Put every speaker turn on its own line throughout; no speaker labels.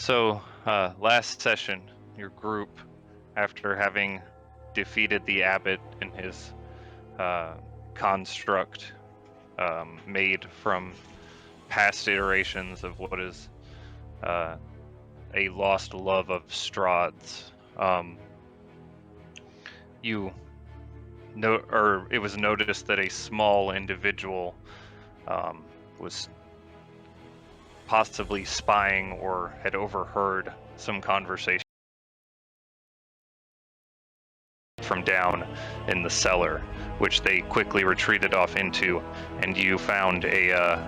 So, last session, your group, after having defeated the abbot in his construct made from past iterations of what is a lost love of Strahd's, it was noticed that a small individual was possibly spying or had overheard some conversation from down in the cellar, which they quickly retreated off into, and you found a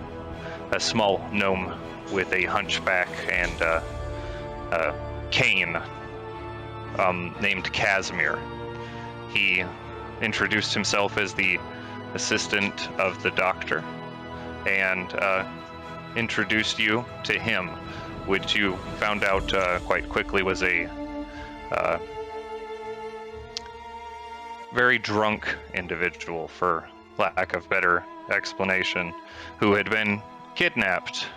small gnome with a hunchback and a cane named Casimir. He introduced himself as the assistant of the doctor and introduced you to him, which you found out quite quickly was a very drunk individual, for lack of better explanation, who had been kidnapped,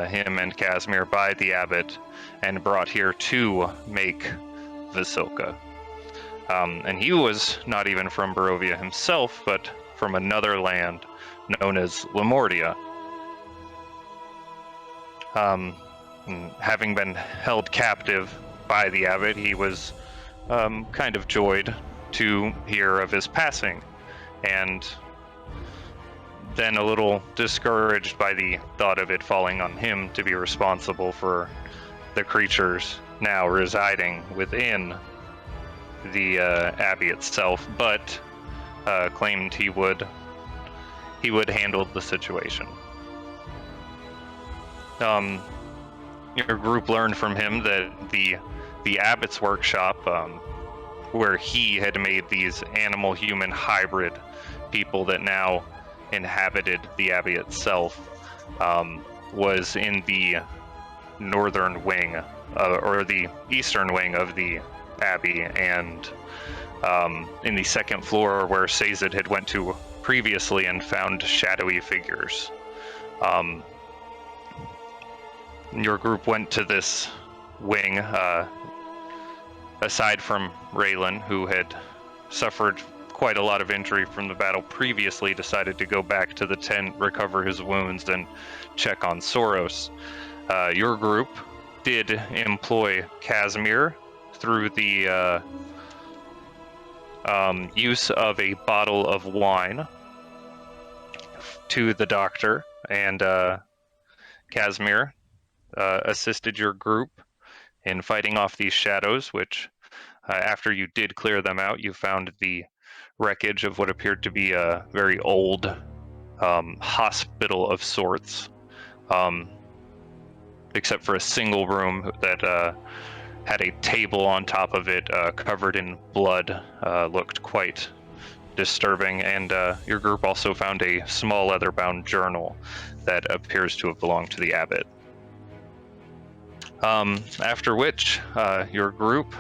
him and Casimir, by the abbot and brought here to make Vasilka. And he was not even from Barovia himself, but from another land known as Lamordia. Having been held captive by the abbot, he was kind of joyed to hear of his passing, and then a little discouraged by the thought of it falling on him to be responsible for the creatures now residing within the abbey itself, but claimed he would handle the situation. Your group learned from him that the abbot's workshop, where he had made these animal-human hybrid people that now inhabited the abbey itself, was in the northern wing, or the eastern wing of the abbey, and in the second floor where Sazed had went to previously and found shadowy figures. Your group went to this wing, aside from Raylan, who had suffered quite a lot of injury from the battle previously, decided to go back to the tent, recover his wounds, and check on Soros. Your group did employ Casimir through the use of a bottle of wine to the doctor, and Casimir assisted your group in fighting off these shadows, which, after you did clear them out, you found the wreckage of what appeared to be a very old hospital of sorts, except for a single room that had a table on top of it covered in blood. Looked quite disturbing, and your group also found a small leather-bound journal that appears to have belonged to the abbot. After which, your group,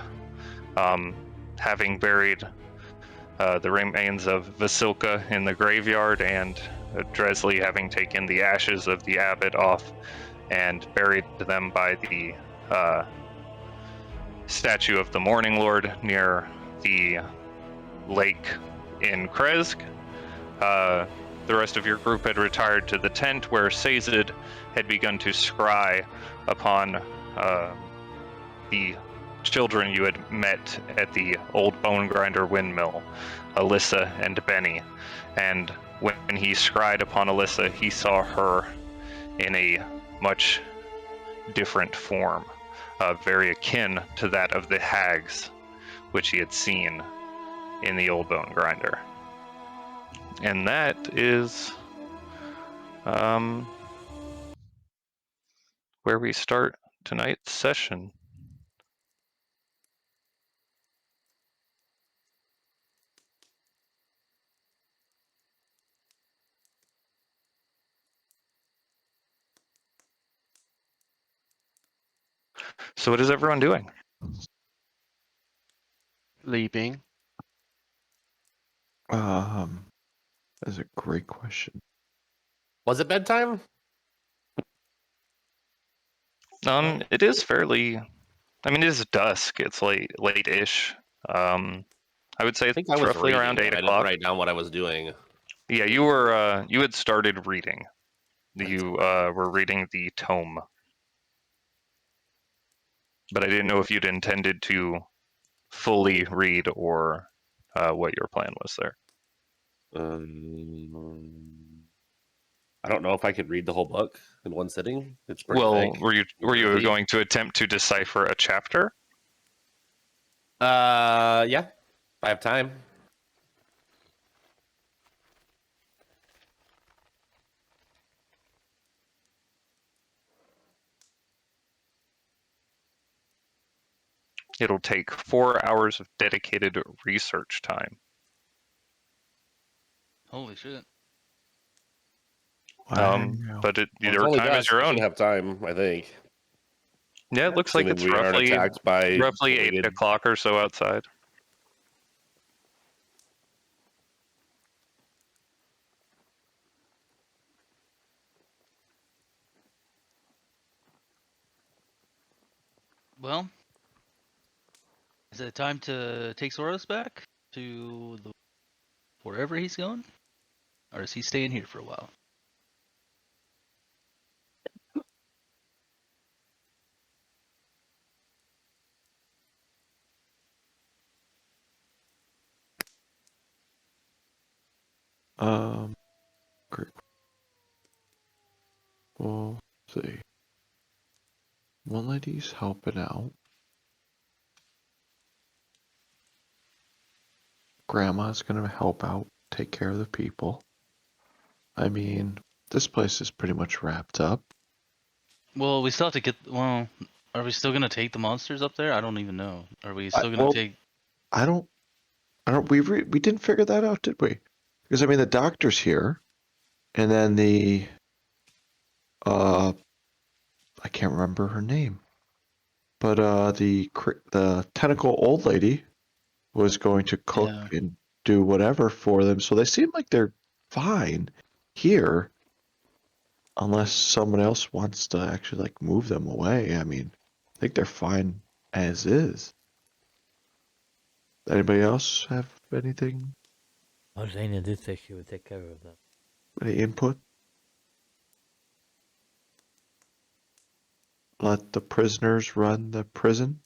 having buried the remains of Vasilka in the graveyard, and Dresley having taken the ashes of the abbot off and buried them by the statue of the Morning Lord near the lake in Kresk, the rest of your group had retired to the tent where Sazed had begun to scry upon the children you had met at the old bone grinder windmill, Alyssa and Benny. And when he scried upon Alyssa, he saw her in a much different form, very akin to that of the hags which he had seen in the old bone grinder. And that is where we start tonight's session. So what is everyone doing?
Leaving.
That's a great question.
Was it bedtime?
It is fairly. I mean, it is dusk. It's late-ish. I would say
I think I
it's
was
roughly
reading,
around
but
8
I didn't
o'clock.
write down what I was doing.
Yeah, you were. You had started reading. You were reading the tome, but I didn't know if you'd intended to fully read or what your plan was there.
I don't know if I could read the whole book in one sitting. It's pretty
Well,
thick.
were you
Girthy.
going to attempt to decipher a chapter?
Yeah, I have time.
It'll take 4 hours of dedicated research time.
Holy shit.
Wow.
But
Well, it's
your
only
time is
dusk.
your
I should
own.
have time, I think.
Yeah, it looks like
Assuming
it's
we aren't attacked by
roughly 8
belated-
o'clock or so outside.
Well, is it time to take Soros back to wherever he's going? Or is he staying here for a while?
Great. We'll see. One lady's helping out. Grandma's gonna help out, take care of the people. I mean, this place is pretty much wrapped up.
Well, we still have to get. Well, are we still gonna take the monsters up there? I don't even know. Are we still gonna
Well,
take?
I don't. We didn't figure that out, did we? Because I mean, the doctor's here, and then I can't remember her name, but the tentacle old lady was going to cook
Yeah.
and do whatever for them. So they seem like they're fine here, unless someone else wants to actually like move them away. I mean, I think they're fine as is. Anybody else have anything?
Arlena did say she would take care of them.
Any input? Let the prisoners run the prison?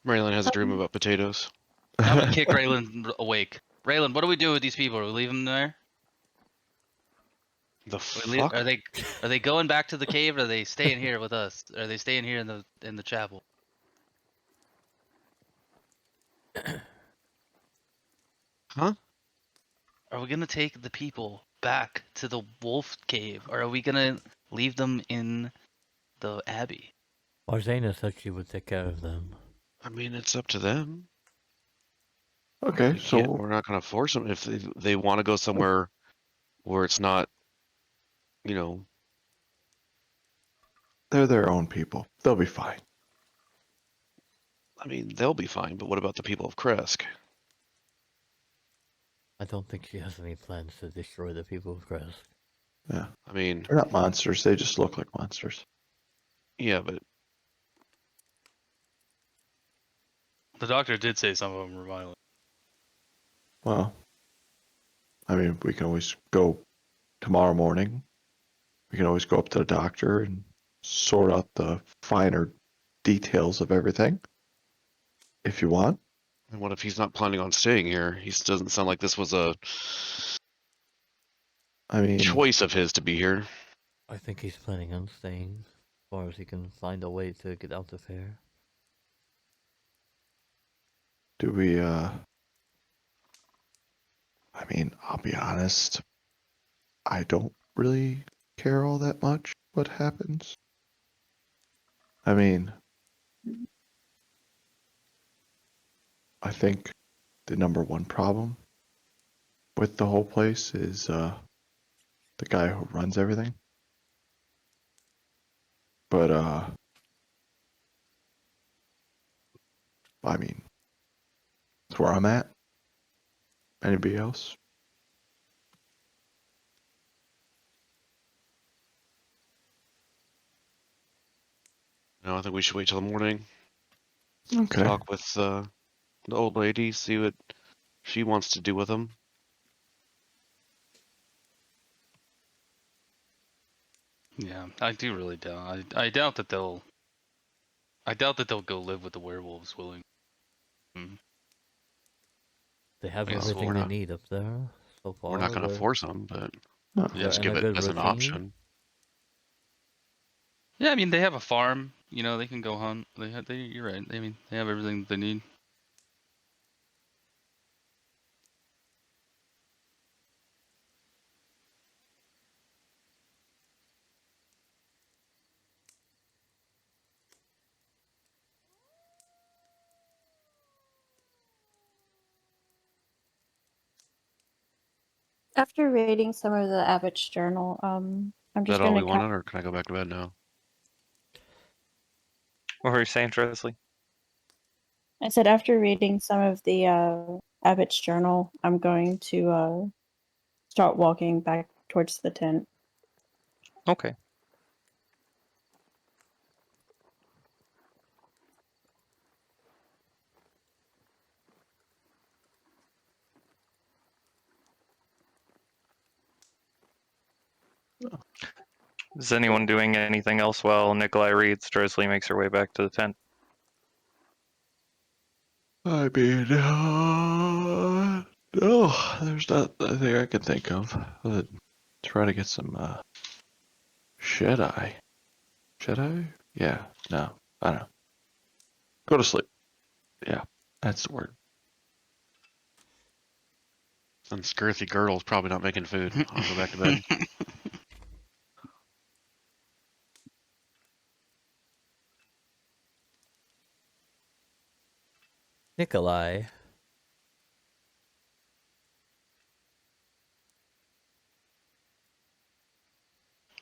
Raylan has a dream about potatoes.
I'm gonna kick Raylan awake. Raylan, what do we do with these people? Do we leave them there?
The
We
fuck?
Are they going back to the cave? Or are they staying here with us? Are they staying here in the chapel?
Huh?
Are we gonna take the people back to the wolf cave, or are we gonna leave them in the abbey?
Arlena said she would take care of them.
I mean, it's up to them.
Okay,
We
so
we're not gonna force them if they want to go somewhere where it's not, you know.
they're their own people. They'll be fine.
I mean, they'll be fine. But what about the people of Kresk?
I don't think she has any plans to destroy the people of Kresk.
Yeah.
I mean,
They're not monsters. They just look like monsters.
yeah, but
The doctor did say some of them were violent.
Well, I mean, we can always go tomorrow morning. We can always go up to the doctor and sort out the finer details of everything. If you want.
and what if he's not planning on staying here? He doesn't sound like this was a
I mean,
choice of his to be here.
I think he's planning on staying as far as he can find a way to get out of here.
do we, I mean, I'll be honest. I don't really care all that much what happens. I mean, I think the number one problem with the whole place is the guy who runs everything. But I mean, that's where I'm at. Anybody else?
No, I think we should wait till the morning.
Okay.
Talk with the old lady, see what she wants to do with them.
Yeah, I do really doubt. I doubt that they'll. I doubt that they'll go live with the werewolves willing.
They have
I guess
everything
we're
they
not-
need up there so far.
We're not going to
They're-
force them, but
No.
they're
just
in
give
a
it
good
as an
routine.
option.
Yeah, I mean they have a farm. You know, they can go hunt. You're right. I mean, they have everything they need.
After reading some of the Abbott's journal, I'm
Is
just
that all we
gonna
wanted, or can I go back to bed now?
What were you saying, Dresley?
I said after reading some of the Abbott's journal, I'm going to start walking back towards the tent.
Okay. Is anyone doing anything else while Nikolai reads? Dresley makes her way back to the tent.
I mean, no, there's not a thing I can think of. Try to get some shut eye. Shut eye? Yeah, no, I don't know. Go to sleep. Yeah, that's the word.
And Scurthy Girdle's probably not making food. I'll go back to bed.
Nikolai.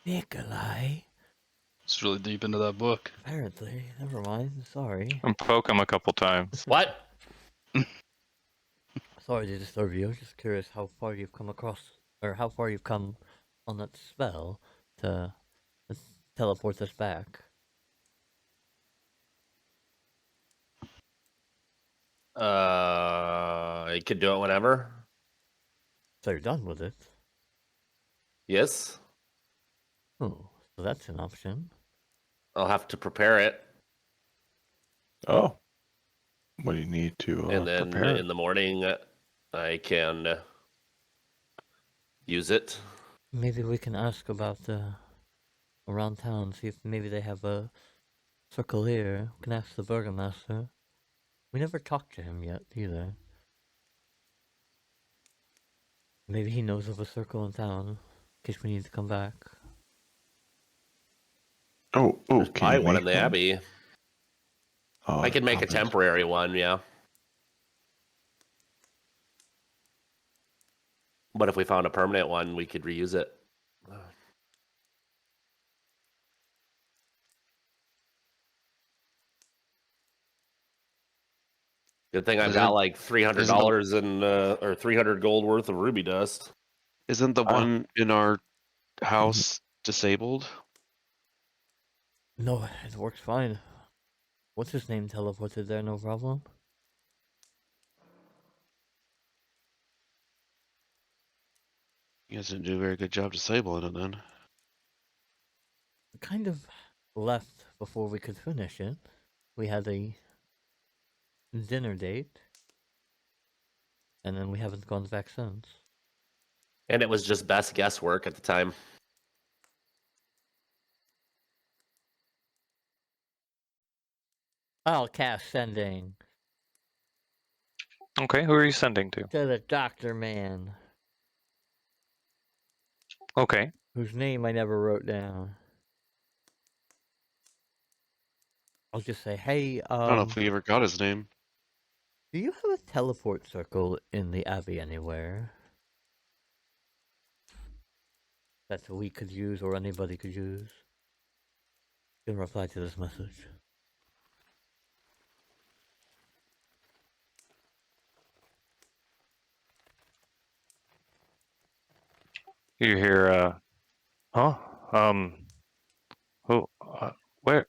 Nikolai.
It's really deep into that book.
Apparently, never mind. Sorry.
And poke him a couple times.
What?
Sorry to disturb you. Just curious how far you've come across, or how far you've come on that spell to teleport us back.
You could do it whenever.
So you're done with it.
Yes.
Oh, so that's an option.
I'll have to prepare it,
Oh, what do you need to
and then
prepare?
in the morning I can use it.
Maybe we can ask about around town, see if maybe they have a circle here. We can ask the burgomaster. We never talked to him yet either. Maybe he knows of a circle in town, in case we need to come back.
Oh,
There's
can
probably
you
one
make
in the Abbey.
Oh,
I can make a
probably-
temporary one, yeah. But if we found a permanent one, we could reuse it. Good thing I've got like $300 in or 300 gold worth of ruby dust.
Isn't the
Wow.
one in our house disabled?
No, it works fine. What's his name teleported there, no problem?
You guys didn't do a very good job disabling it then.
We kind of left before we could finish it. We had a dinner date, and then we haven't gone back since.
And it was just best guesswork at the time.
I'll cast sending
Okay, who are you sending to?
to the doctor man,
Okay.
whose name I never wrote down. I'll just say, hey,
I don't know if we ever got his name.
do you have a teleport circle in the Abbey anywhere that we could use or anybody could use? You can reply to this message.
You hear, huh? Oh, where?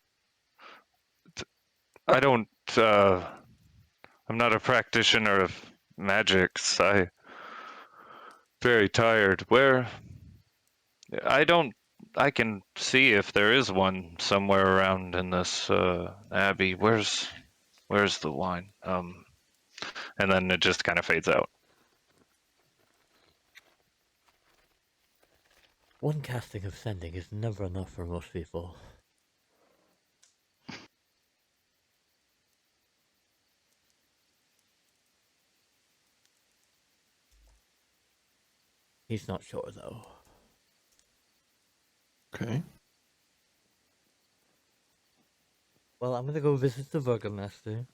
I don't, I'm not a practitioner of magics. Very tired. Where? I don't, I can see if there is one somewhere around in this, abbey. Where's the wine? And then it just kind of fades out.
One casting of sending is never enough for most people. He's not sure though.
Okay.
Well, I'm gonna go visit the Burgomaster.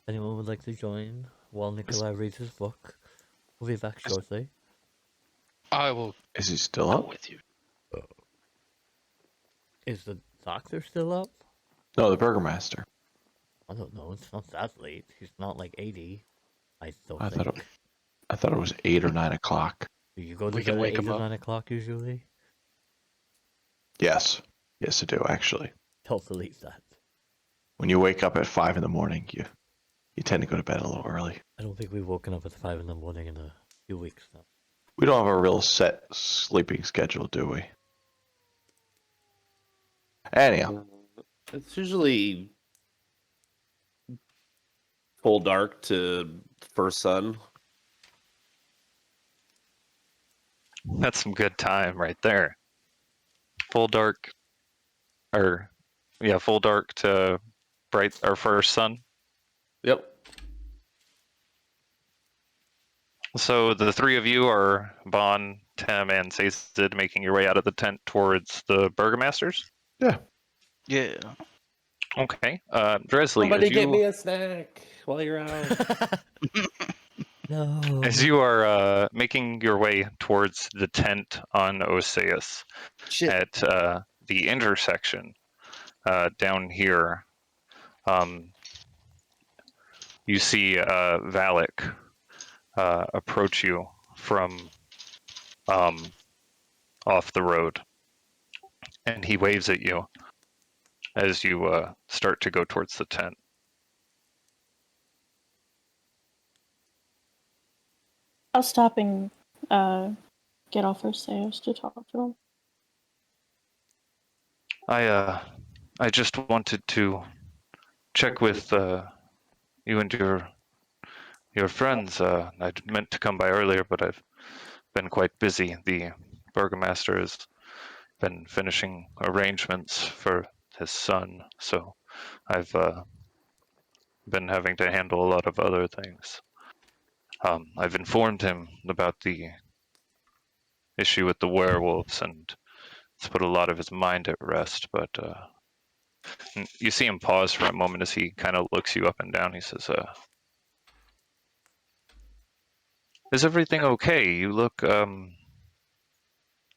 Anyone would like to join while Nikolai reads his book? We'll be back shortly.
I will
Is he still
go
up?
with you.
Is the doctor still up?
No, the Burgomaster.
I don't know. It's not that late. He's not like 80. I don't
I
think.
thought it was 8 or 9 o'clock.
Do you go to
We can
bed at
wake
8
him
or
up.
9 o'clock usually?
Yes. Yes, I do, actually.
Don't believe that.
When you wake up at 5 in the morning, you tend to go to bed a little early.
I don't think we've woken up at 5 in the morning in a few weeks now.
We don't have a real set sleeping schedule, do we? Anyhow,
It's usually full dark to first sun.
That's some good time right there. Full dark, or yeah, full dark to bright or first sun.
Yep.
So the three of you are Bon, Tem, and Sazed making your way out of the tent towards the Burgomasters.
Yeah.
Okay. Dresley,
Somebody get me a snack while you're out.
No.
as you are making your way towards the tent on Oseus
Shit.
at the intersection down here, you see Valak approach you from off the road, and he waves at you as you start to go towards the tent.
I'll stop and get off her stairs to talk to him.
I just wanted to check with you and your friends. I'd meant to come by earlier, but I've been quite busy. The burgomaster has been finishing arrangements for his son, so I've been having to handle a lot of other things. I've informed him about the issue with the werewolves, and it's put a lot of his mind at rest, but you see him pause for a moment as he kind of looks you up and down. He says, is everything okay? You look a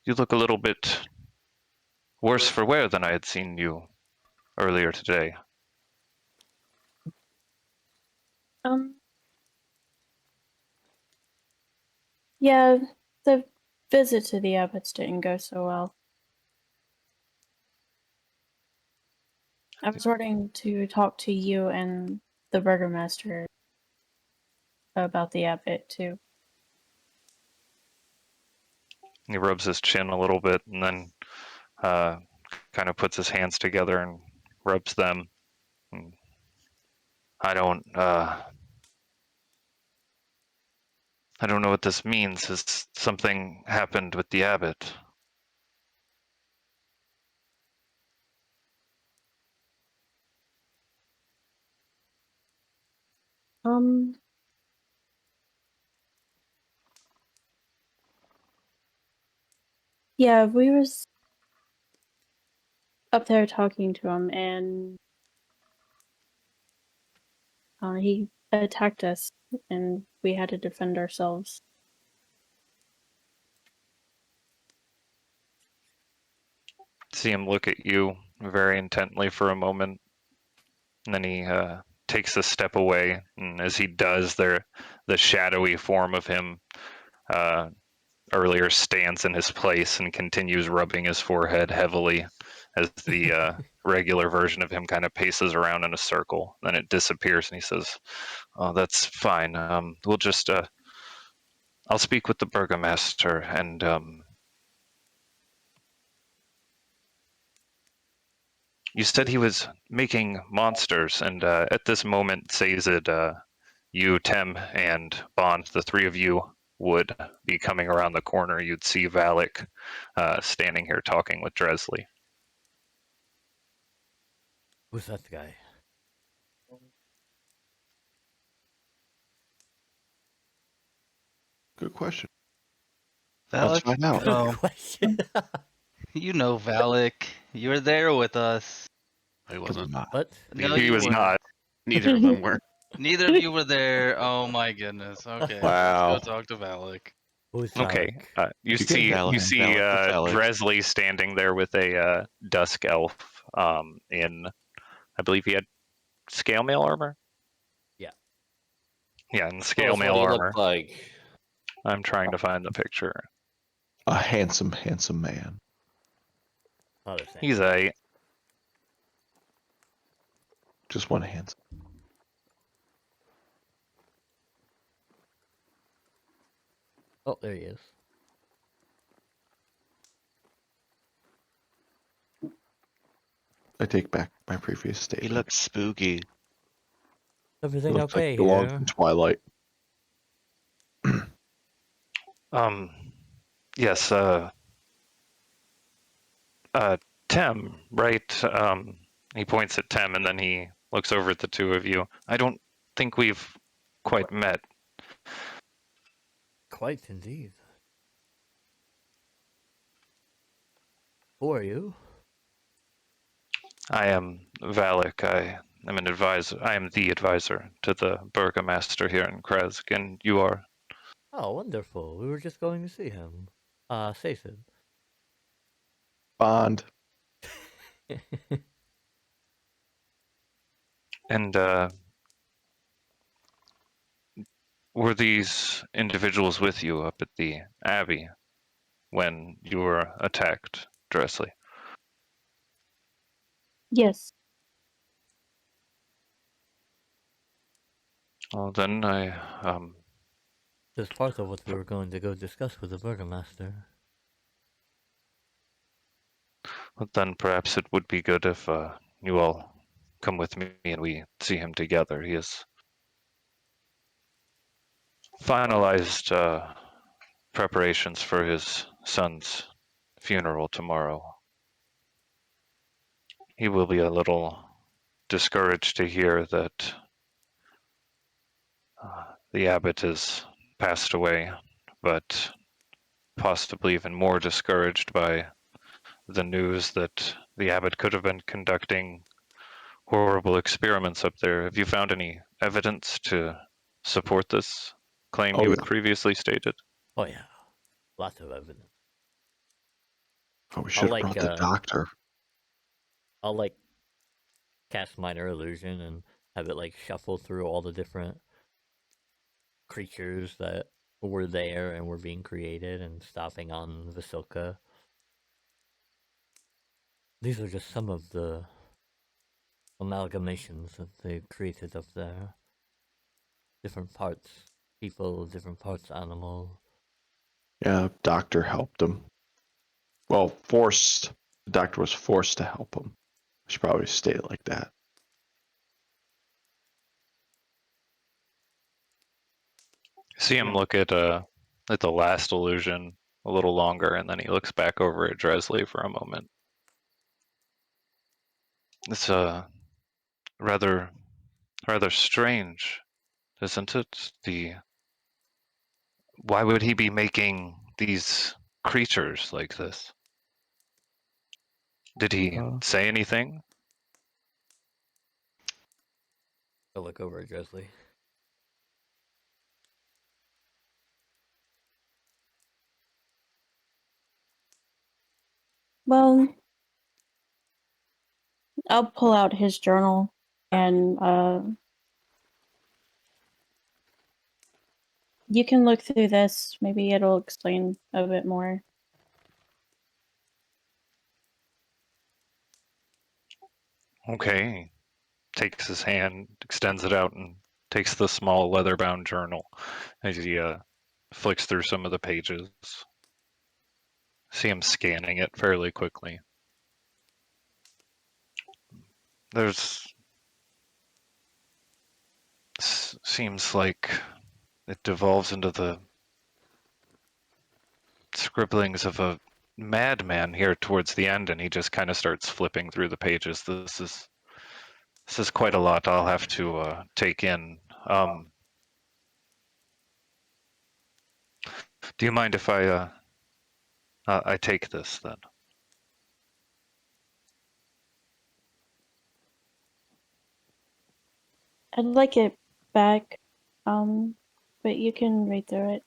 little bit worse for wear than I had seen you earlier today.
Yeah, the visit to the Abbots didn't go so well. I was wanting to talk to you and the Burgomaster about the Abbot too.
He rubs his chin a little bit and then kind of puts his hands together and rubs them. And I don't know what this means. Has something happened with the abbot?
Yeah, we was up there talking to him, and he attacked us, and we had to defend ourselves.
See him look at you very intently for a moment, and then he takes a step away. And as he does, the shadowy form of him earlier stands in his place and continues rubbing his forehead heavily as the regular version of him kind of paces around in a circle. Then it disappears, and he says, "Oh, that's fine. We'll just I'll speak with the burgomaster and you said he was making monsters, and at this moment, Sazed, you, Tem, and Bond, the three of you would be coming around the corner. You'd see Valak standing here talking with Dresley.
Who's that guy?
Good question. Let's
Valak,
find out.
Good
Oh.
question.
you know Valak. You were there with us.
I
Because
wasn't.
I'm not.
What?
No,
He
you
was
weren't.
not.
Neither of them were.
Neither of you were there. Oh my goodness. Okay,
Wow.
let's go talk to Valak.
Who's
Okay,
Valak?
you
can
see
Valak,
you see
Valak.
Dresley standing there with a dusk elf in, I believe he had scale mail armor.
Yeah.
Yeah, in
Tell
scale
us what
mail
he
armor.
looked like.
I'm trying to find the picture.
A handsome, handsome man.
Other thing.
He's a
Just one handsome.
Oh, there he is.
I take back my previous
He
statement.
looks spooky.
Everything
Looks
okay
like he belongs
here?
in Twilight.
yes, Tem, right? He points at Tem and then he looks over at the two of you. I don't think we've quite met.
Quite indeed. Who are you?
I am Valak. I am an advisor. I am the advisor to the burgomaster here in Kresk, and you are.
Oh, wonderful. We were just going to see him. Sayson.
Bond.
And were these individuals with you up at the Abbey when you were attacked, Dresley?
Yes.
Well, then I
This is part of what we were going to go discuss with the burgomaster.
well, then perhaps it would be good if you all come with me and we see him together. He has finalized preparations for his son's funeral tomorrow. He will be a little discouraged to hear that the abbot has passed away, but possibly even more discouraged by the news that the abbot could have been conducting horrible experiments up there. Have you found any evidence to support this claim
Oh,
you had
yeah.
previously stated?
Oh yeah, lots of evidence.
Oh, we should have
like,
brought the doctor.
I'll like cast minor illusion and have it like shuffle through all the different creatures that were there and were being created and stopping on Vasilka. These are just some of the amalgamations that they created up there. Different parts people, different parts animal.
Yeah, doctor helped him. Well, forced. The doctor was forced to help him. I should probably state it like that.
See him look at the last illusion a little longer, and then he looks back over at Dresley for a moment. It's rather strange, isn't it? Why would he be making these creatures like this? Did he say anything?
I'll look over at Dresley.
Well, I'll pull out his journal and You can look through this. Maybe it'll explain a bit more.
Okay. Takes his hand, extends it out, and takes the small leather-bound journal as he flicks through some of the pages. See him scanning it fairly quickly. There's seems like it devolves into the scribblings of a madman here towards the end, and he just kind of starts flipping through the pages. This is quite a lot I'll have to take in. Do you mind if I take this then?
I'd like it back, but you can read through it.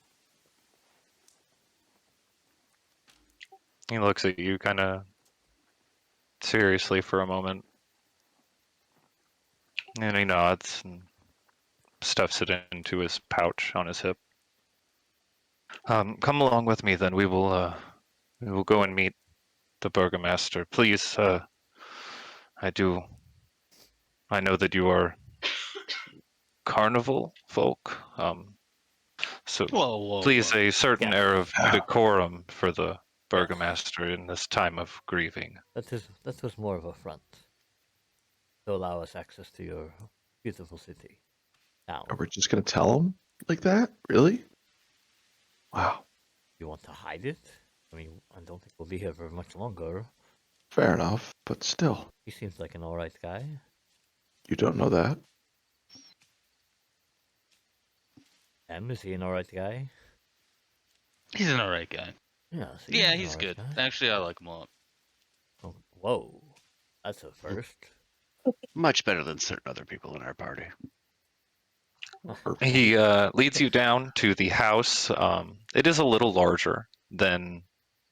He looks at you kind of seriously for a moment, and he nods and stuffs it into his pouch on his hip. Come along with me, then. We will go and meet the burgomaster. Please, I know that you are carnival folk. So
Whoa,
please,
whoa.
a certain
Yeah.
air of decorum for the burgomaster in this time of grieving.
That was more of a front to allow us access to your beautiful city. Now,
Are we just gonna tell him like that? Really? Wow.
you want to hide it? I mean, I don't think we'll be here for much longer.
Fair enough, but still,
He seems like an alright guy.
you don't know that.
Is he an alright guy?
He's an alright guy.
Yeah, see,
Yeah,
an
he's
alright
good.
guy.
Actually, I like him a lot.
Oh, whoa, that's a first.
Much better than certain other people in our party.
He leads you down to the house. It is a little larger than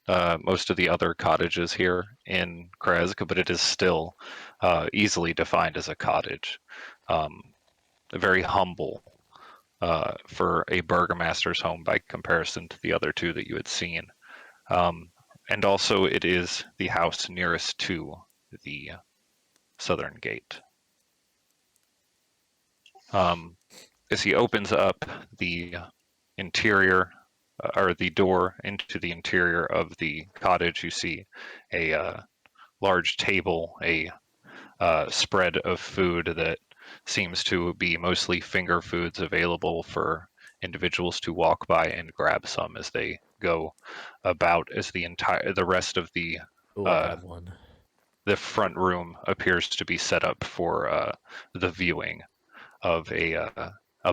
most of the other cottages here in Kresk, but it is still easily defined as a cottage. Very humble for a burgomaster's home by comparison to the other two that you had seen. And also, it is the house nearest to the southern gate. As he opens up the interior or the door into the interior of the cottage, you see a large table, a spread of food that seems to be mostly finger foods available for individuals to walk by and grab some as they go about. As the rest of the
Ooh, I'll grab one.
the front room appears to be set up for the viewing of a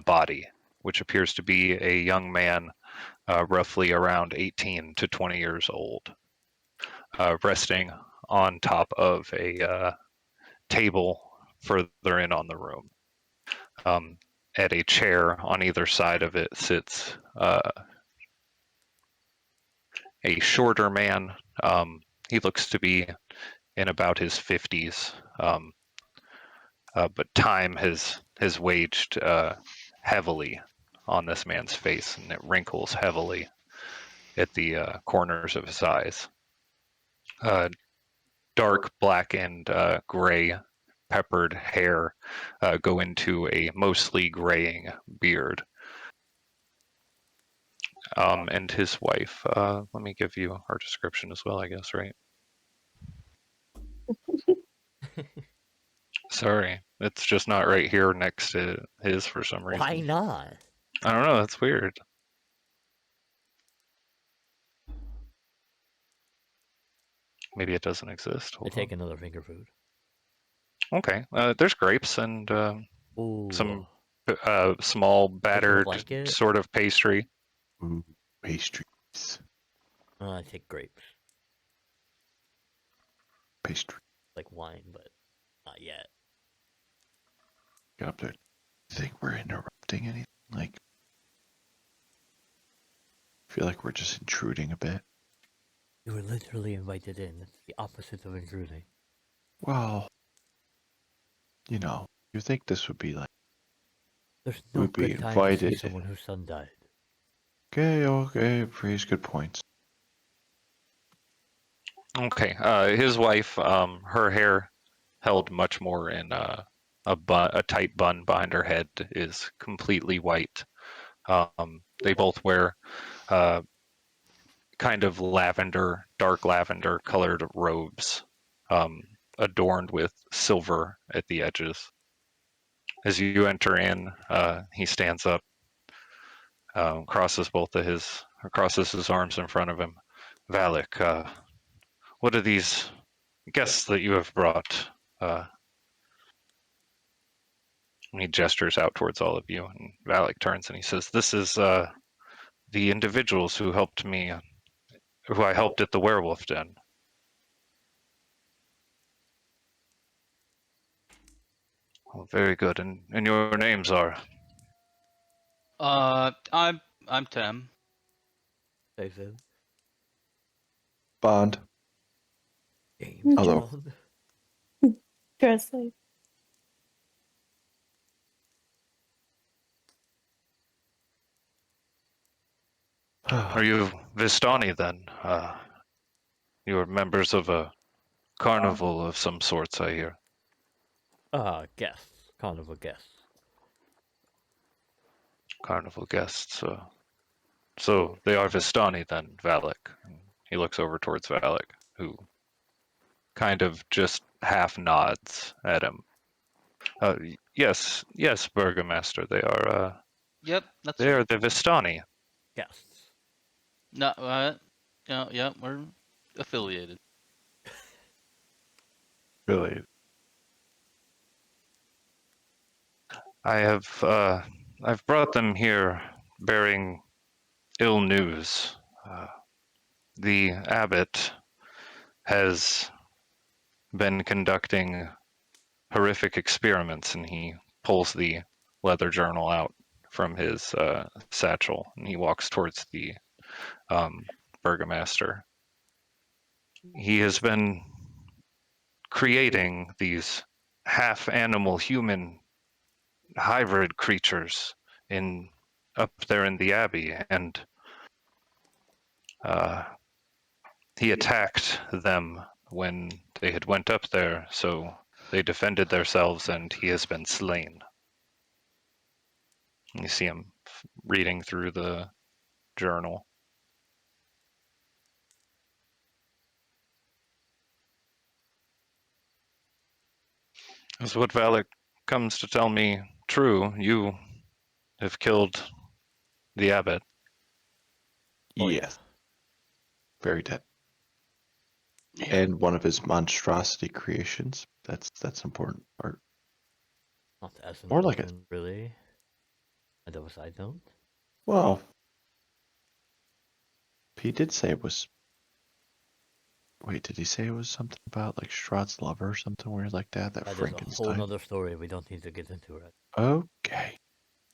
body, which appears to be a young man, roughly around 18 to 20 years old, resting on top of a table further in on the room. At a chair on either side of it sits a shorter man. He looks to be in about his 50s, but time has waged heavily on this man's face, and it wrinkles heavily at the corners of his eyes. Dark black and gray peppered hair go into a mostly graying beard. And his wife, let me give you her description as well, I guess, right? Sorry, it's just not right here next to his for some reason.
Why not?
I don't know, that's weird. Maybe it doesn't exist.
I
Hold
take another finger food.
on. Okay, there's grapes and
Ooh,
some small battered
like it?
sort of pastry.
Ooh, pastries.
I take grapes.
Pastry.
Like wine, but not yet.
Get up there. Think we're interrupting anything? Like, I feel like we're just intruding a bit.
You were literally invited in. It's the opposite of intruding.
Well, you think this would be like,
There's no
Would be
good time to see
invited.
someone whose son died.
Okay, raise good points.
Okay. His wife, her hair held much more in a tight bun behind her head is completely white. They both wear kind of dark lavender colored robes, um, adorned with silver at the edges. As you enter in, he stands up, crosses his arms in front of him. Valak, what are these guests that you have brought? Uh, he gestures out towards all of you, and Valak turns and he says, "This is the individuals who helped me, who I helped at the werewolf den." Oh, very good. And your names are?
I'm Tem.
They said.
Bond.
James
Although-
Bond.
Dress like
Are you Vistani then? You are members of a carnival of some sorts, I hear.
Guests. Carnival guests.
Carnival guests. So they are Vistani then, Valak. And he looks over towards Valak, who kind of just half nods at him. Yes, Burgomaster. They are.
Yep, that's
They are
right.
the Vistani.
Guests.
No, yeah, we're affiliated.
Really?
I've brought them here bearing ill news. The abbot has been conducting horrific experiments, and he pulls the leather journal out from his satchel, and he walks towards the Burgomaster. He has been creating these half animal human hybrid creatures in up there in the abbey, and he attacked them when they had went up there, so they defended themselves, and he has been slain. You see him reading through the journal. Is what Valak comes to tell me true? You have killed the abbot.
Oh,
Yes. Very dead.
Yeah.
And one of his monstrosity creations. That's an important part.
Not as
More like
important, really. I don't. I don't.
Well, he did say it was. Wait, did he say it was something about like Strahd's lover or something weird like that? That
That is a whole
Frankenstein.
nother story. We don't need to get into it.
Okay.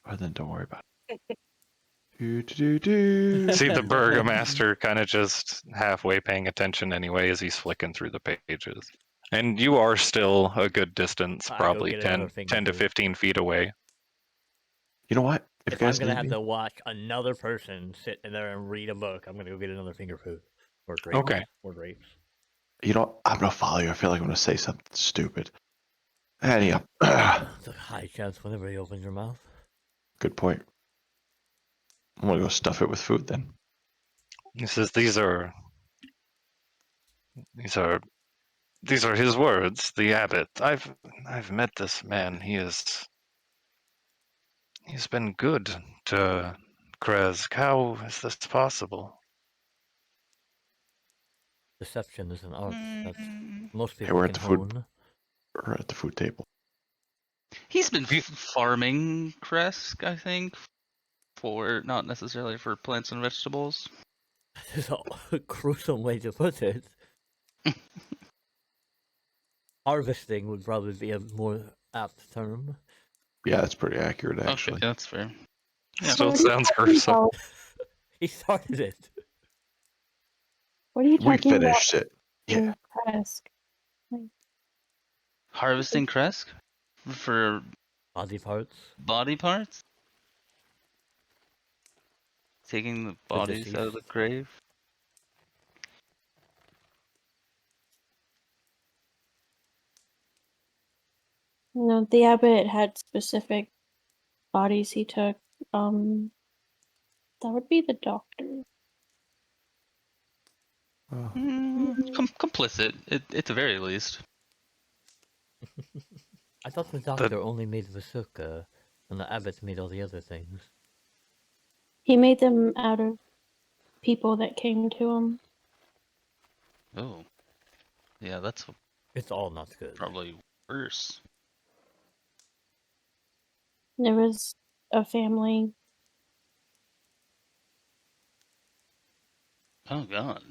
Well, then don't worry about it. Do.
See the Burgomaster kind of just halfway paying attention anyway as he's flicking through the pages. And you are still a good distance,
I go
probably
get another
10
finger
to
food.
15 feet away.
You know what?
If
you
I'm
guys
gonna
need
have
me,
to watch another person sit in there and read a book, I'm gonna go get another finger food. Or grapes.
Okay.
Or grapes.
you know, I'm gonna follow you. I feel like I'm gonna say something stupid. Anyhow,
It's a high chance whenever you open your mouth.
good point. I'm gonna go stuff it with food then.
He says these are his words, the abbot. I've met this man. He's been good to Krez. How is this possible?
Deception is an art that
Mm,
most
Hey,
people
we're at
can
the food.
hone.
We're at the food table.
He's been farming Kresk, I think, for not necessarily for plants and vegetables.
That is a gruesome way to put it. Harvesting would probably be a more apt term.
Yeah, that's pretty accurate actually.
Okay, that's fair. Yeah.
Still
What are you
sounds
talking
gruesome.
about?
He started it.
What are you
We
talking about?
finished it. Yeah.
Kresk?
Harvesting Kresk for
Body parts.
body parts. Taking the bodies out of the
deceased.
grave.
No, the abbot had specific bodies he took. Um, that would be the doctor.
Oh,
Complicit, at the very least.
I thought the doctor only made Vasuka, and the abbot made all the other things.
He made them out of people that came to him.
Oh, yeah, that's
It's all not good.
probably worse.
There was a family.
Oh god.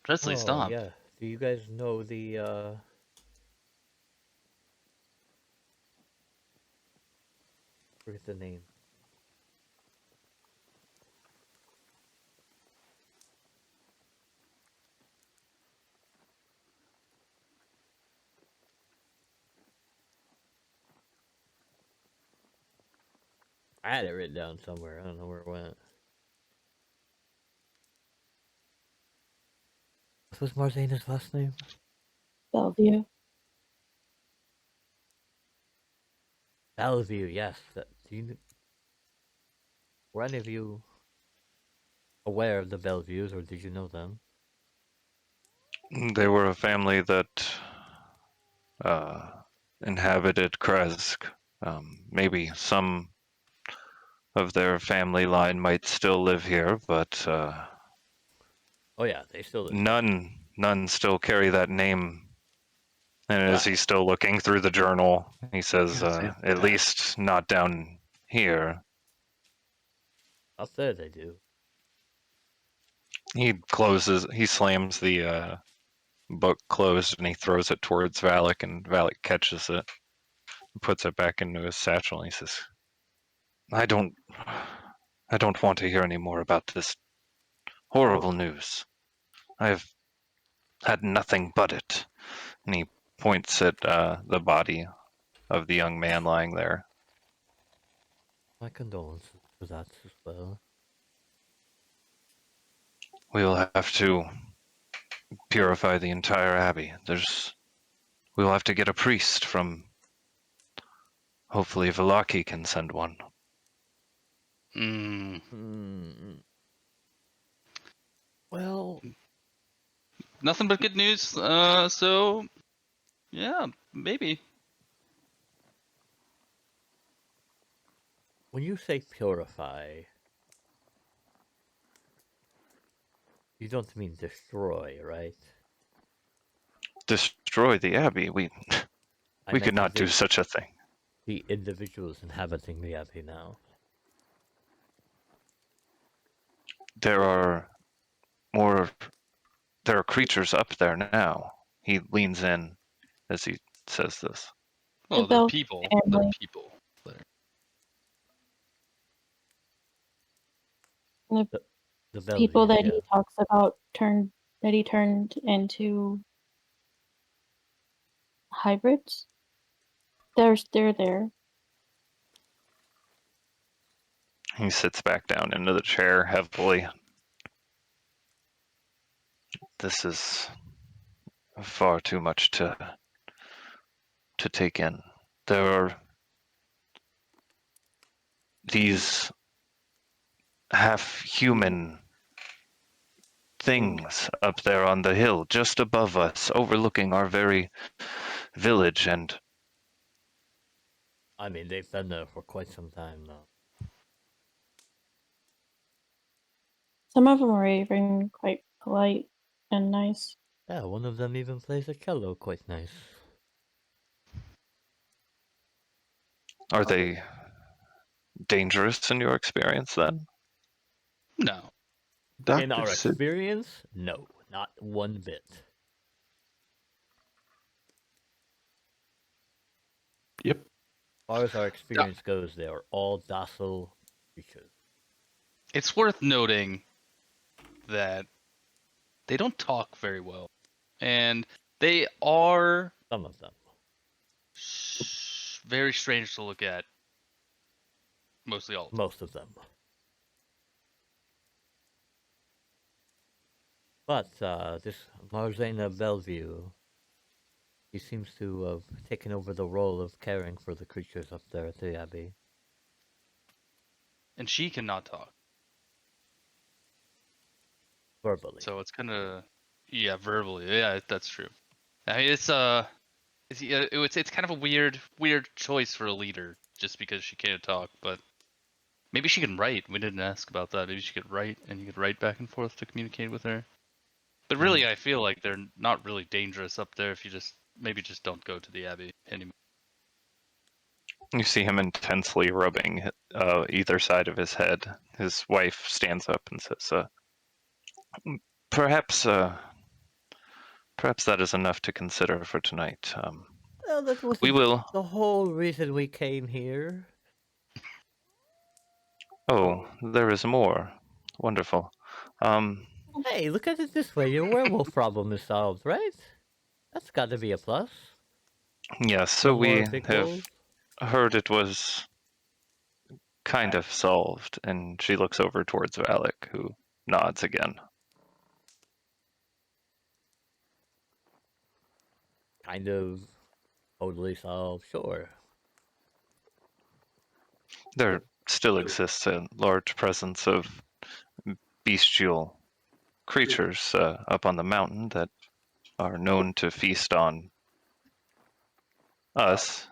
Presley,
Oh,
stop.
yeah. Do you guys know the, forget the name. I had it written down somewhere. I don't know where it went. What was Marzena's last name?
Bellevue.
Bellevue, yes. Were any of you aware of the Bellevues, or did you know them?
They were a family that inhabited Kresk. Maybe some of their family line might still live here, but
Oh yeah, they still live.
none still carry that name. And as
Ah.
he's still looking through the journal, he says,
Yes,
at
yeah.
least not down here.
Up there they do.
He slams the book closed and he throws it towards Valak, and Valak catches it and puts it back into his satchel, and he says, I don't want to hear any more about this horrible news. I've had nothing but it. And he points at the body of the young man lying there.
My condolences for that as well.
We will have to purify the entire abbey. We will have to get a priest from. Hopefully, Valaki can send one.
Well,
Nothing but good news. So yeah, maybe.
when you say purify, you don't mean destroy, right?
Destroy the abbey. We
I
could
meant
not do such a thing.
the individuals inhabiting the abbey now.
There are creatures up there now. He leans in as he says this.
Well,
The
they're
Bell
people. They're
family.
people.
The
The
people
Bellevues,
that
yeah.
he talks about turned into hybrids. They're there.
He sits back down into the chair heavily. This is far too much to take in. There are these half-human things up there on the hill, just above us, overlooking our very village, and
I mean, they've been there for quite some time now.
Some of them are even quite polite and nice.
Yeah, one of them even plays a cello quite nice.
are they dangerous in your experience then?
No.
In our
Doctor said,
experience, no, not one bit.
yep.
As far as our experience goes, they are all docile creatures.
It's worth noting that they don't talk very well, and they are
Some of them.
very strange to look at. Mostly all of them.
Most of them. But this Marzena Bellevue, he seems to have taken over the role of caring for the creatures up there at the Abbey.
And she cannot talk.
Verbally.
So it's kind of, yeah, verbally. Yeah, that's true. I mean, it's kind of a weird choice for a leader just because she can't talk. But maybe she can write. We didn't ask about that. Maybe she could write, and you could write back and forth to communicate with her. But really, I feel like they're not really dangerous up there if you just don't go to the Abbey anymore.
You see him intensely rubbing either side of his head. His wife stands up and says, "Perhaps, perhaps that is enough to consider for tonight.
Well, that wasn't
We will."
the whole reason we came here.
Oh, there is more. Wonderful.
Hey, look at it this way. Your werewolf problem is solved, right? That's got to be a plus.
Yes. So
No more
we
big
have
wolves.
heard it was kind of solved, and she looks over towards Alec, who nods again.
Kind of totally solved, sure.
There still exists a large presence of bestial creatures up on the mountain that are known to feast on us.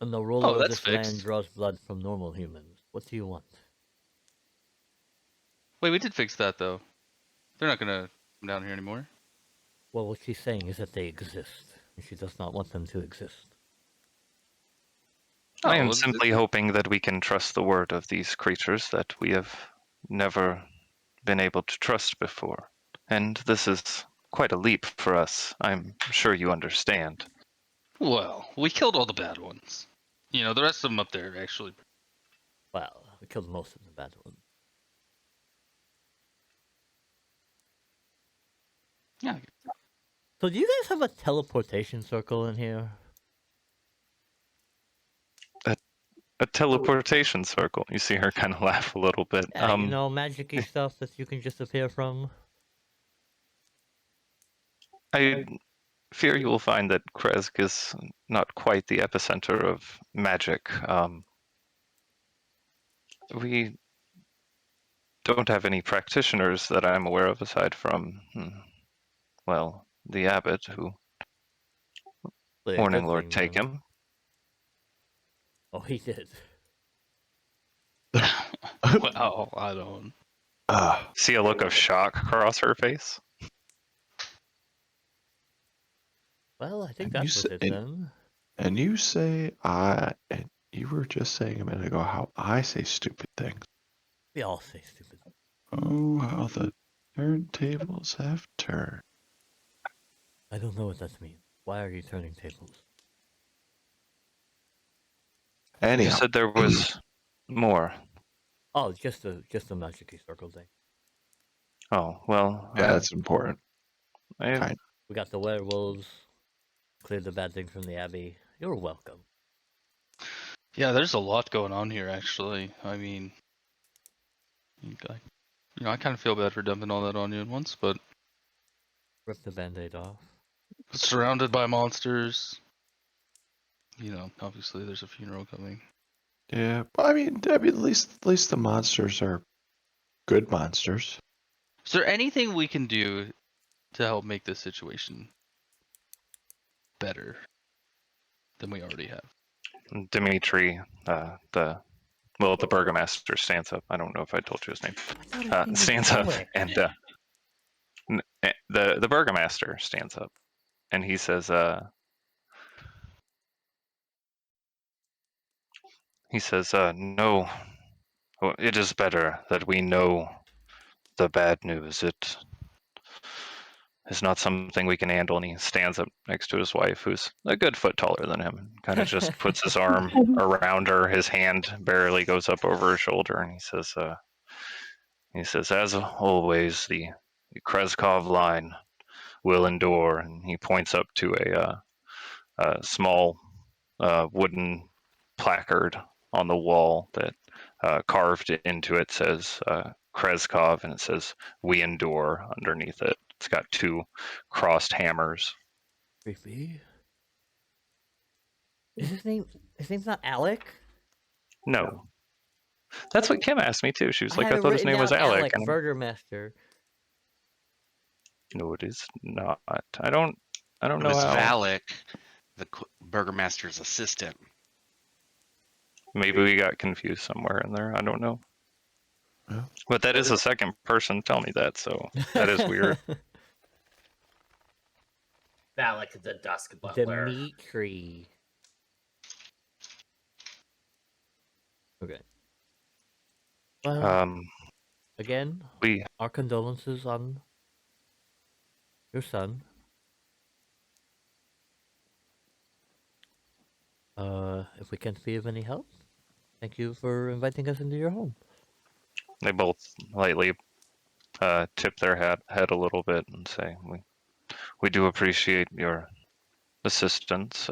And the ruler of
that's
this land
fixed.
draws blood from normal humans. What do you want?
Wait, we did fix that though. They're not gonna come down here anymore.
Well, what she's saying is that they exist, and she does not want them to exist.
I am
well,
simply hoping that we can trust the word of these creatures that we have never been able to trust before. And this is quite a leap for us. I'm sure you understand.
Well, we killed all the bad ones. You know, the rest of them up there actually.
Well, we killed most of the bad ones.
Yeah.
So do you guys have a teleportation circle in here?
A teleportation circle. You see her kind of laugh a little bit.
Yeah, you know, magic-y stuff that you can just appear from?
I fear you will find that Kresk is not quite the epicenter of magic. We don't have any practitioners that I'm aware of aside from, well, the abbot who,
Well,
Morning
good
Lord,
thing,
take
then.
him.
Oh, he did.
Well, I don't.
See a look of shock cross her face.
Well, I think
And you
that's what
said-
it then.
And you say and you were just saying a minute ago how I say stupid things.
We all say stupid.
Oh, how the turntables have turned.
I don't know what that means. Why are you turning tables?
You
Anyhow,
said there was more.
Oh, just a magic-y circle thing.
Oh, well,
yeah, that's important.
I,
Kind
We got the werewolves. Cleared the bad thing from the Abbey. You're welcome.
Yeah, there's a lot going on here actually. I mean, I kind of feel bad for dumping all that on you at once, but
Rip the band-aid off.
surrounded by monsters. You know, obviously there's a funeral coming.
yeah, but I mean, at least the monsters are good monsters.
Is there anything we can do to help make this situation better than we already have?
Dimitri, the burgomaster stands up. I don't know if I told you his name. Stands up and the burgomaster stands up and he says, no, well, it is better that we know the bad news. It is not something we can handle. And he stands up next to his wife, who's a good foot taller than him, and kind of just puts his arm around her. His hand barely goes up over her shoulder, and he says, as always, the Kreskov line will endure. And he points up to a small wooden placard on the wall that carved into it says, Kreskov, and it says "We endure" underneath it. It's got 2 crossed hammers.
Creepy. Is his name? His name's not Alec.
No, that's what Kim asked me too. She was
I
like,
had
"I
it
thought his
written
name was
down
Alec,"
Alec,
and
Burgermaster.
no, it is not. I don't
It
know
was
how.
Valak, the burgomaster's assistant.
Maybe we got confused somewhere in there. I don't know.
Yeah.
But that is the second person to tell me that, so that is weird.
Valak the Dusk Butler.
Dimitri. Okay. Well, again,
We
our condolences on your son. If we can't be of any help, thank you for inviting us into your home.
they both lightly tip their head a little bit and say, "We do appreciate your assistance.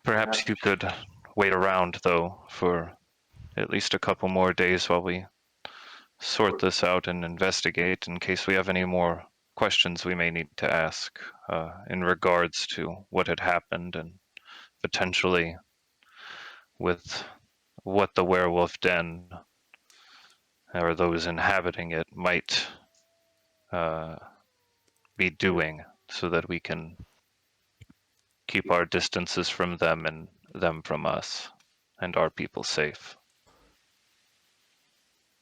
Perhaps you could wait around though for at least a couple more days while we sort this out and investigate in case we have any more questions we may need to ask in regards to what had happened and potentially with what the werewolf den or those inhabiting it might be doing so that we can keep our distances from them and them from us and our people safe."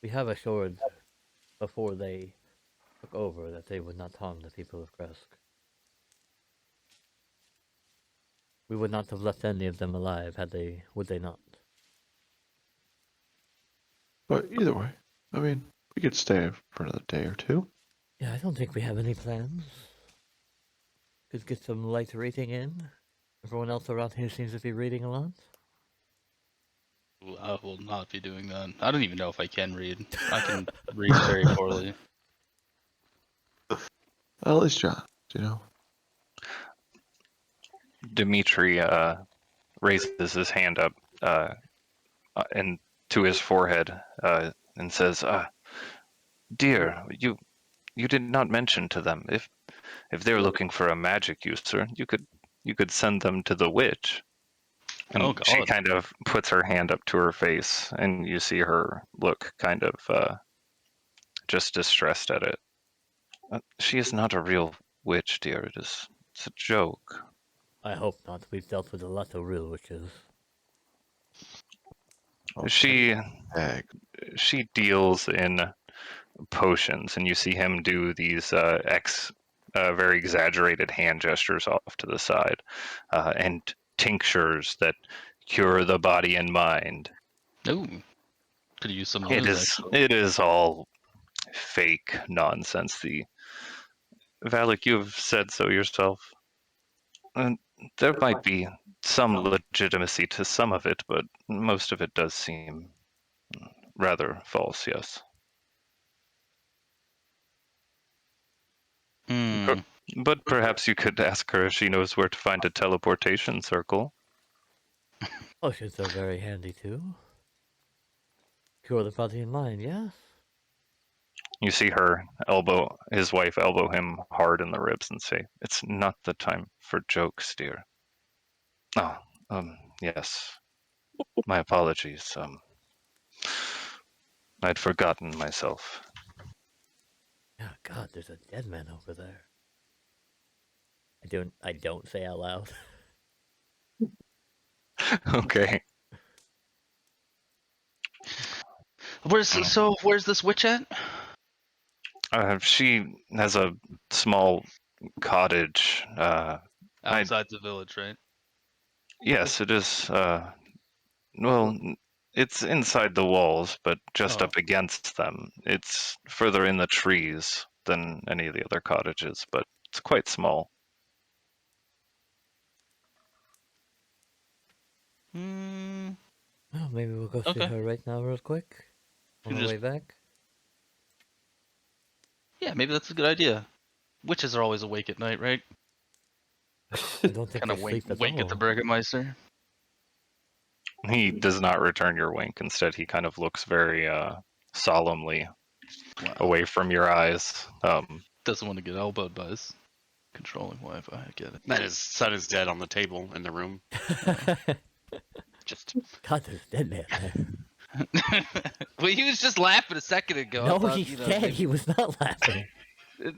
We have assured before they took over that they would not harm the people of Kresk. We would not have left any of them alive had they, would they not?
But either way, I mean, we could stay for another day or two.
Yeah, I don't think we have any plans. Could get some light reading in. Everyone else around here seems to be reading a lot.
I will not be doing that. I don't even know if I can read. I can read very poorly.
At least John, you know.
Dimitri raises his hand up and to his forehead and says, "Dear, you did not mention to them if they're looking for a magic user, you could send them to the witch." And
Oh
she
God.
kind of puts her hand up to her face, and you see her look kind of just distressed at it. She is not a real witch, dear. It's a joke.
I hope not. We've dealt with a lot of real witches.
Oh,
She
Egg.
she deals in potions, and you see him do these very exaggerated hand gestures off to the side, and tinctures that cure the body and mind.
Ooh. Could use some of those actually.
It is all fake nonsense. The Valak, you've said so yourself. And there might be some legitimacy to some of it, but most of it does seem rather false. Yes.
Hmm.
But perhaps you could ask her if she knows where to find a teleportation circle.
Potions are very handy too. Cure the body and mind, yes?
You see his wife elbow him hard in the ribs and say, "It's not the time for jokes, dear." Oh, yes. My apologies. I'd forgotten myself.
Yeah, God, there's a dead man over there. I don't say out loud.
Okay.
Where's this witch at?
She has a small cottage.
Outside the village, right?
Yes, it is. Well, it's inside the walls, but just
Oh.
up against them. It's further in the trees than any of the other cottages, but it's quite small.
Hmm.
Well, maybe we'll go see
Okay.
her right now real quick. On
You
the
just-
way back.
Yeah, maybe that's a good idea. Witches are always awake at night, right?
I don't think
Kind
they
of wink
sleep at
at the
all.
Burgermeister.
He does not return your wink. Instead, he kind of looks very solemnly
Wow.
away from your eyes.
Doesn't want to get elbowed by his controlling wife. I get it.
That his son is dead on the table in the room. Just
God, there's a dead man there.
Well, he was just laughing a second ago. I
No,
thought,
he's dead.
maybe-
He was not laughing.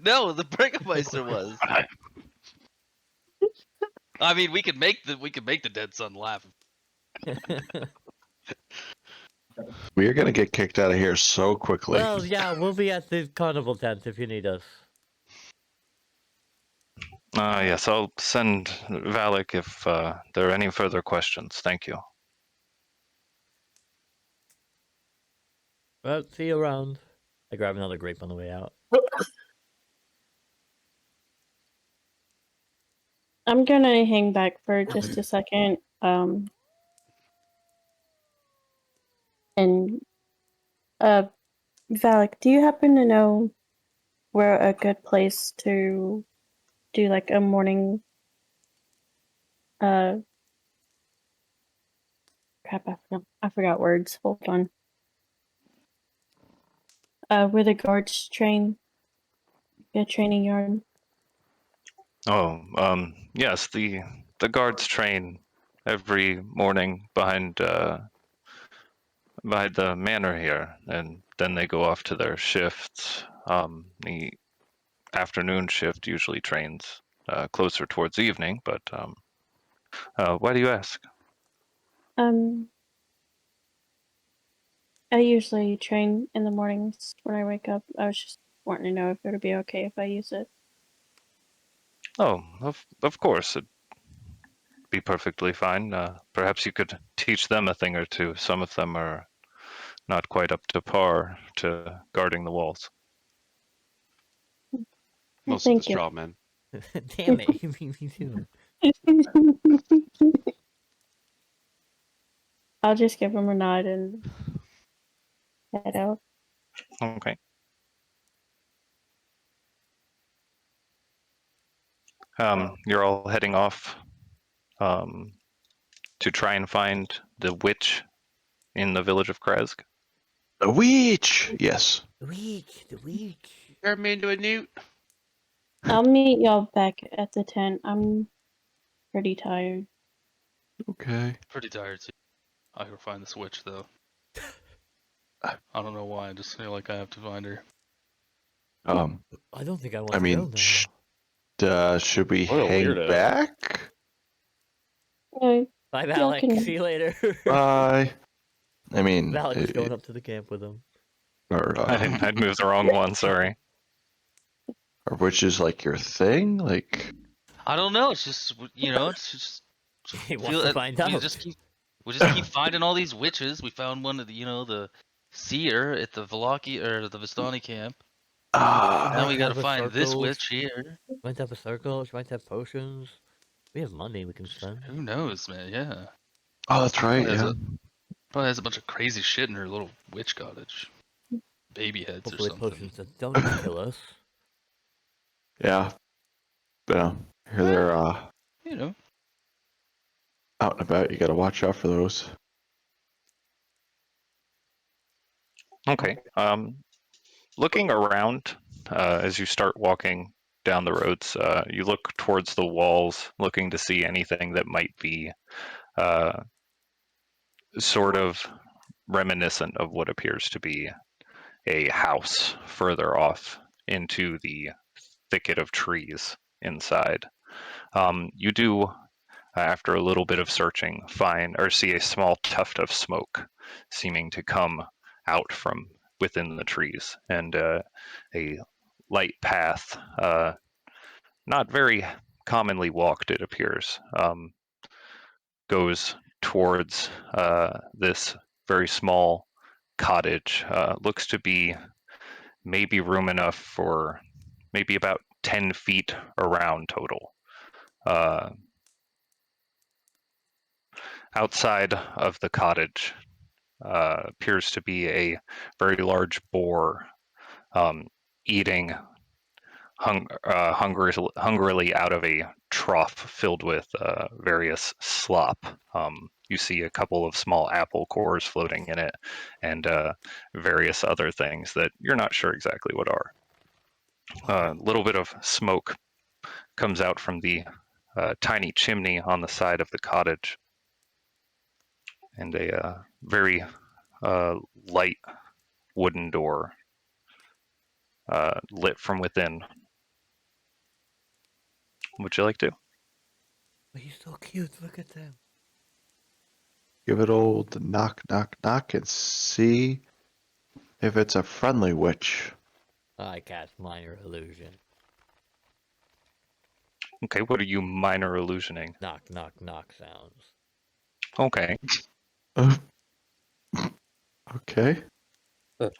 No, the Burgermeister was. I mean, we could make the dead son laugh.
We are gonna get kicked out of here so quickly.
Well, yeah, we'll be at the carnival tent if you need us.
Yes, I'll send Valak if there are any further questions. Thank you.
Well, see you around. I grab another grape on the way out.
I'm gonna hang back for just a second. And Valak, do you happen to know where a good place to do like a morning crap, I forgot words. Hold on. Where the guards train? A training yard.
Oh, yes, the guards train every morning behind the manor here, and then they go off to their shifts. The afternoon shift usually trains closer towards evening, but why do you ask?
I usually train in the mornings when I wake up. I was just wanting to know if it would be okay if I use it.
Oh, of course, it'd be perfectly fine. Perhaps you could teach them a thing or two. Some of them are not quite up to par to guarding the walls.
most of the
Thank you.
straw men.
Damn it, you beat me too.
I'll just give him a nod and head out.
Okay. You're all heading off to try and find the witch in the village of Kresk.
The witch. Yes.
The week.
Turn me into a newt.
I'll meet y'all back at the tent. I'm pretty tired.
Okay.
Pretty tired too. I gotta find this witch though. I don't know why. I just feel like I have to find her.
I don't think I want
I
to
mean,
go now.
should we
What a
hang
weirdo.
back?
No,
Bye,
y'all
Valak.
can-
See you later.
I mean,
Valak's going up to the camp with him.
or,
I'd moved the wrong one. Sorry.
or which is like your thing? Like,
I don't know. It's just it's just.
He wants to find out.
We just keep finding all these witches. We found one at the seer at the Velaki or the Vistani camp. Now we gotta
have a
find this
circle.
witch here.
Might have a circle. She might have potions. We have money we can spend.
Who knows, man? Yeah.
oh, that's right.
Has
Yeah.
Probably has a bunch of crazy shit in her little witch cottage. Baby heads
Hopefully
or something.
potions that don't kill us.
Yeah. Here they're
You know.
out and about. You got to watch out for those.
Okay. Looking around as you start walking down the roads, you look towards the walls, looking to see anything that might be sort of reminiscent of what appears to be a house further off into the thicket of trees inside. You do, after a little bit of searching, find or see a small tuft of smoke seeming to come out from within the trees, and a light path, not very commonly walked, it appears, goes towards this very small cottage. Looks to be maybe room enough for maybe about 10 feet around total. Outside of the cottage appears to be a very large boar eating hungrily out of a trough filled with various slop. You see a couple of small apple cores floating in it, and various other things that you're not sure exactly what are. A little bit of smoke comes out from the tiny chimney on the side of the cottage, and a very light wooden door lit from within. Would you like to?
Oh, he's so cute. Look at them.
Give it old knock, knock, knock, and see if it's a friendly witch.
I cast minor illusion.
Okay, what are you minor illusioning?
Knock, knock, knock sounds.
Okay.
Okay.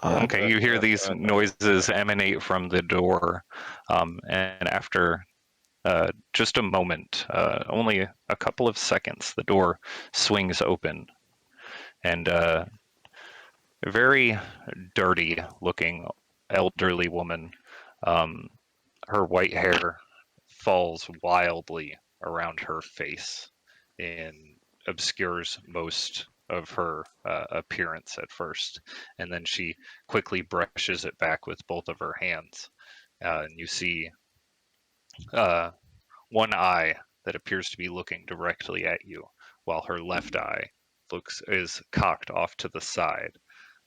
Okay, you hear these noises emanate from the door, and after just a moment, only a couple of seconds, the door swings open, and a very dirty-looking elderly woman, her white hair falls wildly around her face and obscures most of her appearance at first, and then she quickly brushes it back with both of her hands, and you see one eye that appears to be looking directly at you, while her left eye is cocked off to the side,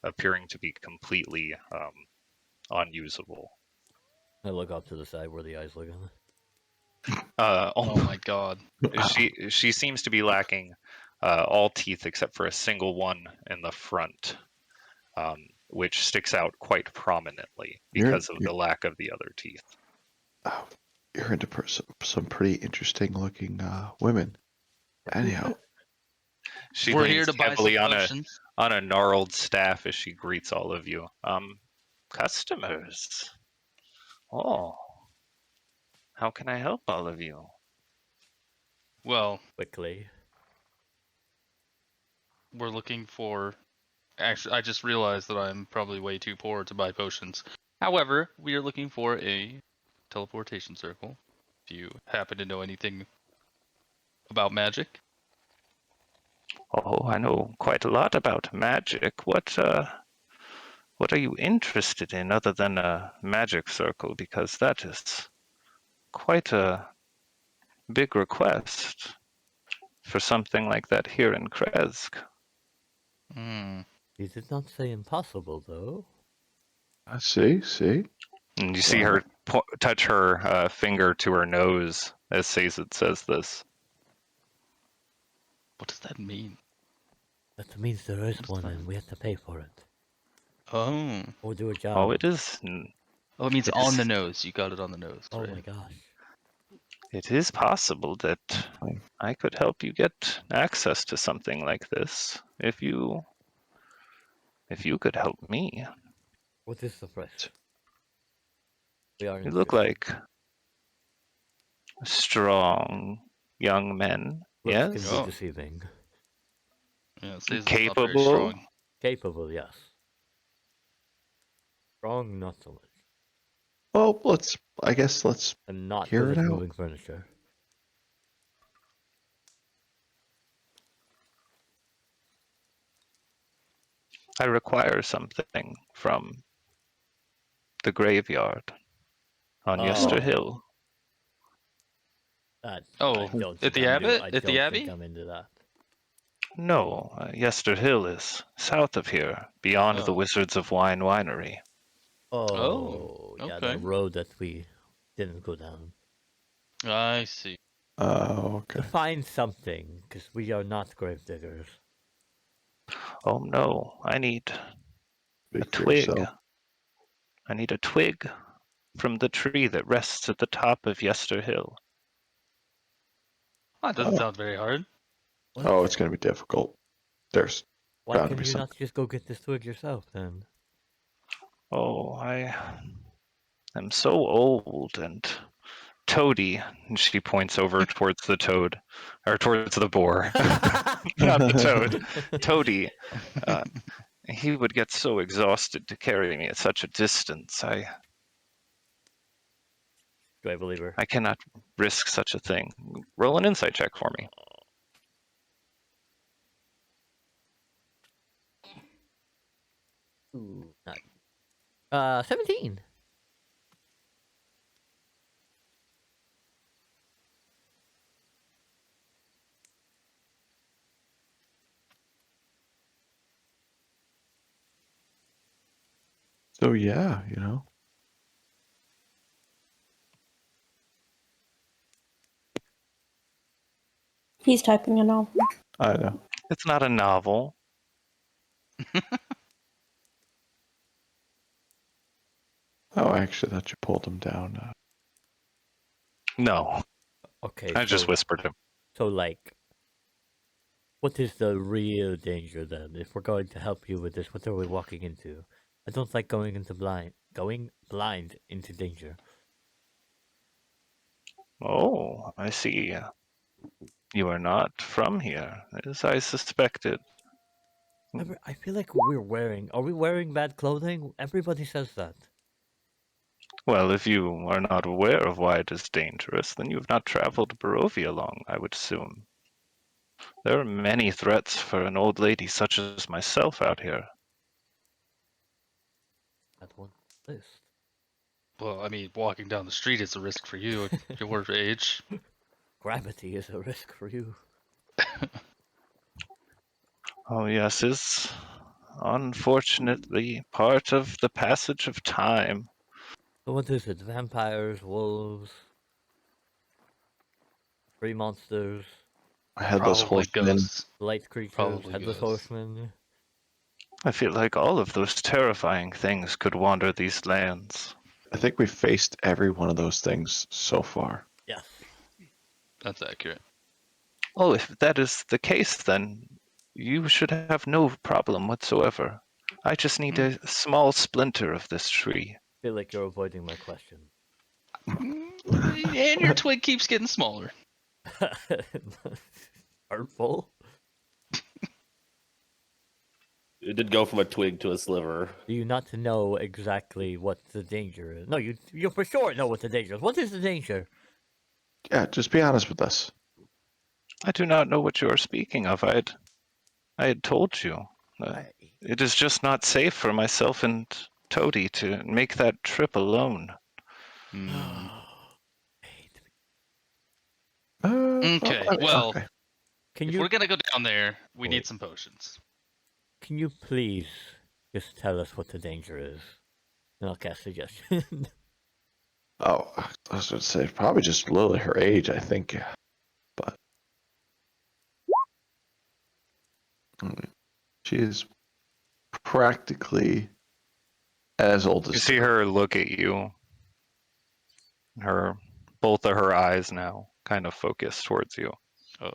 appearing to be completely unusable.
I look up to the side where the eyes look at me.
Oh my god.
She seems to be lacking all teeth except for a single one in the front, which sticks out quite prominently because of the lack of the other teeth.
Oh, you're into some pretty interesting looking women. Anyhow,
She
We're
leans
here to buy some
heavily
potions.
on a gnarled staff as she greets all of you. Customers. Oh, how can I help all of you?
Well,
Quickly.
we're looking for. Actually, I just realized that I'm probably way too poor to buy potions. However, we are looking for a teleportation circle. If you happen to know anything about magic.
Oh, I know quite a lot about magic. What are you interested in other than a magic circle? Because that is quite a big request for something like that here in Kresk.
Hmm.
He did not say impossible, though.
I see.
And you see her touch her finger to her nose as Sazed says this.
What does that mean?
That means there is one and we have to pay for it.
Oh.
Or do a job.
Oh, it is.
Oh, it means
It
on
is-
the nose. You got it on the nose.
Oh
right?
my gosh.
It is possible that I could help you get access to something like this if you could help me.
What is the price? We are
You look
interested.
like strong young men.
Looks
Yes.
can be deceiving.
Yeah, it says it's not very
Capable.
strong.
Capable, yes. Strong, not so much.
Well, I guess let's
And not
hear
good
it
at
out.
moving furniture.
I require something from the graveyard on Yester Hill.
I
Oh,
don't
at
think
the
I'm
Abbey?
I
At the
don't
Abbey?
think I'm into that.
No, Yester Hill is south of here, beyond the
Oh.
Wizards of Wine Winery.
Oh, yeah,
okay.
the road that we didn't go down.
I see.
Oh, okay.
To find something, because we are not grave diggers.
Oh no, I need a
Speak for
twig.
yourself.
I need a twig from the tree that rests at the top of Yester Hill.
That doesn't
Oh.
sound very hard.
Oh, it's going to be difficult. There's
Why
gotta
can
be
you not
something.
just go get this twig yourself then?
Oh, I am so old and toady. And she points over towards the toad, or towards the boar, not the toad. Toady. He would get so exhausted to carry me at such a distance.
Do I believe her?
I cannot risk such a thing. Roll an insight check for me.
Ooh, not. 17.
So yeah, you know.
He's typing it all.
I know.
It's not a novel.
Oh, actually, that you pulled him down.
No,
Okay,
I just
so,
whispered him.
so like, what is the real danger then? If we're going to help you with this, what are we walking into? I don't like going blind into danger.
Oh, I see. You are not from here, as I suspected.
I feel like we're wearing. Are we wearing bad clothing? Everybody says that.
Well, if you are not aware of why it is dangerous, then you have not traveled Barovia long, I would assume. There are many threats for an old lady such as myself out here.
That one list.
Well, I mean, walking down the street is a risk for you at your age.
Gravity is a risk for you.
Oh, yes, is unfortunately part of the passage of time.
So what is it? Vampires, wolves, tree monsters,
Headless
Probably
horseman.
ghosts.
light creatures,
Probably
headless
ghosts.
horsemen.
I feel like all of those terrifying things could wander these lands.
I think we faced every one of those things so far.
Yes.
That's accurate.
Oh, if that is the case, then you should have no problem whatsoever. I just need a small splinter of this tree.
I feel like you're avoiding my question.
And your twig keeps getting smaller.
Hurtful?
It did go from a twig to a sliver.
Do you not know exactly what the danger is? No, you for sure know what the danger is. What is the danger?
Yeah, just be honest with us.
I do not know what you are speaking of. I had told you. It is just not safe for myself and Toady to make that trip alone.
Hmm. Okay,
Okay,
well,
okay.
Can
if
you
we're gonna go down there, we
Wait.
need some potions.
can you please just tell us what the danger is? And I'll cast suggestion.
Oh, I was going to say probably just Lily, her age, I think. But she is practically as old
You
as.
see her look at you. Both of her eyes now kind of focused towards you.
Oh.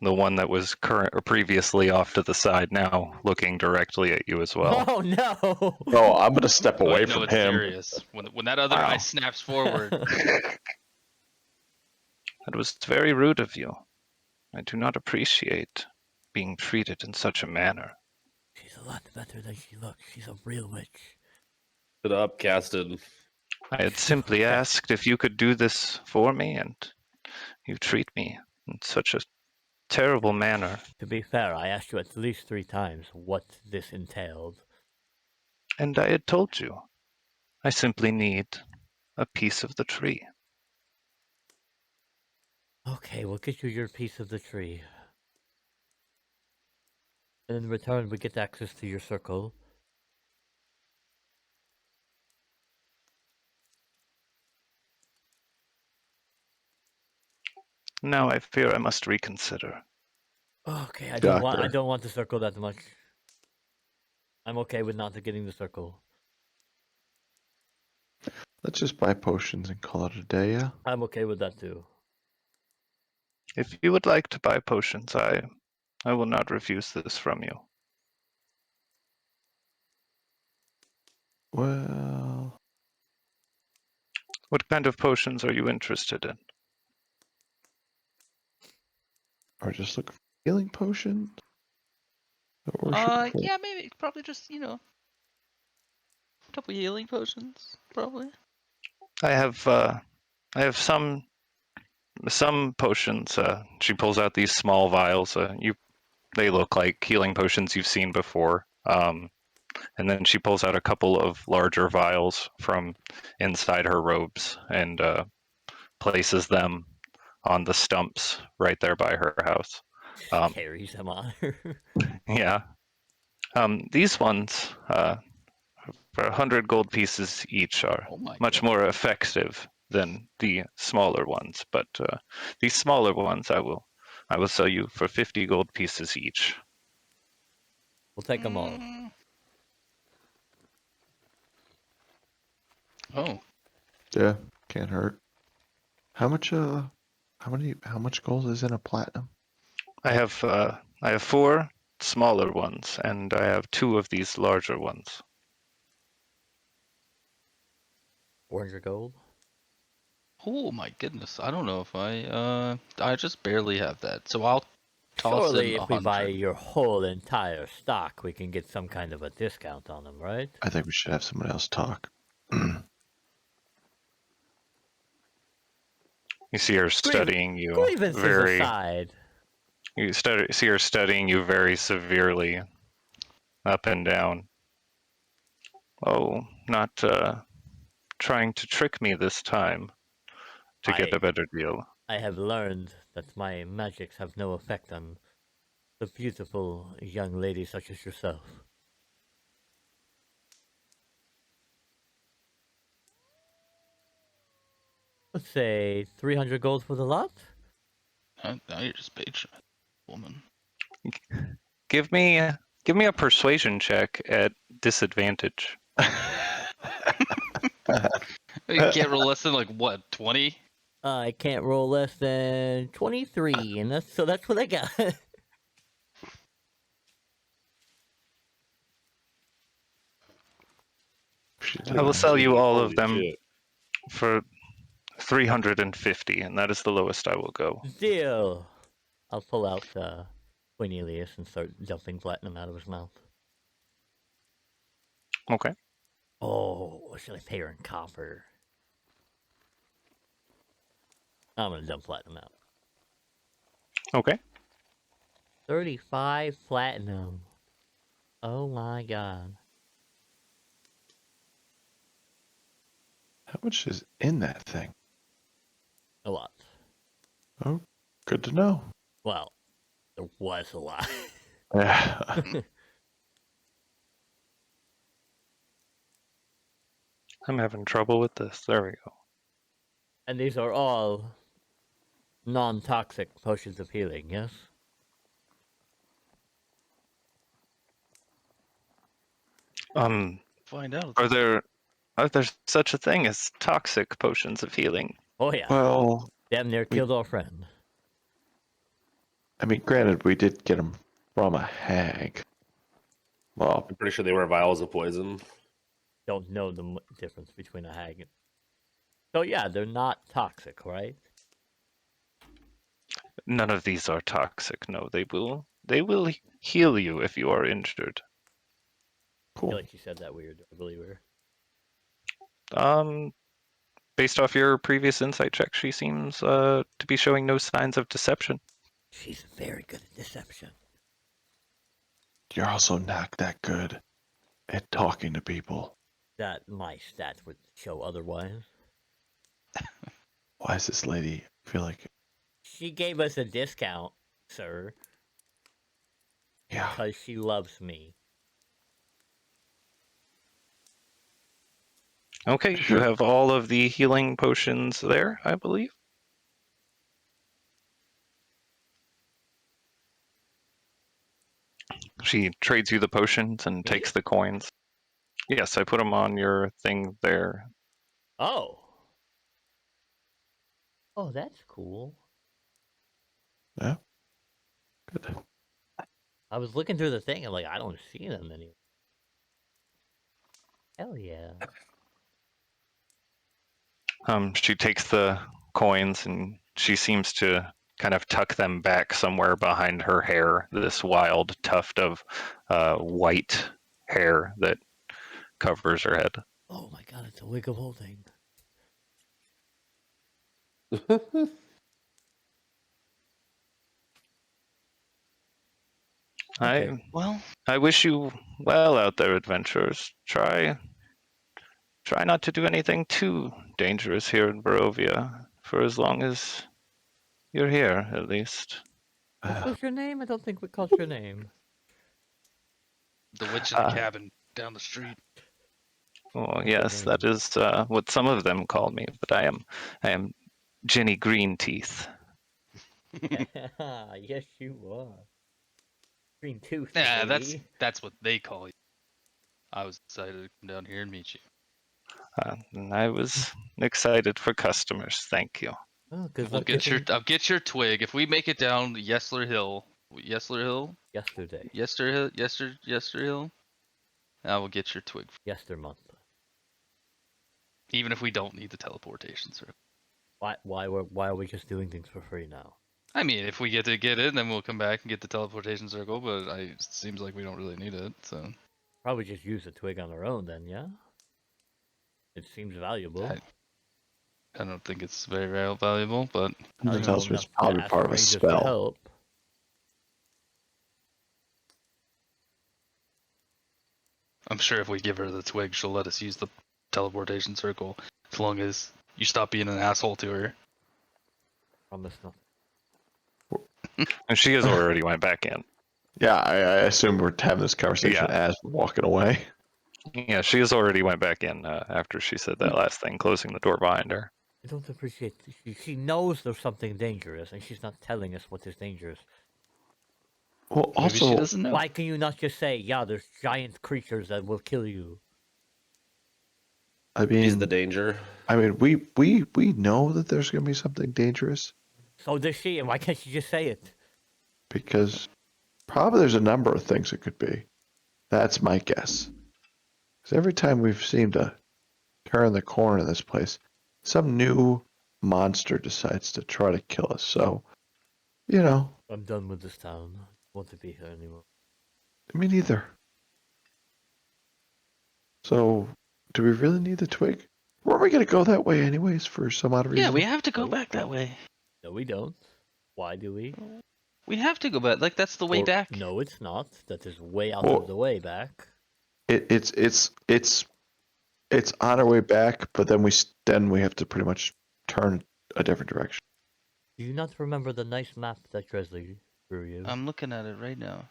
The one that was current or previously off to the side now looking directly at you as well.
Oh no!
Oh, I'm going to step away
No,
from
it's
him.
serious. When that other
Wow.
eye snaps forward,
That was very rude of you. I do not appreciate being treated in such a manner.
She's a lot better than she looks. She's a real witch.
Stood up, casted.
I had simply
Okay.
asked if you could do this for me, and you treat me in such a terrible manner.
To be fair, I asked you at least 3 times what this entailed.
And I had told you, I simply need a piece of the tree.
Okay, we'll get you your piece of the tree. And in return, we get access to your circle.
Now I fear I must reconsider.
Okay, I
Doctor.
don't want the circle that much. I'm okay with not getting the circle.
Let's just buy potions and call it a day, yeah?
I'm okay with that too.
If you would like to buy potions, I will not refuse this from you.
Well,
What kind of potions are you interested in?
or just look for healing potions? Or should we pull-
yeah, maybe probably just a couple healing potions, probably.
I have some potions. She pulls out these small vials. They look like healing potions you've seen before. And then she pulls out a couple of larger vials from inside her robes and places them on the stumps right there by her house.
Carries them on her.
Yeah. These ones, for 100 gold pieces each, are
Oh my
much
god.
more effective than the smaller ones. But these smaller ones, I will sell you for 50 gold pieces each.
We'll take them all.
Oh,
Yeah, can't hurt. How much gold is in a platinum?
I have 4 smaller ones, and I have 2 of these larger ones.
400 gold.
oh my goodness. I don't know if I just barely have that. So I'll toss
Surely,
in
if we buy
100.
your whole entire stock, we can get some kind of a discount on them, right?
I think we should have someone else talk.
You see her studying you
Grievances
very.
aside,
See her studying you very severely, up and down. Oh, not trying to trick me this time to get a better deal.
I have learned that my magics have no effect on the beautiful young lady such as yourself. Let's say 300 gold for the lot.
Now you're just patronizing, woman.
Give me a persuasion check at disadvantage.
You can't roll less than like what, 20?
I can't roll less than 23, and that's what I got.
I will sell you all of
Holy
them
shit.
for 350, and that is the lowest I will go.
Deal. I'll pull out Cornelius and start dumping platinum out of his mouth.
Okay.
Oh, should I pay her in copper? I'm gonna dump platinum out.
Okay.
35 platinum. Oh my god.
How much is in that thing?
A lot.
Oh, good to know.
Well, there was a lot.
Yeah.
I'm having trouble with this. There we go.
And these are all non-toxic potions of healing, yes?
Find out.
Are there such a thing as toxic potions of healing?
Oh yeah.
Well,
Damn near killed our friend.
I mean, granted, we did get them from a hag. Well,
I'm pretty sure they were vials of poison.
Don't know the difference between a hag. So yeah, they're not toxic, right?
None of these are toxic. No, they will heal you if you are injured.
I
cool.
feel like you said that weird. I believe her.
Based off your previous insight check, she seems to be showing no signs of deception.
She's very good at deception.
You're also not that good at talking to people.
That my stats would show otherwise.
Why is this lady feel like?
She gave us a discount, sir,
Yeah.
because she loves me.
Okay,
Sure.
you have all of the healing potions there, I believe. She trades you the potions and takes the coins. Yes, I put them on your thing there.
Oh. Oh, that's cool.
Yeah. Good.
I was looking through the thing and like I don't see them anymore. Hell yeah.
She takes the coins and she seems to kind of tuck them back somewhere behind her hair. This wild tuft of white hair that covers her head.
Oh my god, it's a wig of holding. Okay.
Well,
I wish you well out there, adventurers. Try not to do anything too dangerous here in Barovia for as long as you're here, at least.
What was your name? I don't think we called your name.
the witch in the
Uh,
cabin down the street.
Oh,
What's your
yes, that
name?
is what some of them call me, but I am Jenny Greenteeth.
Yes, you are. Green tooth,
Yeah,
baby.
that's what they call you. I was excited to come down here and meet you.
And I was excited for customers. Thank you.
Oh, good
We'll
luck
get your
getting
I'll get your twig if we make it down Yesler Hill. Yesler Hill,
yesterday.
Yester Hill. I will get your twig,
Yestermonth.
even if we don't need the teleportation circle.
Why are we just doing things for free now?
I mean, if we get to get it, then we'll come back and get the teleportation circle. But it seems like we don't really need it. So
Probably just use a twig on our own then, yeah? It seems valuable.
I don't think it's very valuable, but
That tells me it's
enough to
probably
ask
part of a
strangers for
spell.
help.
I'm sure if we give her the twig, she'll let us use the teleportation circle as long as you stop being an asshole to her.
Promise nothing.
And she has already went back in.
Yeah, I assume we're having this conversation
Yeah.
as we're walking away.
Yeah, she has already went back in after she said that last thing, closing the door behind her.
I don't appreciate. She knows there's something dangerous, and she's not telling us what is dangerous.
Well,
Maybe she
also,
doesn't know.
Why can you not just say, "Yeah, there's giant creatures that will kill you"?
I mean,
He's the danger.
I mean, we know that there's going to be something dangerous
So does she, and why can't she just say it?
because probably there's a number of things it could be. That's my guess. Because every time we've seemed to turn the corner in this place, some new monster decides to try to kill us. So, you know,
I'm done with this town. I don't want to be here anymore.
me neither. So, do we really need the twig? Weren't we going to go that way anyways for some odd reason?
Yeah, we have to go
Nope.
back that way.
No, we don't. Why do we?
We have to go back. Like that's the way
Or-
back.
No, it's not. That is way out
Well-
of the way back.
It's on our way back, but then we have to pretty much turn a different direction.
Do you not remember the nice map that Dresley drew you?
I'm looking at it right now.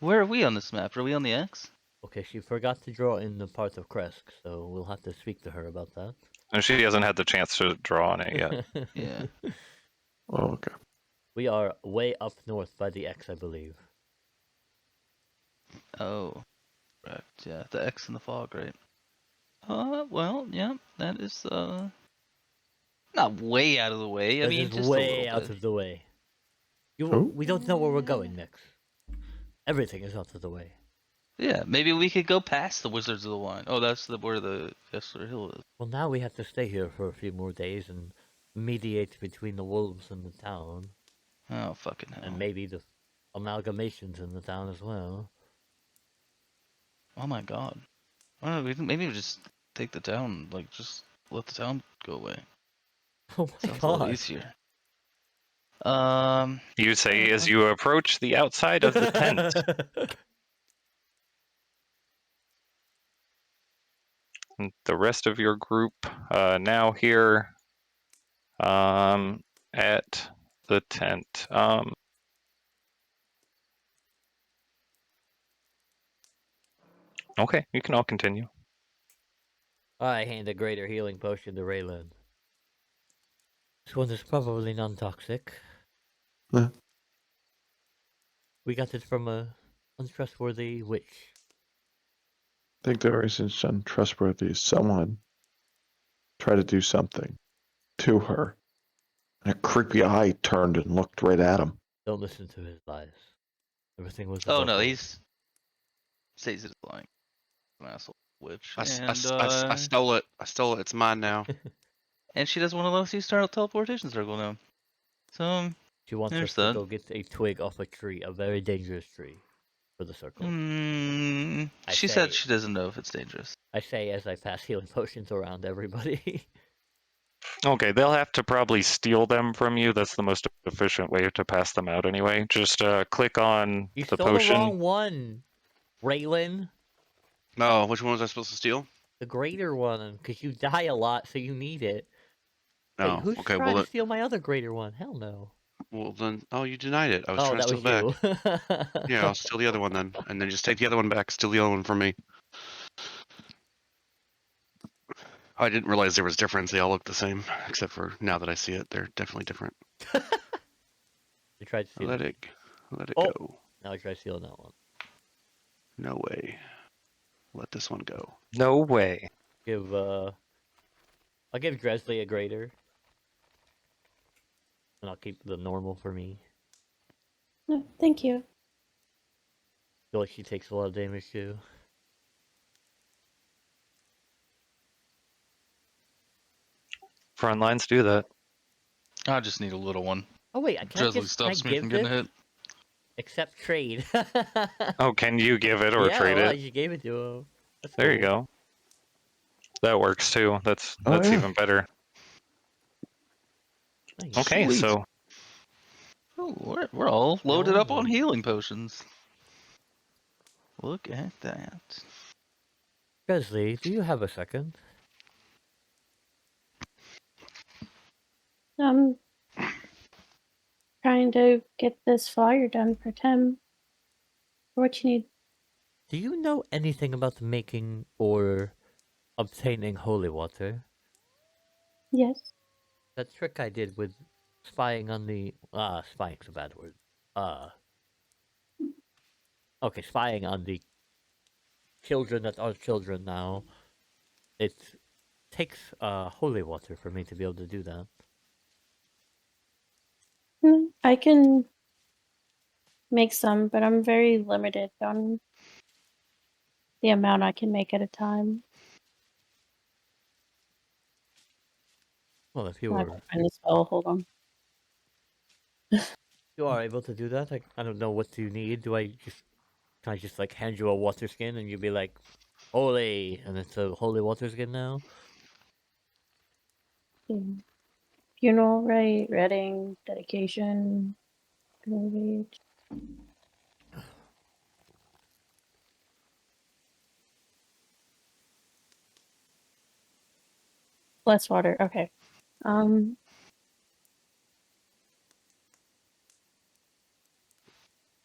Where are we on this map? Are we on the X?
Okay, she forgot to draw in the part of Kresk, so we'll have to speak to her about that.
And she hasn't had the chance to draw on it yet.
Yeah.
Oh, okay.
We are way up north by the X, I believe.
Oh. Right. Yeah, the X in the fog, right? Well, yeah, that is not way out of the way. I
That
mean,
is
just a
way
little
out
bit.
of the way.
Who?
We don't know where we're going next. Everything is out of the way.
Yeah, maybe we could go past the Wizards of the Wine. Oh, that's where the Yesler Hill is.
Well, now we have to stay here for a few more days and mediate between the wolves and the town,
Oh, fucking hell.
and maybe the amalgamations in the town as well.
Oh my god. Maybe we just take the town, like, just let the town go away.
Oh my
Sounds a lot
god!
easier.
You say as you approach the outside of the tent. And the rest of your group now here at the tent. Okay, you can all continue.
I hand a greater healing potion to Raylan. This one is probably non-toxic.
Huh.
We got it from a untrustworthy witch.
I think the reason it's untrustworthy is someone tried to do something to her. And a creepy eye turned and looked right at him.
Don't listen to his lies. Everything was.
Oh
above
no,
board.
he's says it's lying. An asshole witch.
I
And
stole it. I stole it. It's mine now.
and she doesn't want to let us use our teleportation circle now. So
She wants
there's
us to
that.
go get a twig off a tree, a very dangerous tree, for the circle. I
she said
say-
she doesn't know if it's dangerous.
I say as I pass healing potions around everybody.
Okay, they'll have to probably steal them from you. That's the most efficient way to pass them out anyway. Just click on
You
the
stole the
potion.
wrong one, Raylan.
No, which one was I supposed to steal?
The greater one, because you die a lot, so you need it. Wait,
No.
who's
Okay.
trying to steal my other greater one? Hell no.
Well then. Oh, you denied it. I was
Oh,
trying to
that
steal
was
it back.
you.
Yeah, I'll steal the other one then, and then just take the other one back. Steal the other one from me. I didn't realize there was difference. They all look the same, except for now that I see it, they're definitely different.
You tried to steal
Let
it.
it
Oh.
go.
Now I try stealing that one.
No way. Let this one go.
No way.
I'll give Dresley a greater. And I'll keep the normal for me.
No, thank you.
I feel like she takes a lot of damage too.
Front lines do that.
I just need a little one.
Oh wait, can I
Dresley
just can I
stops me
give
from getting
this?
hit.
Accept trade.
Oh, can you give it or
yeah,
trade
well,
it?
you gave it to him. That's
There you
cool.
go. That works too. That's
Oh, yeah.
even better.
Nice.
Okay,
Sweet.
so
Oh, we're all loaded up on
Oh.
healing potions. Look at that.
Dresley, do you have a second?
I'm trying to get this flyer done for Tim. What you need?
Do you know anything about the making or obtaining holy water?
Yes.
That trick I did with spying on the spying's a bad word. Okay, spying on the children that are children now. It takes holy water for me to be able to do that.
I can make some, but I'm very limited on the amount I can make at a time.
Well, if you
I
were
can find the spell. Hold on.
you are able to do that, I don't know what you need. Can I just like hand you a water skin and you'd be like, holy, and it's a holy water skin now?
Funeral rite, reading, dedication, age. Bless water. Okay.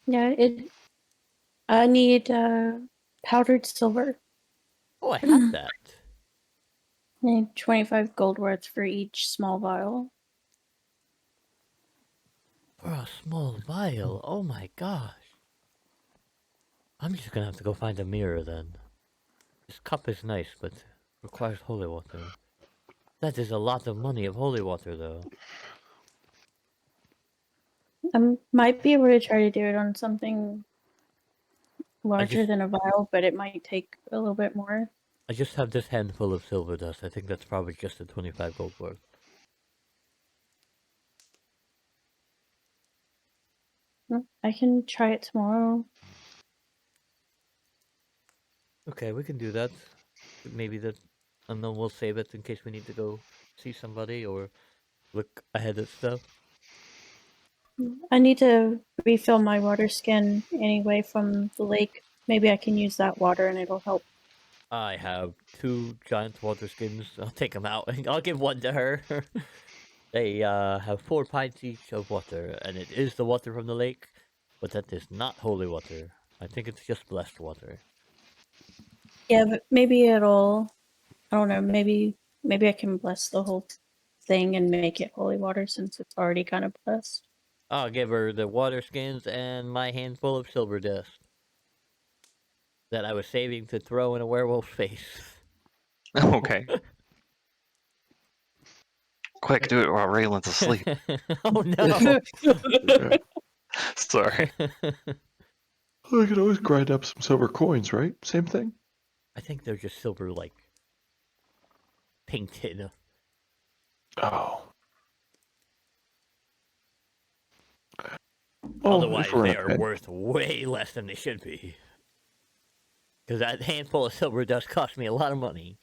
Yeah, I need powdered silver.
Oh, I have that.
I need 25 gold worth for each small vial.
For a small vial, oh my gosh. I'm just gonna have to go find a mirror then. This cup is nice, but requires holy water. That is a lot of money of holy water, though.
I might be able to try to do it on something larger than a vial, but it might take a little bit more.
I just have this handful of silver dust. I think that's probably just the 25 gold worth.
I can try it tomorrow.
Okay, we can do that. Maybe that, and then we'll save it in case we need to go see somebody or look ahead at stuff.
I need to refill my water skin anyway from the lake. Maybe I can use that water and it'll help.
I have 2 giant water skins. I'll take them out. I'll give one to her. They have 4 pints each of water, and it is the water from the lake, but that is not holy water. I think it's just blessed water.
Yeah, but maybe it'll. I don't know. Maybe I can bless the whole thing and make it holy water since it's already kind of blessed.
I'll give her the water skins and my handful of silver dust that I was saving to throw in a werewolf's face.
okay. Quick, do it while Raylan's asleep.
Oh no!
Okay.
Sorry.
Well, we could always grind up some silver coins, right? Same thing.
I think they're just silver, like painted.
Oh.
Otherwise,
if we're
they
in a
are
pinch-
worth way less than they should be. Because that handful of silver dust cost me a lot of money.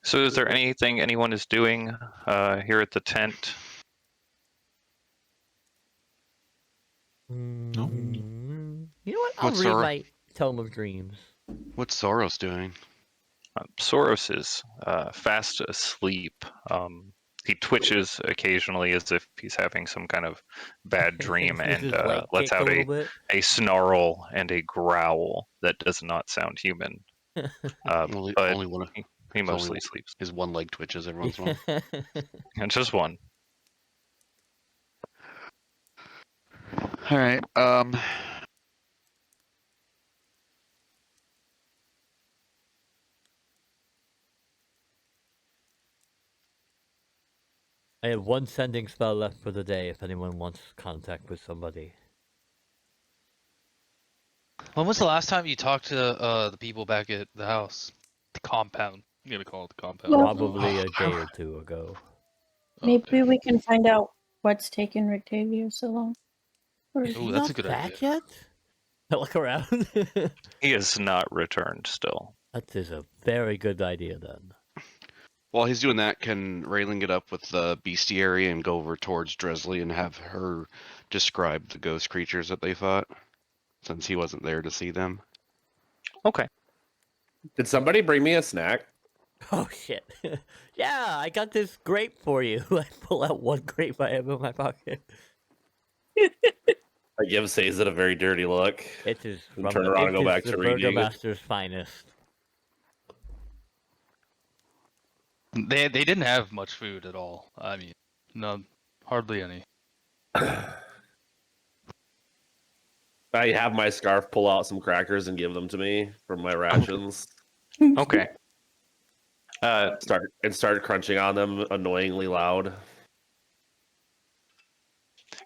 So is there anything anyone is doing here at the tent?
You know what? I'll
What's
read
our-
my Tome of Dreams.
What's Soros doing?
Soros is fast asleep. He twitches occasionally as if he's having some kind of bad dream
This
and
is like
lets
kicked a
out
little bit.
a snarl and a growl that does not sound human.
Only
But
one.
he
it's
mostly
only-
sleeps.
His one leg twitches every once in a while.
And just one.
All right.
I have one sending spell left for the day if anyone wants contact with somebody.
When was the last time you talked to the people back at the house? The compound. I'm gonna call it the compound.
Well-
Probably a day or two ago.
Maybe
Okay.
we can find out what's taken Rictavio so long. Or
Is he
Ooh, that's a
not
good
back
idea.
yet? I look around.
He has not returned still.
That is a very good idea then.
While he's doing that, can Raylan get up with the bestiary and go over towards Dresley and have her describe the ghost creatures that they fought, since he wasn't there to see them?
Okay.
Did somebody bring me a snack?
Oh shit. Yeah, I got this grape for you. I pull out one grape I have in my pocket.
I give Sazed a very dirty look.
It is
And
from
turn
the,
around
it
and go
is
back
the
to reading.
Burgomaster's finest.
They didn't have much food at all. I mean, none, hardly any.
I have my scarf pull out some crackers and give them to me from my rations.
Okay.
Start crunching on them annoyingly loud.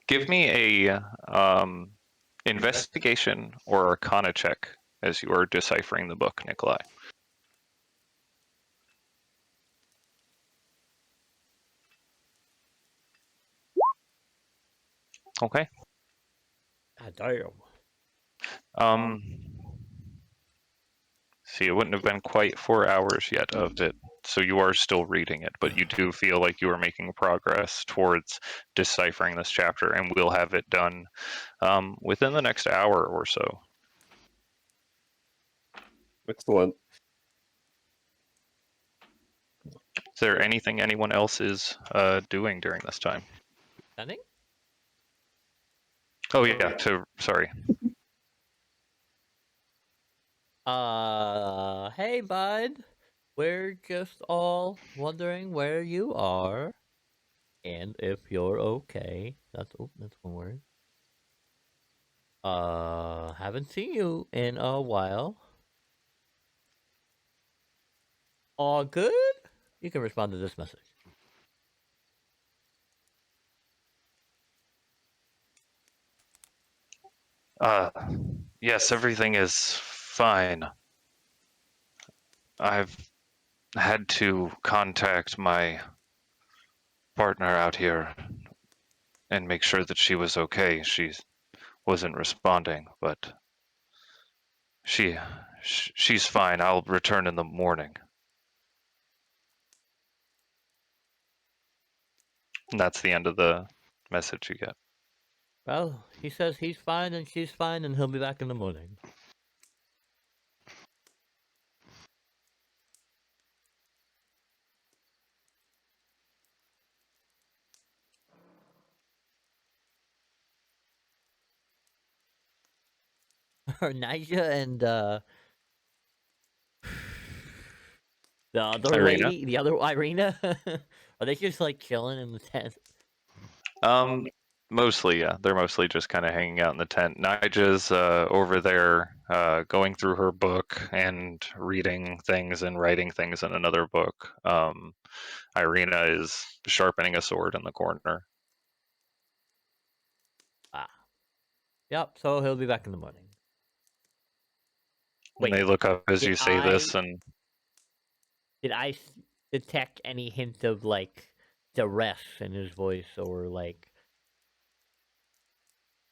Give me a investigation or arcana check as you are deciphering the book, Nikolai. Okay.
God damn.
See, it wouldn't have been quite 4 hours yet of it, so you are still reading it, but you do feel like you are making progress towards deciphering this chapter, and we'll have it done within the next hour or so.
Excellent.
Is there anything anyone else is doing during this time?
Sending?
Oh yeah, sorry.
Hey bud. We're just all wondering where you are. And if you're okay. That's one word. Haven't seen you in a while. All good? You can respond to this message.
Yes, everything is fine. I've had to contact my partner out here and make sure that she was okay. She wasn't responding, but she's fine. I'll return in the morning. And that's the end of the message you get.
Well, he says he's fine and she's fine and he'll be back in the morning. Are Nija and the other
Irina?
lady, the other Irina, are they just like chilling in the tent?
Mostly, yeah. They're mostly just kind of hanging out in the tent. Nija's over there going through her book and reading things and writing things in another book. Irina is sharpening a sword in the corner.
Ah. Yep, so he'll be back in the morning.
And they look up as
did
you say this, and
Did I detect any hint of like duress in his voice, or like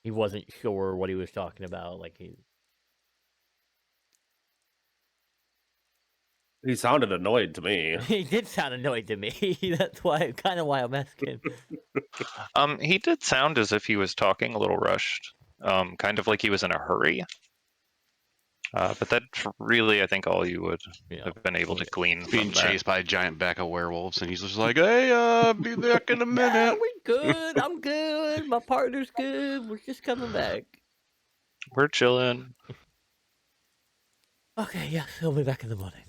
he wasn't sure what he was talking about? Like he.
He sounded annoyed to me.
He did sound annoyed to me. That's why, kind of why I'm asking.
He did sound as if he was talking a little rushed, kind of like he was in a hurry. But that's really, I think, all you would
Yeah.
have been able to glean
Being
from that.
chased by a giant pack of werewolves, and he's just like, "Hey, be back in a
Yeah,
minute."
we good. I'm good. My partner's good. We're just coming back.
We're chilling.
Okay, yeah, he'll be back in the morning.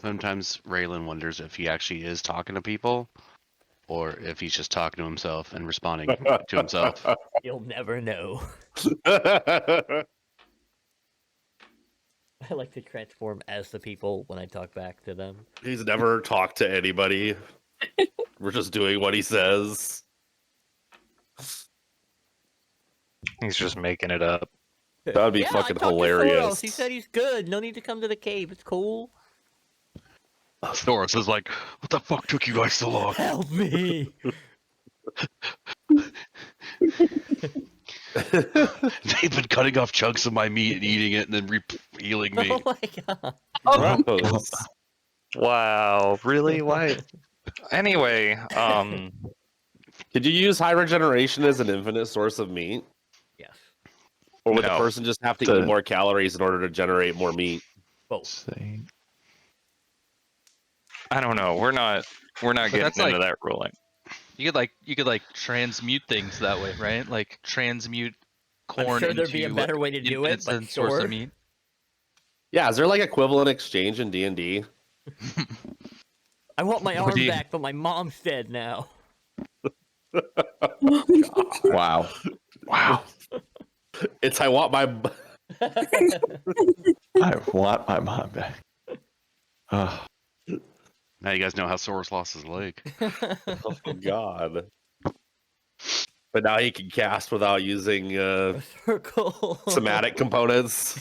Sometimes Raylan wonders if he actually is talking to people, or if he's just talking to himself and responding to himself.
You'll never know. I like to transform as the people when I talk back to them.
He's never talked to anybody. We're just doing what he says.
He's just making it up.
That would be
yeah,
fucking
I talked to
hilarious.
Soros. He said he's good. No need to come to the cave. It's cool.
Doris is like, "What the fuck took you guys so long?"
Help me.
They've been cutting off chunks of my meat and eating it, and then healing me.
Oh my god.
Gross.
Wow, really? Why? Anyway,
Could you use high regeneration as an infinite source of meat?
Yes.
Or would the
No.
person just have to
The-
eat more calories in order to generate more meat?
Both.
Say,
I don't know. We're not getting
that's
into
like-
that ruling.
You could like transmute things that way, right? Like transmute corn
I'm sure
into
there'd be a better way to do it, but
infinite source
sure.
of meat.
Yeah, is there like equivalent exchange in D&D?
I want my arm
do you-
back, but my mom's dead now.
wow.
Wow. It's I want my...
I want my mom back.
Now you guys know how Soros lost his leg.
Oh, God. But now he can cast without using
Circle.
somatic components.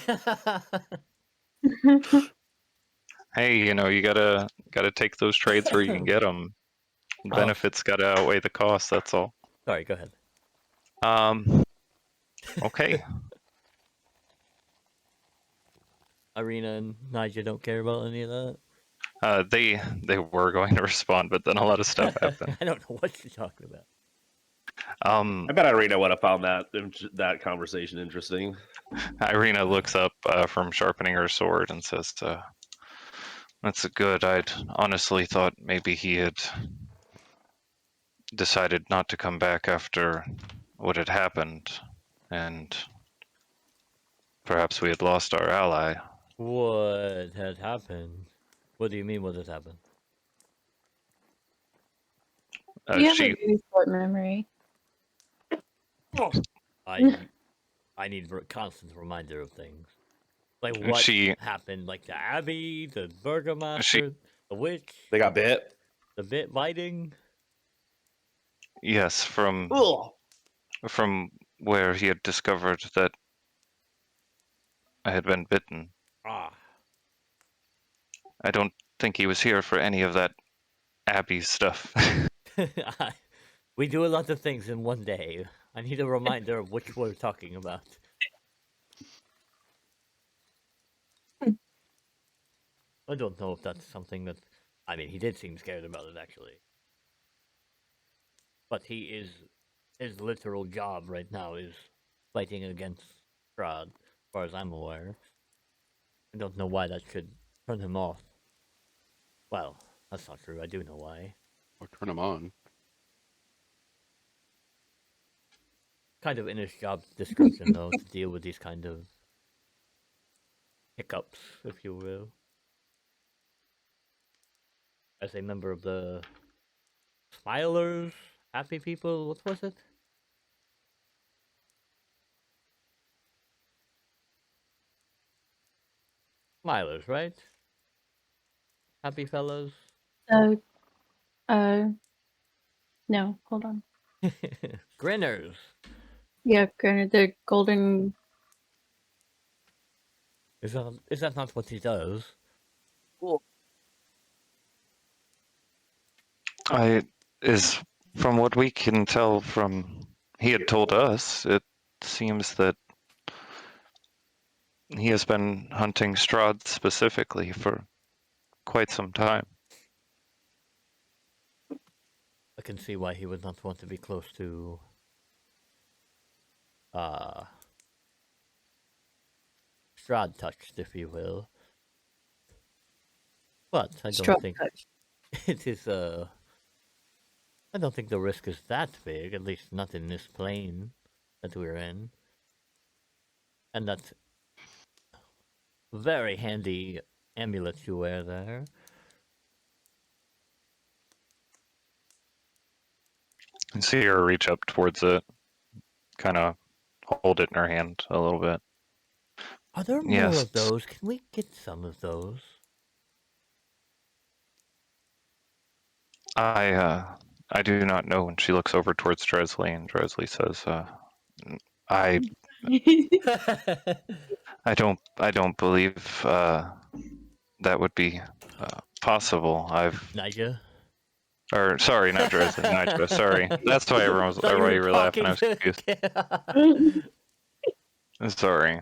Hey, you gotta take those trades where you can get them. Benefits gotta outweigh the cost. That's all.
Sorry, go ahead.
Okay.
Irina and Nigel don't care about any of that.
They were going to respond, but then a lot of stuff happened.
I don't know what you're talking about.
I bet Irina would have found that conversation interesting.
Irina looks up from sharpening her sword and says, "That's good. I'd honestly thought maybe he had decided not to come back after what had happened, and perhaps we had lost our ally."
What had happened? What do you mean, what has happened?
You have
She
a very short memory.
I need a constant reminder of things. Like what
She-
happened, like the Abbey, the Burgomaster, the witch,
They got bit.
the bit biting.
Yes, from
Ugh.
where he had discovered that I had been bitten.
Ah,
I don't think he was here for any of that Abbey stuff.
we do a lot of things in one day. I need a reminder of which we're talking about. I don't know if that's something that. I mean, he did seem scared about it, actually. But his literal job right now is fighting against Strahd, as far as I'm aware. I don't know why that should turn him off. Well, that's not true. I do know why.
Or turn him on.
Kind of in his job description, though, to deal with these kind of hiccups, if you will. As a member of the Smilers, Happy People, what was it? Smilers, right? Happy fellows.
So, no, hold on.
Grinners.
Yeah, granted, the golden.
Is that not what he does?
Is from what we can tell from he had told us, seems that he has been hunting Strahd specifically for quite some time.
I can see why he would not want to be close to Strahd touched, if you will. But I don't
Strahd
think
touch.
it is I don't think the risk is that big, at least not in this plane that we're in. And that very handy amulet you wear there.
You see her reach up towards it, kind of hold it in her hand a little bit.
Are there more
Yes.
of those? Can we get some of those?
I do not know. And she looks over towards Dresley, and Dresley says, I don't believe that would be possible.
Nigel?
Or sorry, not Dresley, Nitra. Sorry, that's why everyone was.
Thought
Why you
were
were laughing. I was confused. Sorry.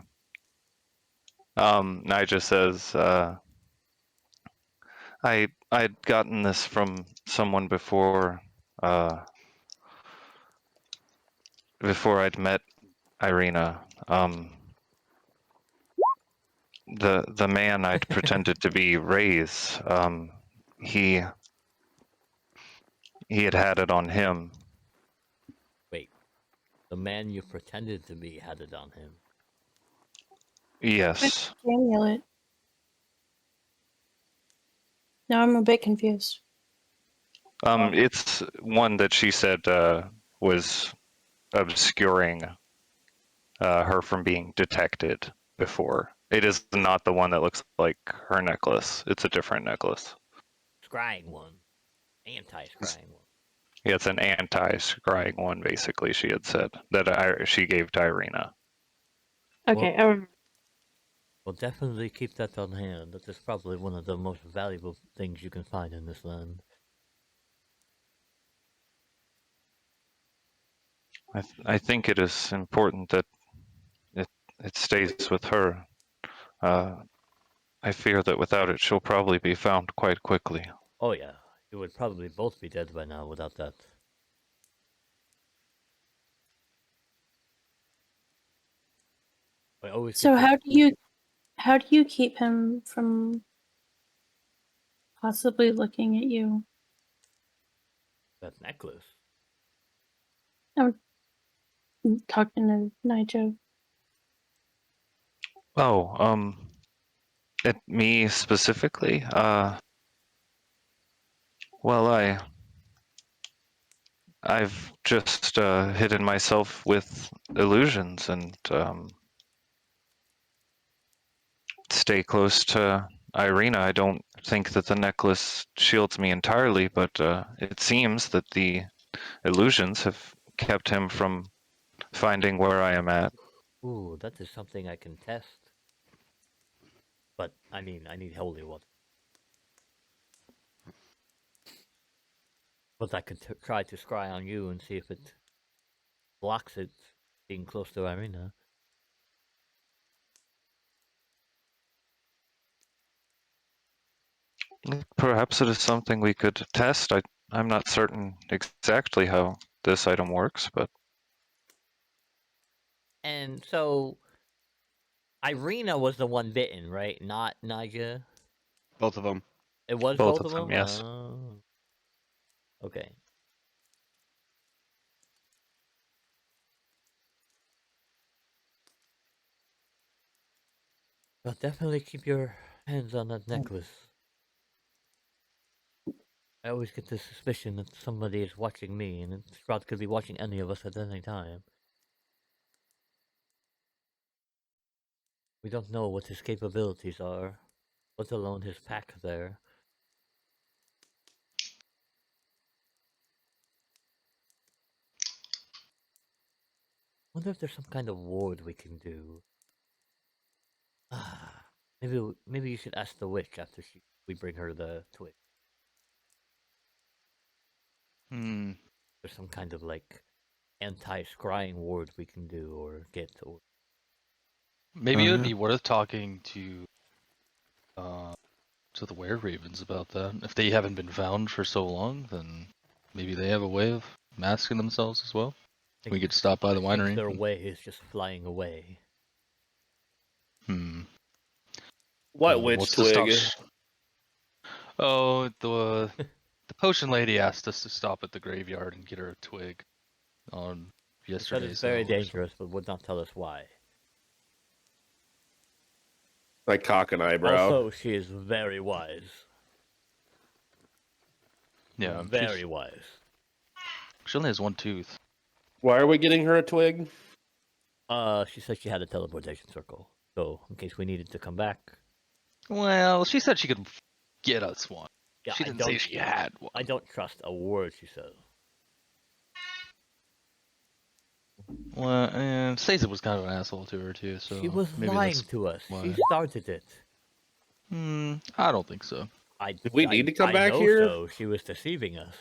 Nija says, I'd gotten this from someone before I'd met Irina. The man I'd pretended to be Ray's. He had it on him.
Wait, the man you pretended to be had it on him.
Yes.
Amulet. Now I'm a bit confused.
It's one that she said was obscuring her from being detected before. It is not the one that looks like her necklace. It's a different necklace.
Scrying one. Anti-scrying one.
Yeah, it's an anti-scrying one, basically, she had said, that she gave to Irina.
Okay,
We'll definitely keep that on hand. That is probably one of the most valuable things you can find in this land.
I think it is important that it stays with her. I fear that without it, she'll probably be found quite quickly.
Oh yeah, you would probably both be dead by now without that. I always
so
get
how do you keep him from possibly looking at you?
that necklace.
I'm talking to Nigel.
Oh, me specifically? Well, I've just hidden myself with illusions and stay close to Irina. I don't think that the necklace shields me entirely, but it seems that the illusions have kept him from finding where I am at.
Ooh, that is something I can test. But I mean, I need holy water. But I could try to scry on you and see if it blocks it being close to Irina.
Perhaps it is something we could test. I'm not certain exactly how this item works, but
And so, Irina was the one bitten, right? Not Naja?
Both of them.
It was
both
both
of
of
them,
them?
yes.
Oh. Okay. But definitely keep your hands on that necklace. I always get the suspicion that somebody is watching me, and Strahd could be watching any of us at any time. We don't know what his capabilities are, let alone his pack there. Wonder if there's some kind of ward we can do. Ah, maybe you should ask the witch after we bring her the twig.
Hmm.
There's some kind of like anti-scrying ward we can do or get. Or
Maybe it would
yeah.
be worth talking to the were ravens about that. If they haven't been found for so long, then maybe they have a way of masking themselves as well. We could stop by the
I think
winery.
their way is just flying away.
What witch
What's to stop?
twig?
Oh, the potion lady asked us to stop at the graveyard and get her a twig on
She said
yesterday's
it's very
sale or something.
dangerous, but would not tell us why.
I cock an eyebrow.
Also, she is very wise.
Yeah,
Very wise.
she only has one tooth.
Why are we getting her a twig?
She said she had a teleportation circle, so in case we needed to come back.
Well, she said she could get us one.
Yeah,
She didn't say she had one.
I don't trust a word she says.
Well, and Stacey was kind of an asshole to her too, so
She was
maybe
lying
that's
to us.
why.
She started it.
I don't think so.
Do we need to come back
know
here?
So she was deceiving us.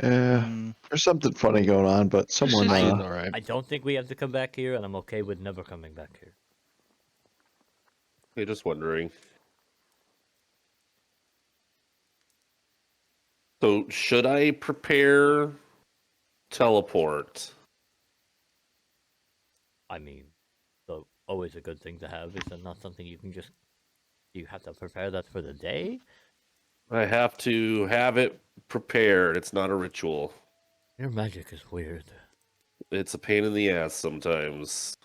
Yeah, there's something funny going on, but someone.
She seemed alright.
I don't think we have to come back here, and I'm okay with never coming back here.
I'm just wondering. So, should I prepare teleport?
I mean, so always a good thing to have. Is that not something you can just? You have to prepare that for the day.
I have to have it prepared. It's not a ritual.
Your magic is weird.
It's a pain in the ass sometimes.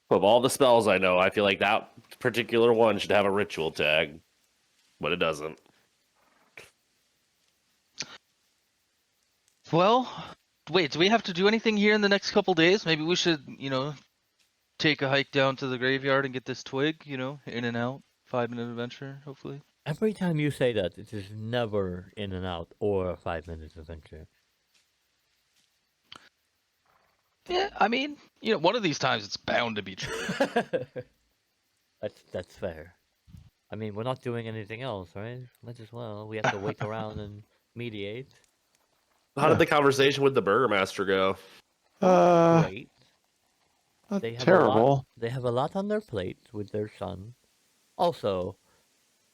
Of all the spells I know, I feel like that particular one should have a ritual tag, but it doesn't.
Well, wait, do we have to do anything here in the next couple days? Maybe we should, take a hike down to the graveyard and get this twig, in and out. 5-minute adventure, hopefully.
Every time you say that, it is never in and out or a 5-minute adventure.
Yeah, I mean, one of these times it's bound to be true.
That's fair. I mean, we're not doing anything else, right? Might as well. We have to wait around and mediate.
How did the conversation with the burgomaster go?
Great.
Not
They have
terrible.
They have a lot on their plate with their son. Also,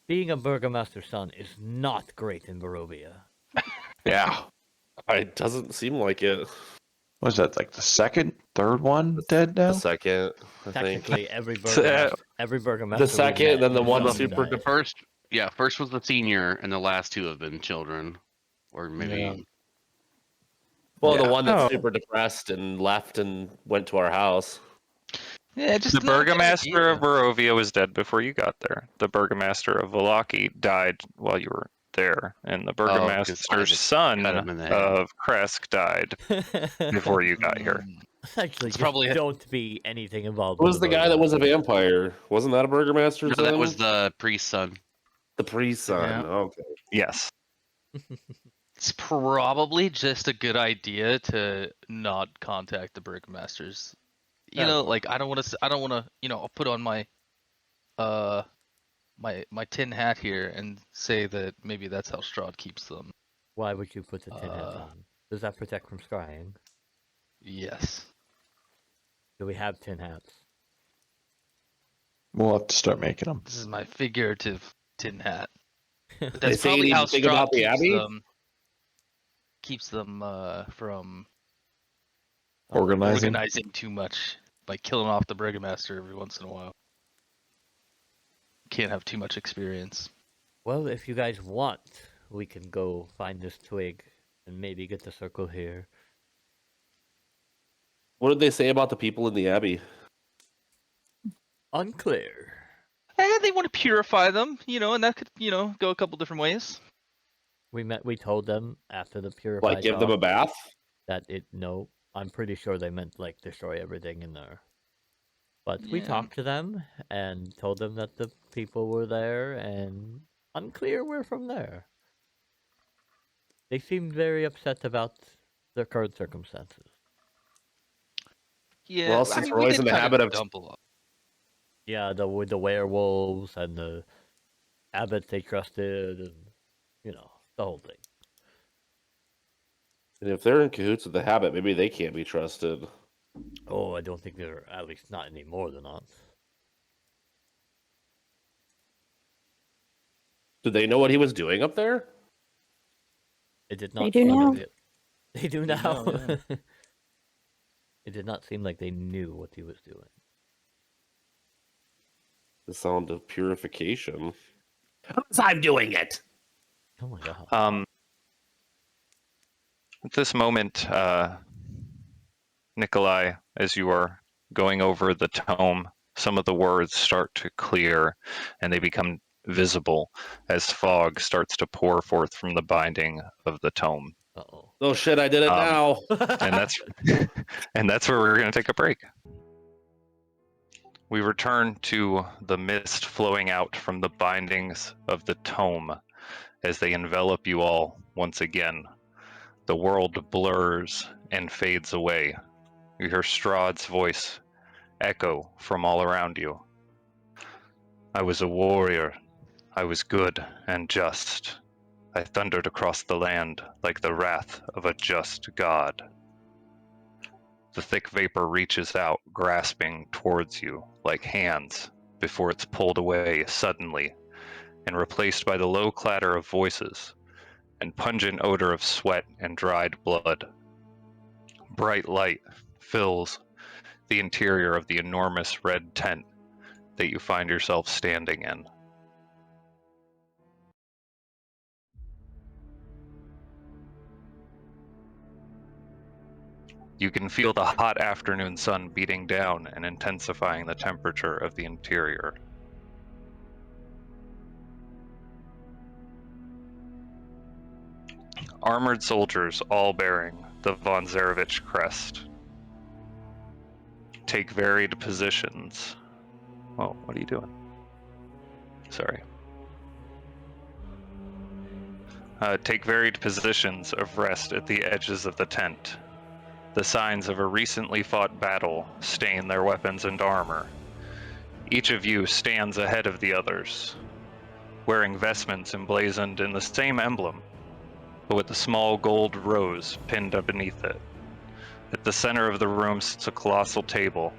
being a burgomaster's son is not great in Barovia.
Yeah. It doesn't seem like it.
Was that like the second, third one dead now?
The second, I think.
Technically, every burgomaster.
The second, then the one
one
super-
The first was the senior, and the last two have been children, or maybe.
Yeah.
Well, the
Yeah.
one that's
Oh.
super depressed and left and went to our house.
Yeah, just
The burgomaster of Barovia was dead before you got there. The burgomaster of Valaki died while you were there, and the burgomaster's
Isaac
son
cut him in the head.
of Kresk died before you got here.
Actually,
It's
just
probably-
don't be anything involved.
Who
with
was the guy that was a vampire? Wasn't that a burgomaster?
No, that was the priest's son.
the priest son.
Yeah.
Okay.
Yes.
It's probably just a good idea to not contact the burgomasters. I don't want to. I'll put on my, my tin hat here and say that maybe that's how Strahd keeps them.
Why would you put the tin hat on? Does that protect from scrying?
Yes.
Do we have tin hats?
We'll have to start making them.
This is my figurative tin hat. But
They
that's
say
probably how
anything
Strahd
about the Abbey?
keeps them from
Organizing.
organizing too much by killing off the burgomaster every once in a while. Can't have too much experience.
Well, if you guys want, we can go find this twig and maybe get the circle here.
What did they say about the people in the abbey?
Unclear.
They want to purify them, and that could, go a couple different ways.
We told them after the purified
Like give them a
talk
bath?
that no, I'm pretty sure they meant like destroy everything in there. But we
Yeah.
talked to them and told them that the people were there and unclear where from there. They seemed very upset about their current circumstances.
Yeah,
Well, since we're always in the habit of-
dump a lot.
Yeah, with the werewolves and the abbot they trusted and the whole thing.
And if they're in cahoots with the habit, maybe they can't be trusted.
Oh, I don't think they're, at least not any more than us.
Did they know what he was doing up there?
It did
They
not
do
seem
now.
like it. They do
They
now.
know,
It did not seem like they knew what he was doing.
The sound of purification. Because I'm doing it.
Oh my god.
At this moment, Nikolai, as you are going over the tome, some of the words start to clear and they become visible as fog starts to pour forth from the binding of the tome.
Uh-oh.
Oh shit, I did it now.
And that's and that's where we're going to take a break. We return to the mist flowing out from the bindings of the tome as they envelop you all once again. The world blurs and fades away. You hear Strahd's voice echo from all around you. I was a warrior. I was good and just. I thundered across the land like the wrath of a just god. The thick vapor reaches out, grasping towards you like hands, before it's pulled away suddenly and replaced by the low clatter of voices and pungent odor of sweat and dried blood. Bright light fills the interior of the enormous red tent that you find yourself standing in. You can feel the hot afternoon sun beating down and intensifying the temperature of the interior. Armored soldiers, all bearing the von Zarevich crest, take varied positions. Oh, what are you doing? Sorry. Take varied positions of rest at the edges of the tent. The signs of a recently fought battle stain their weapons and armor. Each of you stands ahead of the others, wearing vestments emblazoned in the same emblem, but with a small gold rose pinned up beneath it. At the center of the room sits a colossal table,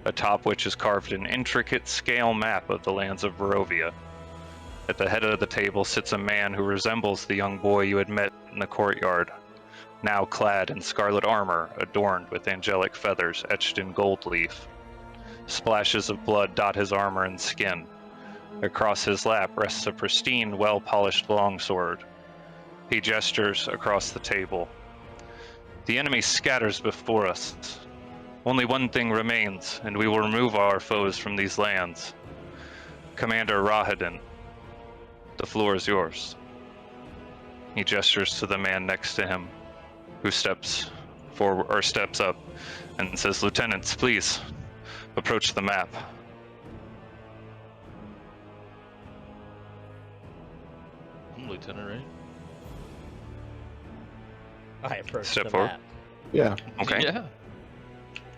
atop which is carved an intricate scale map of the lands of Barovia. At the head of the table sits a man who resembles the young boy you had met in the courtyard, now clad in scarlet armor adorned with angelic feathers etched in gold leaf. Splashes of blood dot his armor and skin. Across his lap rests a pristine, well-polished longsword. He gestures across the table. The enemy scatters before us. Only one thing remains, and we will remove our foes from these lands. Commander Rahadin, the floor is yours. He gestures to the man next to him, who steps forward or steps up and says, "Lieutenants, please approach the map."
I'm Lieutenant, right?
I approached
Step
the
forward.
map.
Yeah.
Okay.
Yeah.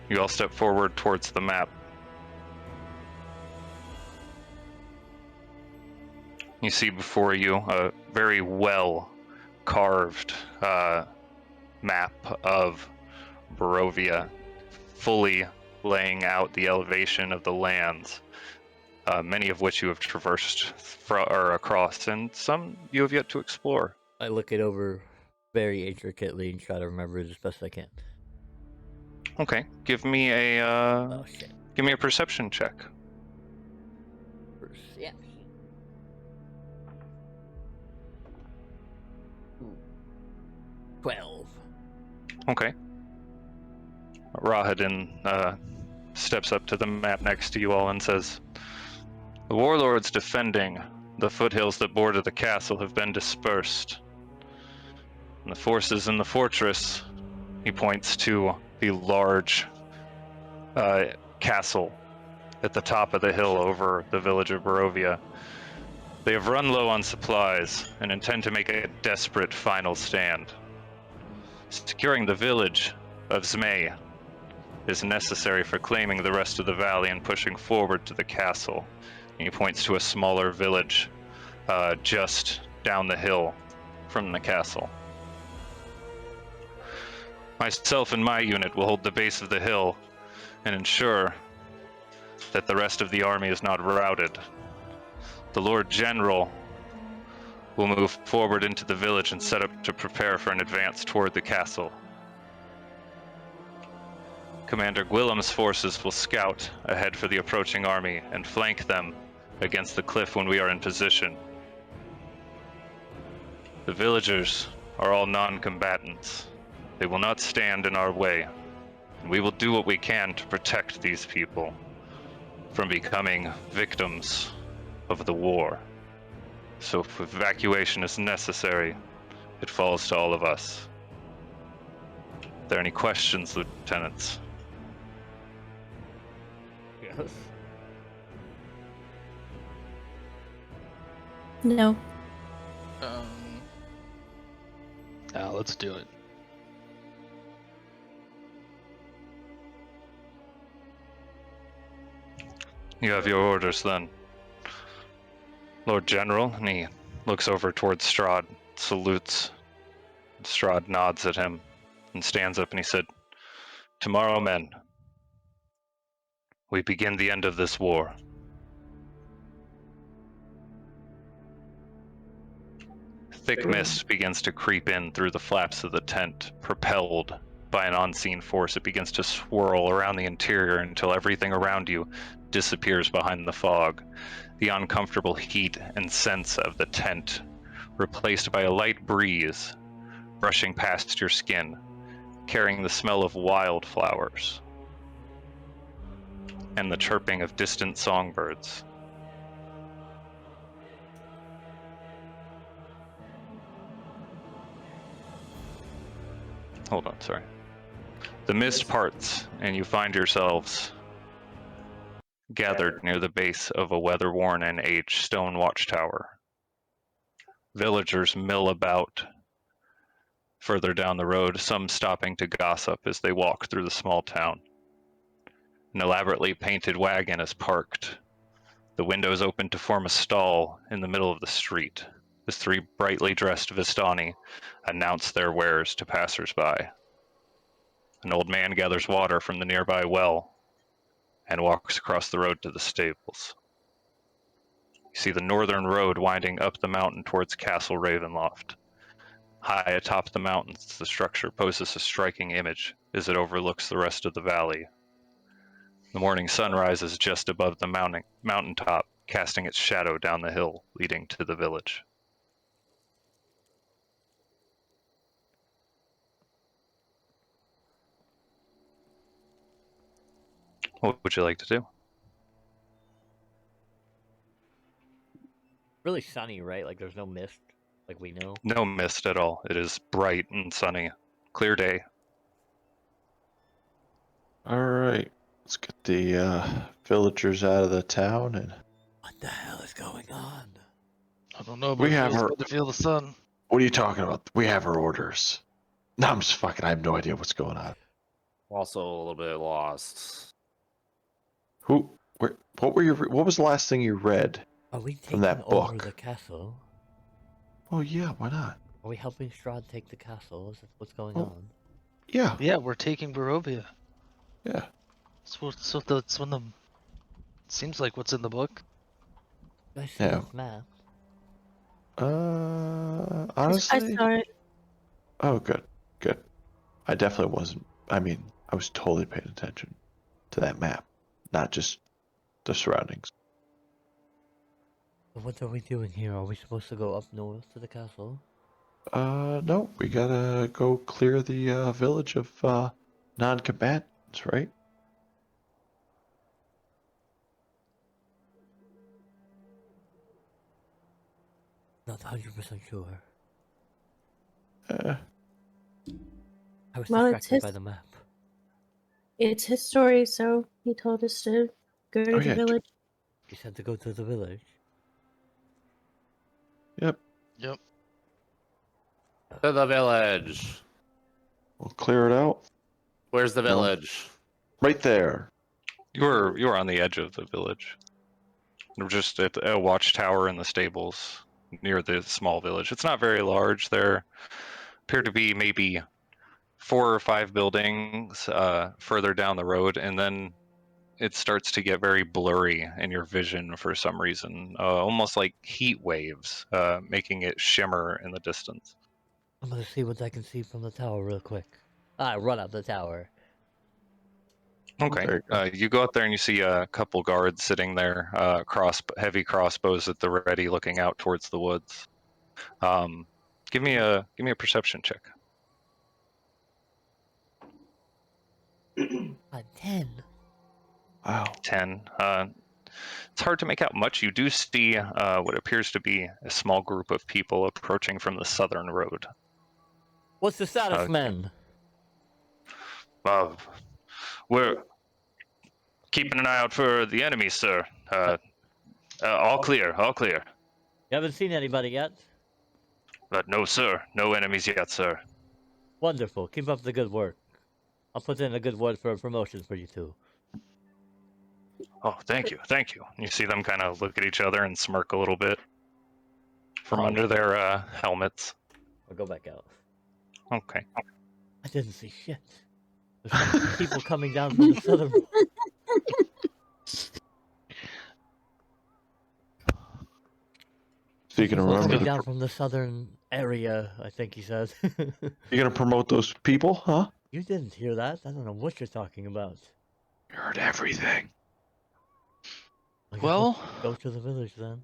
You all step forward towards the map. You see before you a very well carved map of Barovia, fully laying out the elevation of the lands, many of which you have traversed across, and some you have yet to explore.
I look it over very intricately and try to remember it as best I can.
Okay, give me a
Oh shit.
perception check.
Perception. Ooh. 12.
Okay. Rahadin steps up to the map next to you all and says, "The warlords defending the foothills that border the castle have been dispersed. And the forces in the fortress," he points to the large castle at the top of the hill over the village of Barovia, "they have run low on supplies and intend to make a desperate final stand. Securing the village of Zmei is necessary for claiming the rest of the valley and pushing forward to the castle." And he points to a smaller village just down the hill from the castle. Myself and my unit will hold the base of the hill and ensure that the rest of the army is not routed. The Lord General will move forward into the village and set up to prepare for an advance toward the castle. Commander Gwillem's forces will scout ahead for the approaching army and flank them against the cliff when we are in position. The villagers are all non-combatants. They will not stand in our way, and we will do what we can to protect these people from becoming victims of the war. So if evacuation is necessary, it falls to all of us. Are there any questions, lieutenants?
Yes.
No.
Let's do it.
You have your orders then. Lord General, and he looks over towards Strahd, salutes. Strahd nods at him and stands up and he said, "Tomorrow, men, we begin the end of this war." Thick mist begins to creep in through the flaps of the tent, propelled by an unseen force. It begins to swirl around the interior until everything around you disappears behind the fog. The uncomfortable heat and scents of the tent replaced by a light breeze brushing past your skin, carrying the smell of wildflowers and the chirping of distant songbirds. Hold on, sorry. The mist parts, and you find yourselves gathered near the base of a weather-worn and aged stone watchtower. Villagers mill about further down the road, some stopping to gossip as they walk through the small town. An elaborately painted wagon is parked, the windows open to form a stall in the middle of the street, as three brightly dressed Vistani announce their wares to passers-by. An old man gathers water from the nearby well and walks across the road to the stables. You see the northern road winding up the mountain towards Castle Ravenloft. High atop the mountains, the structure poses a striking image as it overlooks the rest of the valley. The morning sun rises just above the mountaintop, casting its shadow down the hill leading to the village. What would you like to do?
Really sunny, right? Like there's no mist, like we know.
No mist at all. It is bright and sunny. Clear day.
All right, let's get the villagers out of the town, and
What the hell is going on?
I don't know, but
We
it
have
feels
her-
good to feel the sun.
what are you talking about? We have our orders. No, I'm just fucking. I have no idea what's going on.
Also a little bit lost.
Who? Where? What were your? What was the last thing you read?
Are we
From
taking
that
over
book.
the castle?
Oh yeah, why not?
Are we helping Strahd take the castle? Is that what's going
Oh.
on?
Yeah,
Yeah, we're taking Barovia.
yeah.
That's one of the. Seems like what's in the book.
I see
Yeah.
this map.
I
Honestly.
saw it.
Oh, good, good. I definitely wasn't. I mean, I was totally paying attention to that map, not just the surroundings.
What are we doing here? Are we supposed to go up north to the castle?
No, we gotta go clear the village of non-combatants, right?
Not 100% sure.
Uh,
I was
Well, it's
distracted by
his-
the map.
It's his story, so he told us to go to
Oh,
the
yeah,
village.
You said to go to the village.
yep.
Yep.
To the village.
We'll clear it out.
Where's the
No.
village?
Right there.
You were on the edge of the village. We're just at a watchtower in the stables near the small village. It's not very large. There appear to be maybe 4 or 5 buildings further down the road, and then it starts to get very blurry in your vision for some reason, almost like heat waves, making it shimmer in the distance.
I'm gonna see what I can see from the tower real quick. I run up the tower.
Okay.
There you go.
You go out there and you see a couple guards sitting there, heavy crossbows at the ready, looking out towards the woods. Give me a perception check.
10.
Wow.
10. It's hard to make out much. You do see what appears to be a small group of people approaching from the southern road.
What's the status,
Okay.
men?
We're keeping an eye out for the enemy, sir. All clear, all clear.
You haven't seen anybody yet?
No, sir. No enemies yet, sir.
Wonderful. Keep up the good work. I'll put in a good word for a promotion for you two.
Oh, thank you, thank you. You see them kind of look at each other and smirk a little bit from under their helmets.
I'll go back out.
Okay.
I didn't see shit. There's some people coming down from the southern.
So you can
People
remember
coming
the,
down from the southern area, I think he said.
you're gonna promote those people, huh?
You didn't hear that. I don't know what you're talking about.
You heard everything.
I guess
Well,
let's go to the village then.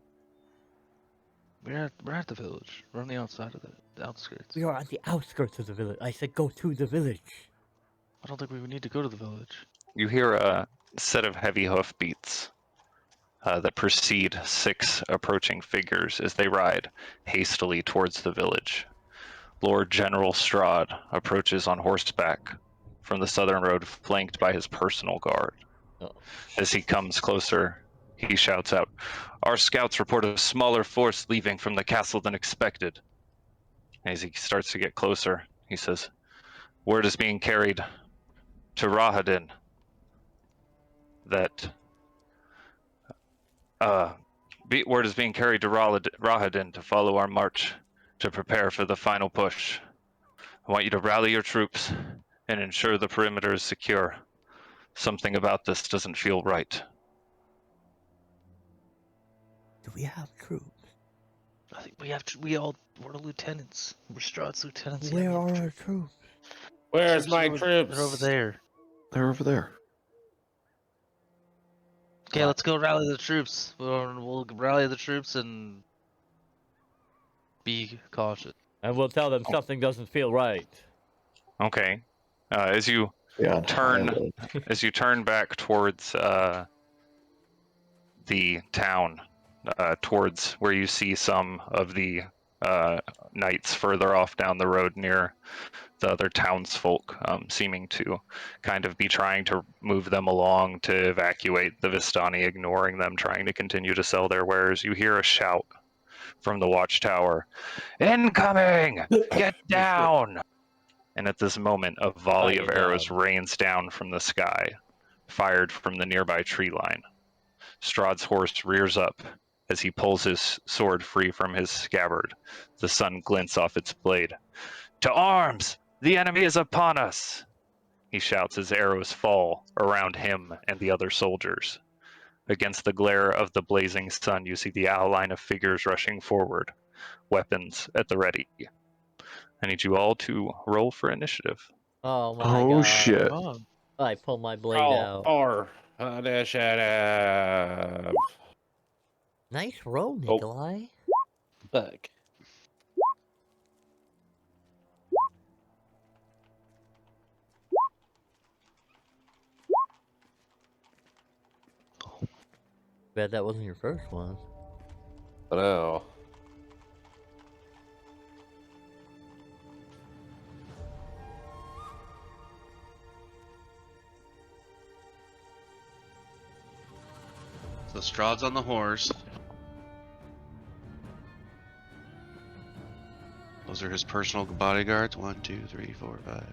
we're at the village. We're on the outside of the outskirts.
We are at the outskirts of the village. I said go to the village.
I don't think we would need to go to the village.
You hear a set of heavy hoofbeats that precede 6 approaching figures as they ride hastily towards the village. Lord General Strahd approaches on horseback from the southern road, flanked by his personal guard.
Oh.
As he comes closer, he shouts out, "Our scouts report a smaller force leaving from the castle than expected." As he starts to get closer, he says, "Word is being carried to Rahadin that word is being carried to Rahadin to follow our march to prepare for the final push. I want you to rally your troops and ensure the perimeter is secure. Something about this doesn't feel right."
Do we have troops?
I think we have to. We're lieutenants. We're Strahd's lieutenants. Yeah,
Where
we have
are our
troops.
troops?
Where's my
They're
troops?
over there.
They're over there.
Okay, let's go rally the troops. We'll rally the troops and be cautious.
And we'll tell them something doesn't feel right.
Okay. As you
Yeah.
turn back towards the town, towards where you see some of the knights further off down the road near the other townsfolk, seeming to kind of be trying to move them along to evacuate the Vistani, ignoring them, trying to continue to sell their wares. You hear a shout from the watchtower, "Incoming! Get down!" And at this moment, a volley of arrows rains down from the sky, fired from the nearby tree line. Strahd's horse rears up as he pulls his sword free from his scabbard. The sun glints off its blade. "To arms! The enemy is upon us!" he shouts as arrows fall around him and the other soldiers. Against the glare of the blazing sun, you see the outline of figures rushing forward, weapons at the ready. I need you all to roll for initiative.
Oh my
Oh
god.
shit.
Oh,
I pull my blade out.
Or initiative.
Nice roll, Nikolai.
Look.
Bet that wasn't your first one.
I know.
So Strahd's on the horse. Those are his personal bodyguards. 1, 2, 3, 4, 5.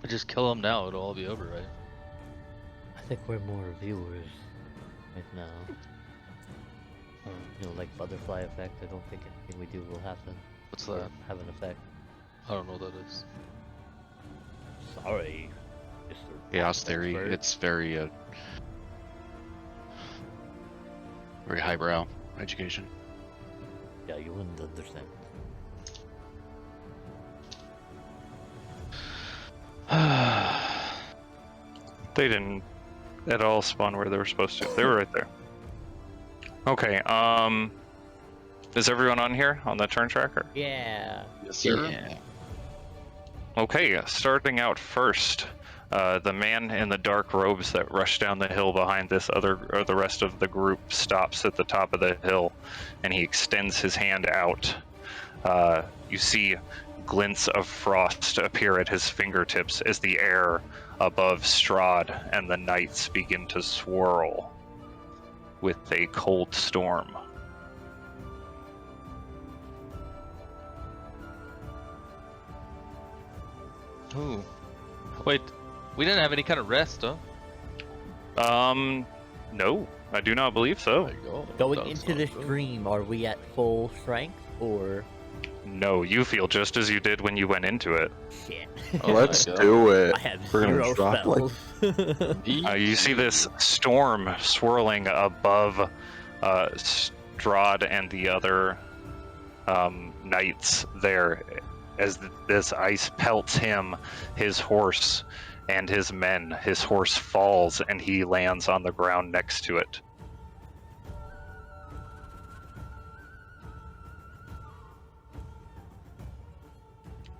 I just kill him now, it'll all be over, right?
I think we're more viewers right now. You know, like butterfly effect. I don't think anything we do will happen.
What's
Or
that?
have an effect.
I don't know what that is.
Sorry, Mr.
Chaos theory.
Expert.
It's very very highbrow education.
Yeah, you wouldn't understand.
They didn't at all spawn where they were supposed to. They were right there. Okay, is everyone on here on the turn tracker?
Yeah.
Yes, sir.
Yeah.
Okay, starting out first, the man in the dark robes that rushed down the hill behind the rest of the group stops at the top of the hill, and he extends his hand out. You see glints of frost appear at his fingertips as the air above Strahd and the knights begin to swirl with a cold storm.
Ooh. Wait, we didn't have any kind of rest, huh?
No, I do not believe so.
There you go.
Going
That's
into
not
this
good.
dream, are we at full strength or
No, you feel just as you did when you went into it.
shit?
Oh
Let's
my God.
do it.
I have
We're gonna
zero
drop, like,
spells.
You see this storm swirling above Strahd and the other knights there as this ice pelts him, his horse, and his men. His horse falls and he lands on the ground next to it.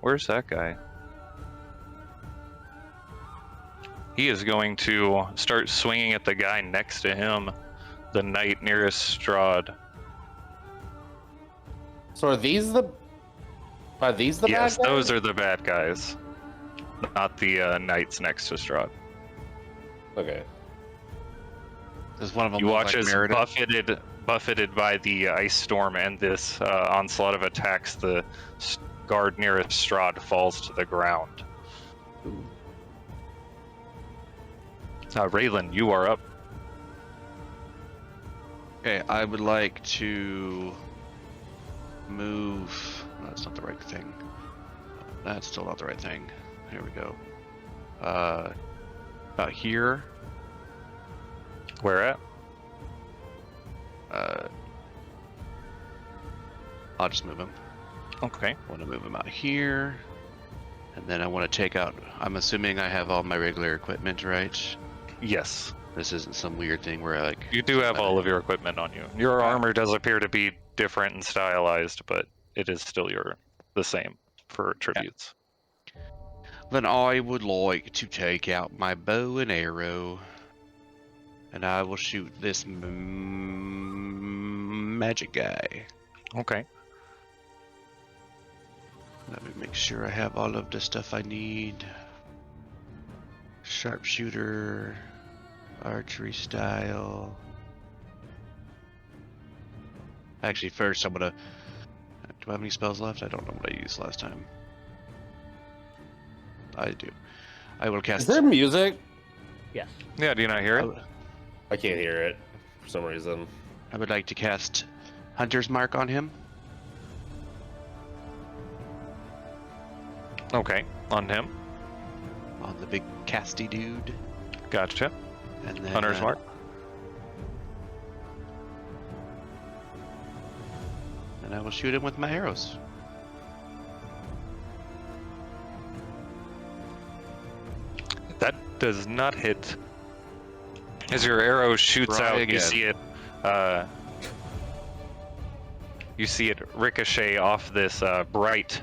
Where's that guy? He is going to start swinging at the guy next to him, the knight nearest Strahd.
So are these the
Yes,
bad guys?
those are the bad guys, not the knights next to Strahd.
Okay.
Does one of them
You
look
watch
like
as
Meredith?
buffeted by the ice storm and this onslaught of attacks, the guard nearest Strahd falls to the ground. Raylan, you are up.
Okay, I would like to move. No, that's not the right thing. That's still not the right thing. Here we go. About here.
Where at?
I'll just move him.
Okay.
I want to move him out here. And then I want to take out. I'm assuming I have all my regular equipment, right?
Yes,
This isn't some weird thing where I like.
you do have all of your equipment on you. Your armor does appear to be different and stylized, but it is still the same for attributes.
Then I would like to take out my bow and arrow. And I will shoot this magic guy.
Okay.
Let me make sure I have all of the stuff I need. Sharpshooter, archery style. Actually, first I'm gonna. Do I have any spells left? I don't know what I used last time. I do. I will cast.
Is there music?
Yes.
Yeah, do you not hear it?
I can't hear it for some reason.
I would like to cast Hunter's Mark on him.
Okay, on him.
On the big casty dude.
Gotcha.
And then,
Hunter's Mark.
And I will shoot him with my arrows.
That does not hit. As your arrow shoots
Try
out,
again.
you see it ricochet off this bright,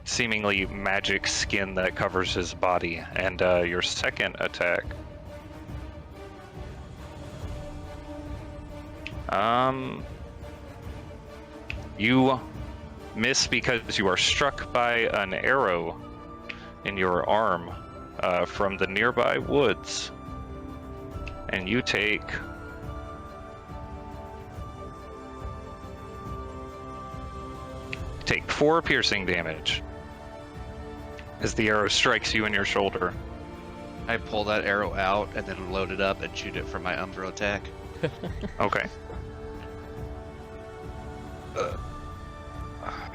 seemingly magic skin that covers his body. And your second attack, you miss because you are struck by an arrow in your arm from the nearby woods, and you take take 4 piercing damage as the arrow strikes you in your shoulder.
I pull that arrow out and then load it up and shoot it for my Umbro attack.
Okay.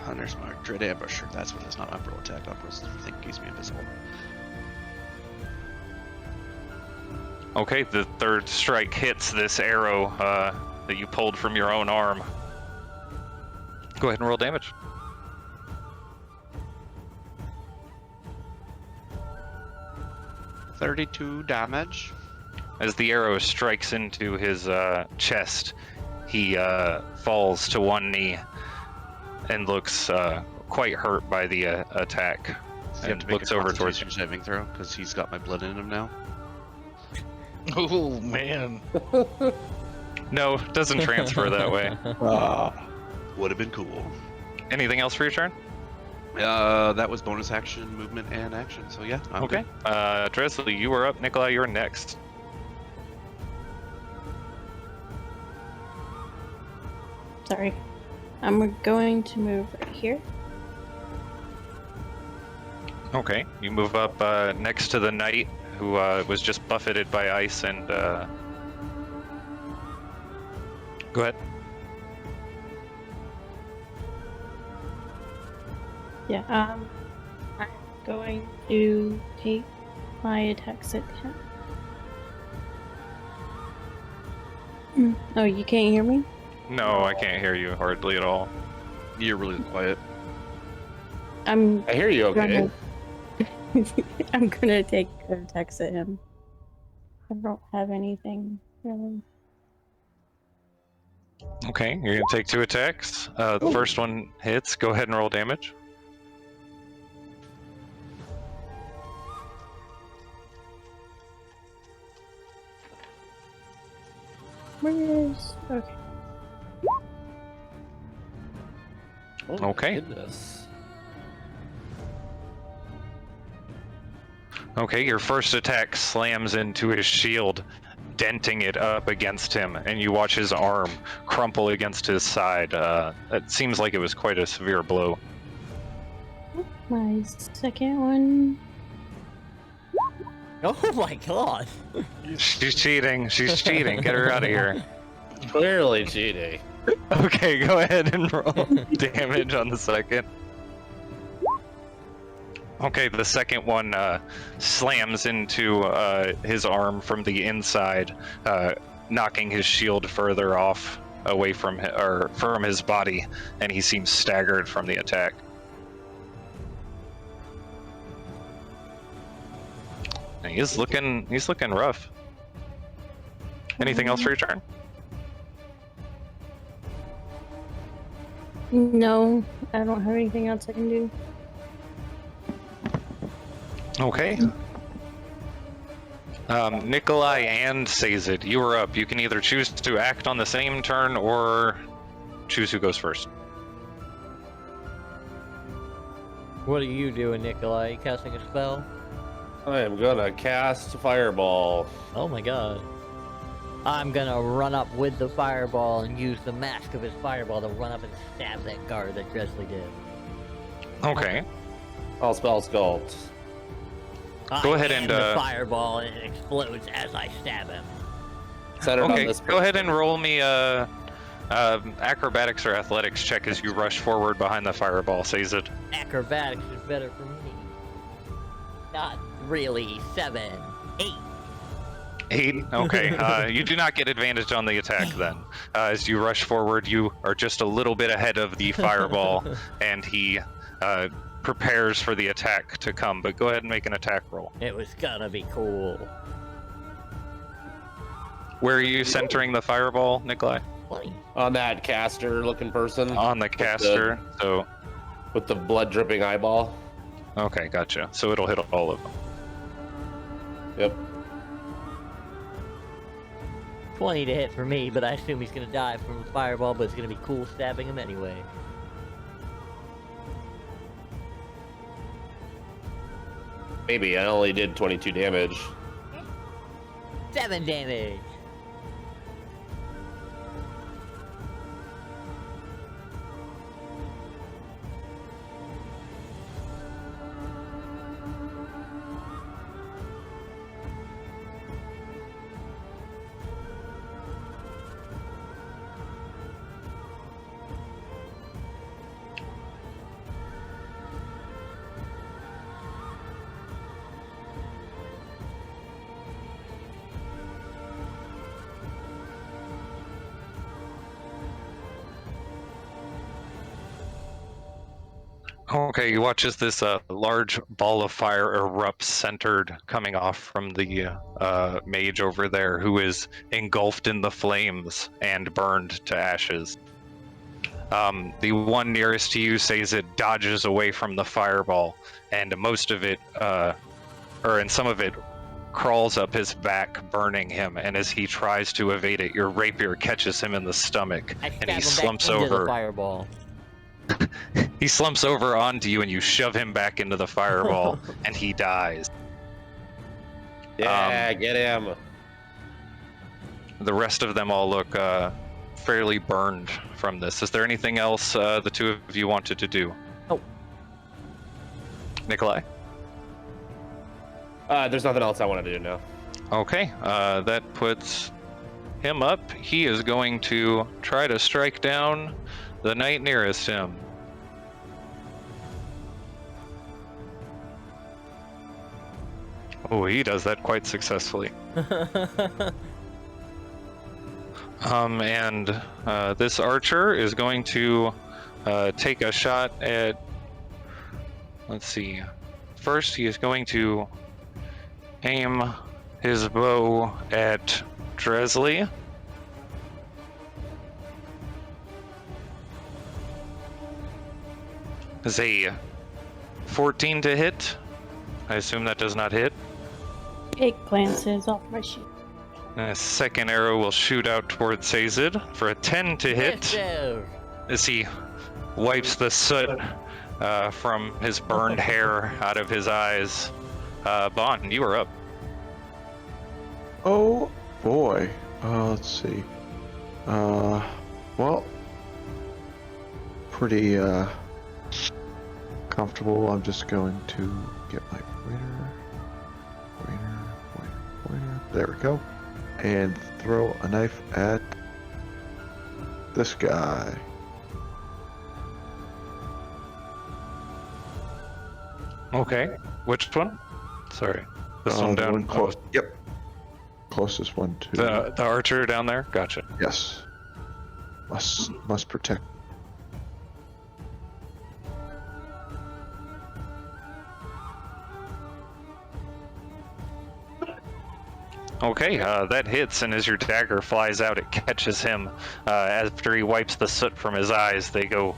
Hunter's Mark, Dread Ambusher. That's what it is, not Umbral Attack. Umbral thing keeps me invisible.
Okay, the third strike hits this arrow that you pulled from your own arm. Go ahead and roll damage.
$32 damage.
As the arrow strikes into his chest, he falls to one knee and looks quite hurt by the attack.
Does he have
And
to make
looks
a
over towards
Constitution saving throw because he's got my blood in him now?
Oh man.
No, doesn't transfer that way.
Would have been cool.
Anything else for your turn?
That was bonus action, movement, and action. So yeah, I'm
Okay.
good.
Dresley, you are up. Nikolai, you're next.
Sorry. I'm going to move right here.
Okay. You move up next to the knight who was just buffeted by ice and go ahead.
Yeah, I'm going to take my attacks at him. Oh, you can't hear me?
No, I can't hear you hardly at all.
You're really quiet.
I hear you okay.
I'm gonna take attacks at him. I don't have anything really.
Okay, you're gonna take 2 attacks. The first one hits. Go ahead and roll damage.
Where's okay?
Oh, my
Okay.
goodness.
Okay, your first attack slams into his shield, denting it up against him, and you watch his arm crumple against his side. It seems like it was quite a severe blow.
My second one.
Oh my god!
She's cheating. She's cheating. Get her out of here.
Clearly cheating.
Okay, go ahead and roll damage on the second. Okay, the second one slams into his arm from the inside, knocking his shield further off away from from his body, and he seems staggered from the attack. And he's looking rough. Anything else for your turn?
No, I don't have anything else I can do.
Okay. Nikolai and Sazed, you are up. You can either choose to act on the same turn or choose who goes first.
What are you doing, Nikolai? You casting a spell?
I am gonna cast Fireball.
Oh my god. I'm gonna run up with the fireball and use the mask of his fireball to run up and stab that guard that Dresley did.
Okay.
I'll spell Sculpt.
Go
I
ahead
aim
and,
the fireball and it explodes as I stab him.
Centered on
Okay,
this
go ahead and roll me acrobatics or athletics check as you rush forward behind the fireball, Sazed.
Acrobatics is better for me. Not really. 7, 8.
8? Okay. You do not get advantage on the attack then. As you rush forward, you are just a little bit ahead of the fireball, and he prepares for the attack to come. But go ahead and make an attack roll.
It was gonna be cool.
Where are you centering the fireball, Nikolai?
20.
On that caster-looking person.
On the caster. So,
With the blood-dripping eyeball.
okay, gotcha. So it'll hit all of them.
Yep.
20 to hit for me, but I assume he's gonna die from the fireball, but it's gonna be cool stabbing him anyway.
Maybe. I only did 22 damage.
7 damage!
Okay, you watch as this large ball of fire erupts, centered, coming off from the mage over there, who is engulfed in the flames and burned to ashes. The one nearest to you says it dodges away from the fireball, and most of it, and some of it, crawls up his back, burning him. And as he tries to evade it, your rapier catches him in the stomach,
I
and he
stab him back
slumps
into the
over.
fireball.
He slumps over onto you, and you shove him back into the fireball, and he dies.
Yeah, get him.
The rest of them all look fairly burned from this. Is there anything else the two of you wanted to do?
Oh.
Nikolai?
There's nothing else I want to do now.
Okay, that puts him up. He is going to try to strike down the knight nearest him. Oh, he does that quite successfully. And this archer is going to take a shot at... Let's see. First, he is going to aim his bow at Dresley. Is a 14 to hit? I assume that does not hit.
It glances off my sheet.
And a second arrow will shoot out towards Sazed for a 10 to hit.
Mister.
As he wipes the soot from his burned hair out of his eyes. Bond, you are up.
Oh boy. Let's see. Well, pretty comfortable. I'm just going to get my pointer. There we go. And throw a knife at this guy.
Okay. Which one? Sorry. This one
The
down.
one close. Yep. Closest one to.
The archer down there? Gotcha.
Yes. Must protect.
Okay, that hits, and as your dagger flies out, it catches him. After he wipes the soot from his eyes, they go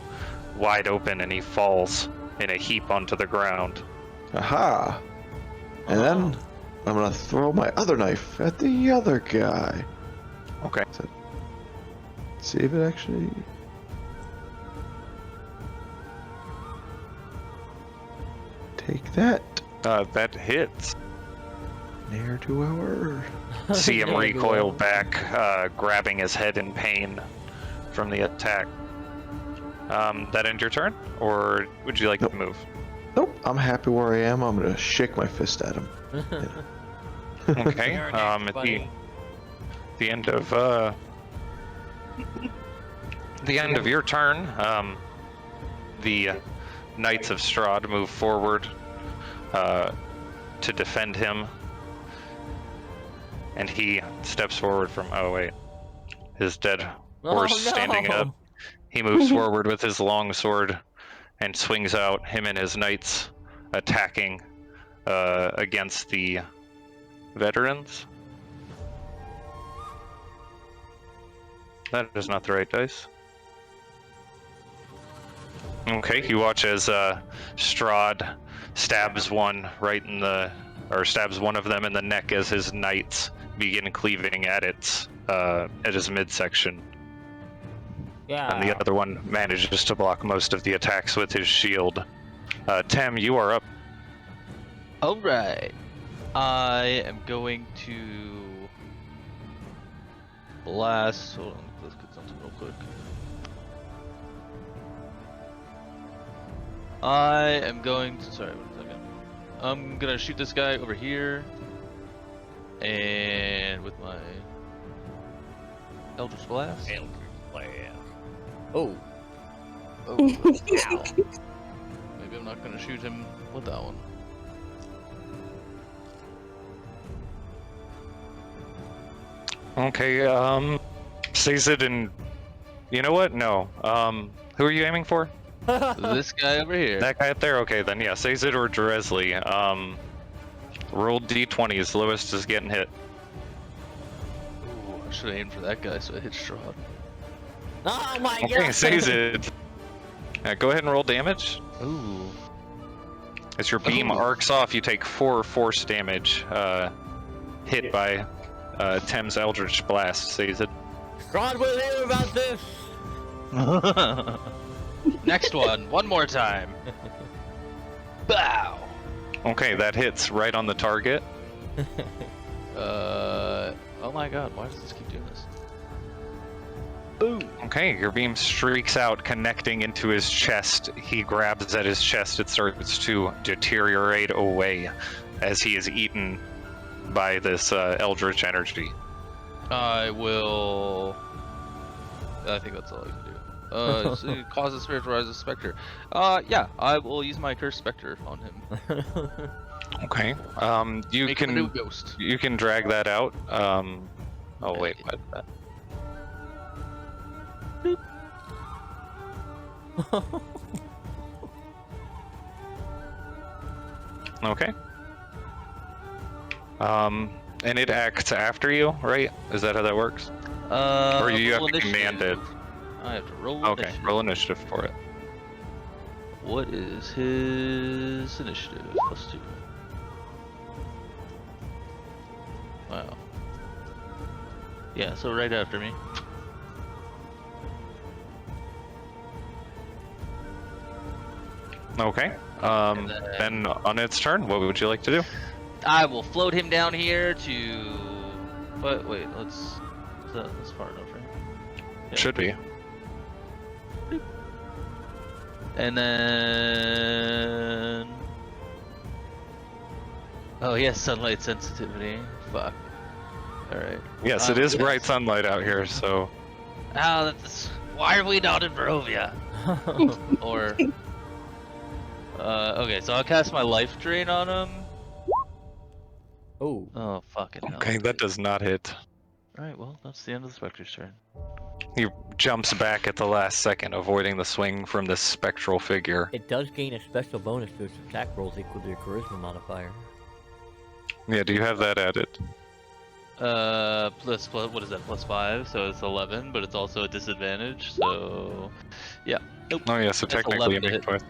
wide open, and he falls in a heap onto the ground.
Aha! And then I'm gonna throw my other knife at the other guy.
Okay.
So, see if it actually. Take that.
That hits.
Near to our.
See him
There you
recoil
go.
back, grabbing his head in pain from the attack. That end your turn, or would you like
Nope.
to move?
Nope, I'm happy where I am. I'm gonna shake my fist at him.
Okay.
You're next,
At
buddy.
the end of the end of your turn, the Knights of Strahd move forward to defend him, and he steps forward from. Oh wait, his dead horse standing
no.
up. He moves forward with his long sword and swings out. Him and his knights attacking against the veterans. That is not the right dice. Okay, you watch as Strahd stabs one right in the, or stabs one of them in the neck as his knights begin cleaving at his midsection.
Yeah.
And the other one manages to block most of the attacks with his shield. Tem, you are up.
Alright. I am going to blast. Hold on, let's get something real quick. I am going to. Sorry, 1 second. I'm gonna shoot this guy over here. And with my Eldritch Blast.
Oh.
Oh, ow. Maybe I'm not gonna shoot him with that one.
Okay, Sazed and... You know what? No. Who are you aiming for?
This guy over here.
That guy up there? Okay, then yeah, Sazed or Dresley. Roll d20s, lowest is getting hit.
Ooh, I should have aimed for that guy, so I hit Strahd.
Oh my
Okay,
god!
Sazed. Go ahead and roll damage.
Ooh.
As your beam arcs off, you take 4 force damage, hit by Tem's Eldritch Blast, Sazed.
Strahd will hear about this!
Next one more time. Bow.
Okay, that hits right on the target.
Oh my god, why does this keep doing this? Boom.
Okay, your beam streaks out, connecting into his chest. He grabs at his chest. It starts to deteriorate away as he is eaten by this eldritch energy.
I think that's all I can do. So it causes spiritual rise of specter. Yeah, I will use my cursed specter on him.
Okay. You
Make him a new
can
ghost.
you can drag that out. Oh wait, what? Okay. And it acts after you, right? Is that how that works? Or you have
roll
to command it?
initiative. I have to roll
Okay,
initiative.
roll initiative for it.
What is his initiative? +2. Wow. Yeah, so right after me.
Okay.
And
Then on its turn, what would you like to do?
I will float him down here to. But wait, that's far enough, right? Yeah.
Should be.
And then. Oh, he has sunlight sensitivity. Fuck. Alright.
Yes, it is
yes.
bright sunlight out here, so
Ah, why are we not in Barovia? Or. Okay, so I'll cast my life drain on him.
Oh.
Oh, fucking hell.
okay, that does not hit.
Alright, well, that's the end of the Spectre's turn.
He jumps back at the last second, avoiding the swing from this spectral figure.
It does gain a special bonus to its attack rolls equal to your charisma modifier.
Yeah, do you have that added?
Plus, what is that? +5, so it's 11, but it's also a disadvantage, so. Yeah. Nope.
Oh yeah, so
That's
technically
11
you
to
make twice.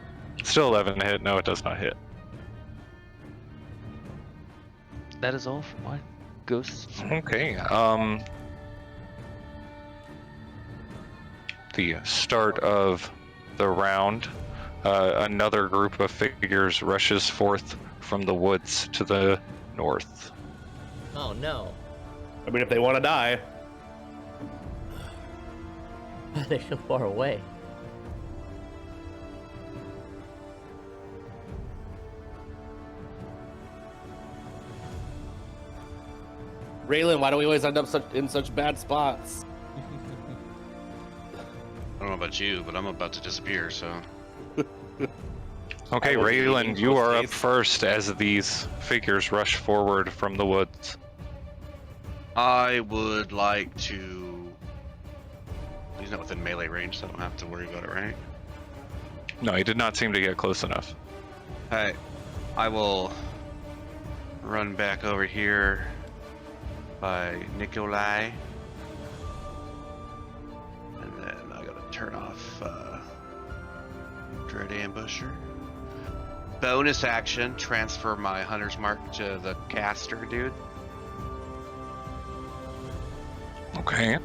Still 11 to hit. No, it does not hit.
That is all for my ghosts.
Okay. The start of the round, another group of figures rushes forth from the woods to the north.
Oh no.
I mean, if they want to die.
They're so far away.
Raylan, why do we always end up in such bad spots?
I don't know about you, but I'm about to disappear, so.
Okay,
I will be
Raylan,
eating
you are up
Ghostface.
first as these figures rush forward from the woods.
I would like to. He's not within melee range, so I don't have to worry about it, right?
No, he did not seem to get close enough.
Alright. I will run back over here by Nikolai. And then I gotta turn off Dread Ambusher. Bonus action, transfer my Hunter's Mark to the caster dude.
Okay.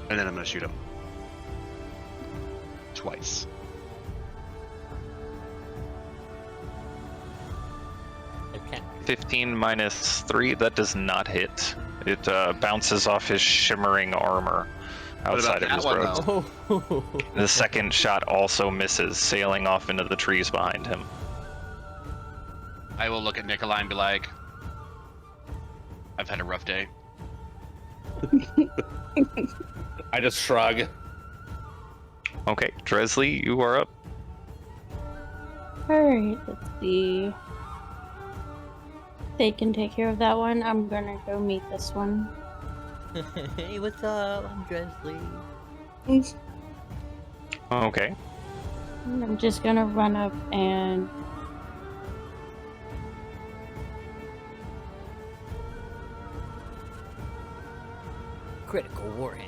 And then I'm gonna shoot him. Twice.
Okay.
15 minus 3, that does not hit. It bounces off his shimmering armor outside of
that
his
one,
robes.
Oh.
The second shot also misses, sailing off into the trees behind him.
I will look at Nikolai and be like, I've had a rough day.
I just shrug.
Okay, Dresley, you are up.
Alright, let's see. They can take care of that one. I'm gonna go meet this one.
Hey, what's up? I'm Dresley.
Okay.
I'm just gonna run up and
Critical warhead.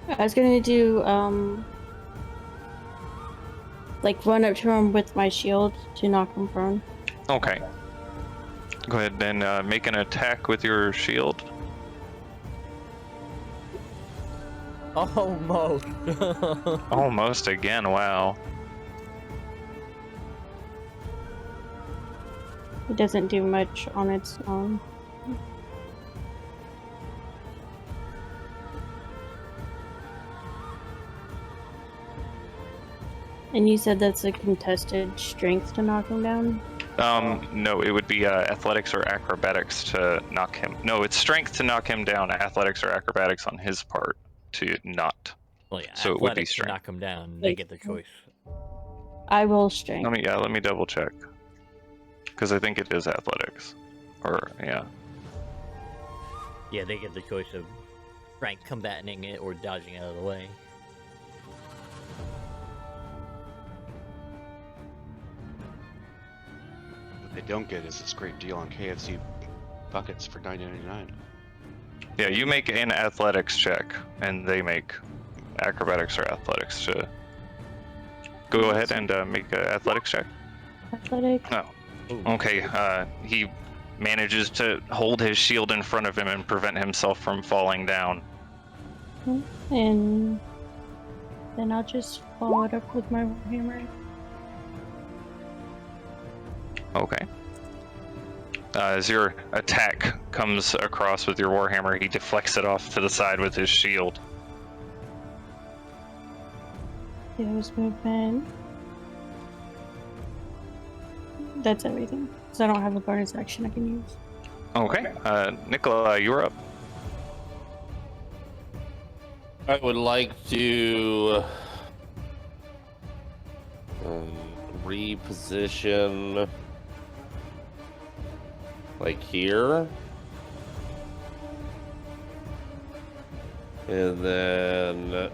I was gonna do like run up to him with my shield to knock him prone.
Okay. Go ahead and make an attack with your shield.
Almost.
Almost again, wow.
It doesn't do much on its own. And you said that's a contested strength to knock him down?
No, it would be athletics or acrobatics to knock him. No, it's strength to knock him down, athletics or acrobatics on his part to not.
Well, yeah,
So it would be
athletics to
strength.
knock him down. They get the choice.
I will strength.
Let me double check. Because I think it is athletics. Or, yeah.
Yeah, they get the choice of rank combating it or dodging out of the way.
What they don't get is this great deal on KFC buckets for $9.99.
Yeah, you make an athletics check, and they make acrobatics or athletics to... Go ahead and make an athletics check.
Athletic.
Oh. Okay, he manages to hold his shield in front of him and prevent himself from falling down.
And then I'll just follow it up with my hammer.
Okay. As your attack comes across with your warhammer, he deflects it off to the side with his shield.
Hero's movement. That's everything. Because I don't have a bonus action I can use.
Okay, Nicola, you're up.
I would like to reposition like here. And then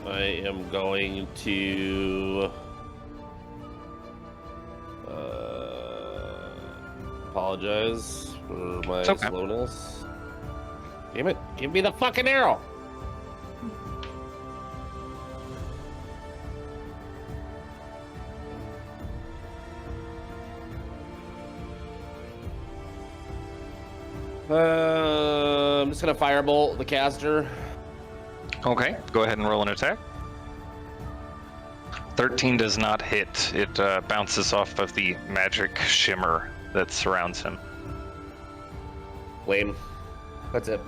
I am going to apologize for my
okay.
slowness. Damn it, give me the fucking arrow! I'm just gonna firebolt the caster.
Okay, go ahead and roll an attack. 13 does not hit. It bounces off of the magic shimmer that surrounds him.
Lame. That's it.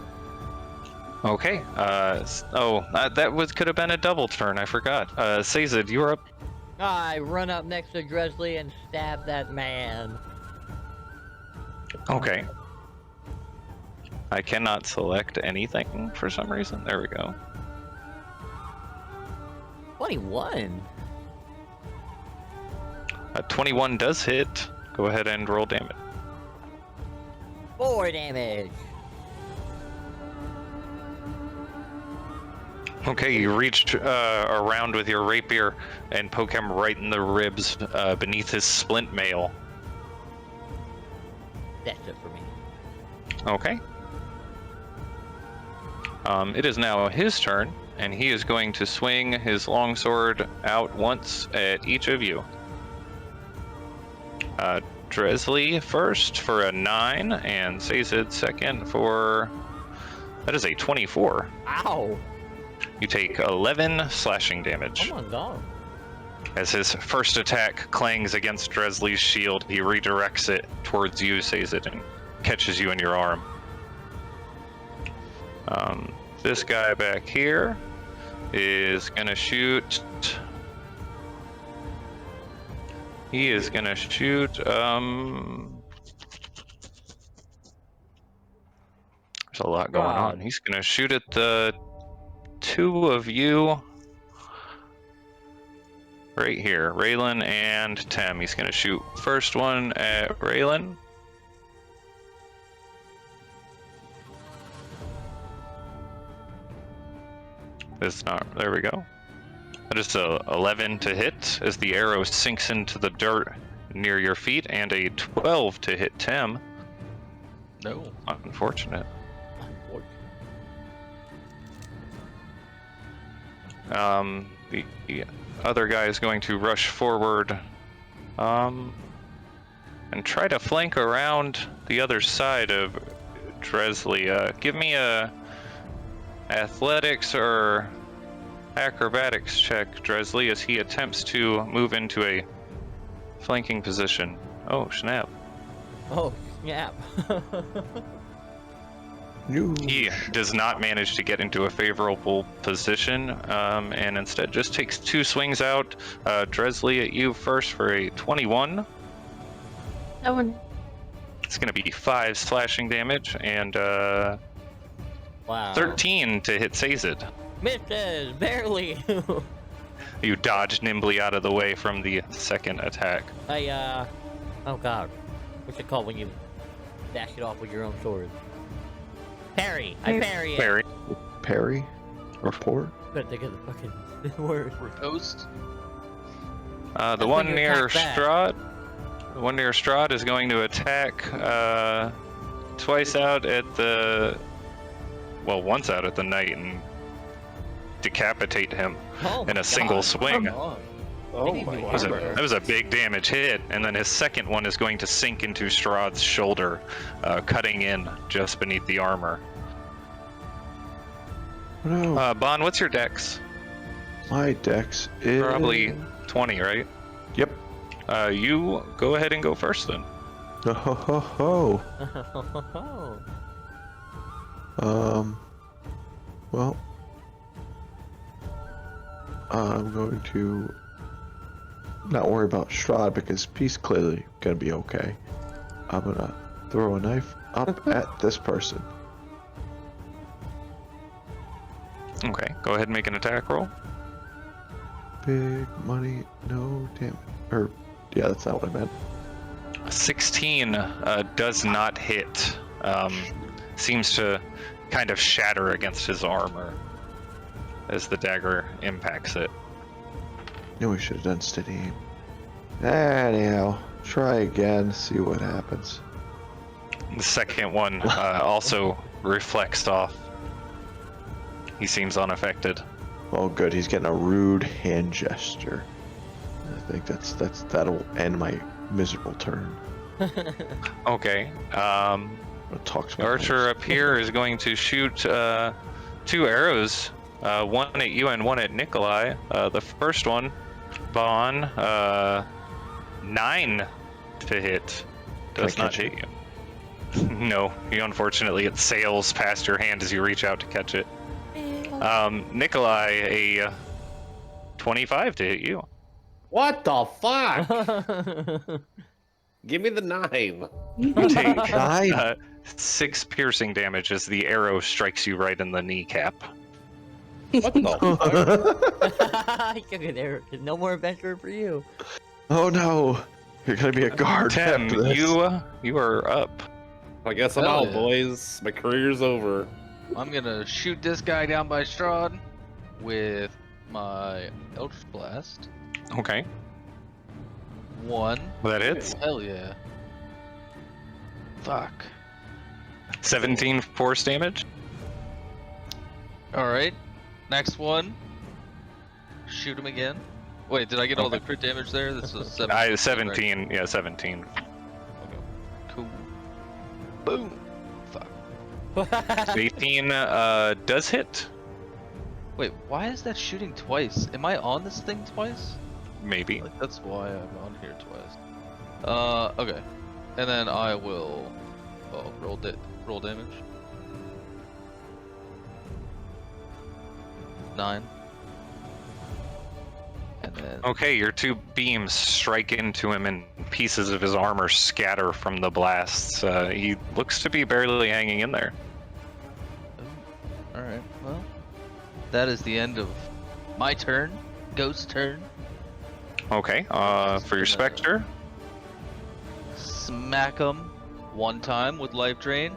Okay. That could have been a double turn. I forgot. Sazed, you're up.
I run up next to Dresley and stab that man.
Okay. I cannot select anything for some reason. There we go.
21.
21 does hit. Go ahead and roll damage.
4 damage.
Okay, you reach around with your rapier and poke him right in the ribs beneath his splint mail.
That's it for me.
Okay. It is now his turn, and he is going to swing his longsword out once at each of you. Dresley first for a 9, and Sazed second for... That is a 24.
Ow!
You take 11 slashing damage.
Oh my god.
As his first attack clangs against Dresley's shield, he redirects it towards you, Sazed, and catches you in your arm. This guy back here is gonna shoot. He is gonna shoot. There's a lot going on. He's gonna shoot at the 2 of you right here, Raylan and Tem. He's gonna shoot first one at Raylan. is not. There we go. That is a 11 to hit as the arrow sinks into the dirt near your feet, and a 12 to hit Tim.
No.
Unfortunate. The other guy is going to rush forward, and try to flank around the other side of Dresley. Give me a athletics or acrobatics check, Dresley, as he attempts to move into a flanking position. Oh, snap.
Oh, snap.
He does not manage to get into a favorable position, and instead just takes 2 swings out. Dresley, at you first for a 21.
That one.
It's going to be 5 slashing damage, and
Wow.
13 to hit Sazed.
Misses, barely.
You dodge nimbly out of the way from the second attack.
Oh god. What's it called when you dash it off with your own sword? Parry. I parry it.
Barry.
Parry? Report?
Couldn't think of the fucking word.
Post.
The
That's
one
when you
near
attack back.
Strahd. The one near Strahd is going to attack twice out at the. Well, once out at the knight and decapitate him
Oh
in
my
a single
God.
swing.
Come on.
Oh
They need
my
new
That was, a,
armor.
that was a big damage hit, and then his second one is going to sink into Strahd's shoulder, cutting in just beneath the armor.
No,
Bon, what's your dex?
my dex is
Probably 20, right?
Yep.
You go ahead and go first then.
Oh, ho, ho, ho. Well, I'm going to not worry about Strahd because he's clearly gonna be okay. I'm gonna throw a knife up at this person.
Okay, go ahead and make an attack roll.
Big money, no damn. Or, yeah, that's not what I meant.
16 does not hit. Seems to kind of shatter against his armor as the dagger impacts it.
Knew we should have done steady aim. Anyhow, try again, see what happens.
The second one also reflects off. He seems unaffected.
Oh, good. He's getting a rude hand gesture. I think that'll end my miserable turn.
Okay.
I'm gonna talk to
The
my
archer
horse.
up here is going to shoot 2 arrows, one at you and one at Nikolai. The first one, Bon, 9 to hit. Does
Can I
not
catch
hit you. No, unfortunately it sails past your hand as you reach out to catch it. Nikolai, a 25 to hit you.
What the fuck? Give me the 9.
You take
9?
6 piercing damage as the arrow strikes you right in the kneecap.
What the fuck?
No more adventure for you.
Oh no! You're gonna be a guard
Tim,
after this.
you are up.
I guess I'm
Hell
out,
yeah.
boys. My career's over.
I'm gonna shoot this guy down by Strahd with my Eldritch Blast.
Okay,
1.
that hits.
Hell yeah. Fuck.
17 force damage.
Alright. Next one. Shoot him again. Wait, did I get all the crit damage there? This was 17.
17, yeah, 17.
Cool. Boom. Fuck.
18 does hit.
Wait, why is that shooting twice? Am I on this thing twice?
Maybe.
Like, that's why I'm on here twice. Okay. And then I will roll damage. 9. And then
Okay, your 2 beams strike into him and pieces of his armor scatter from the blasts. He looks to be barely hanging in there.
Alright, well. That is the end of my turn. Ghost turn.
Okay, for your Spectre.
Smack him 1 time with life drain.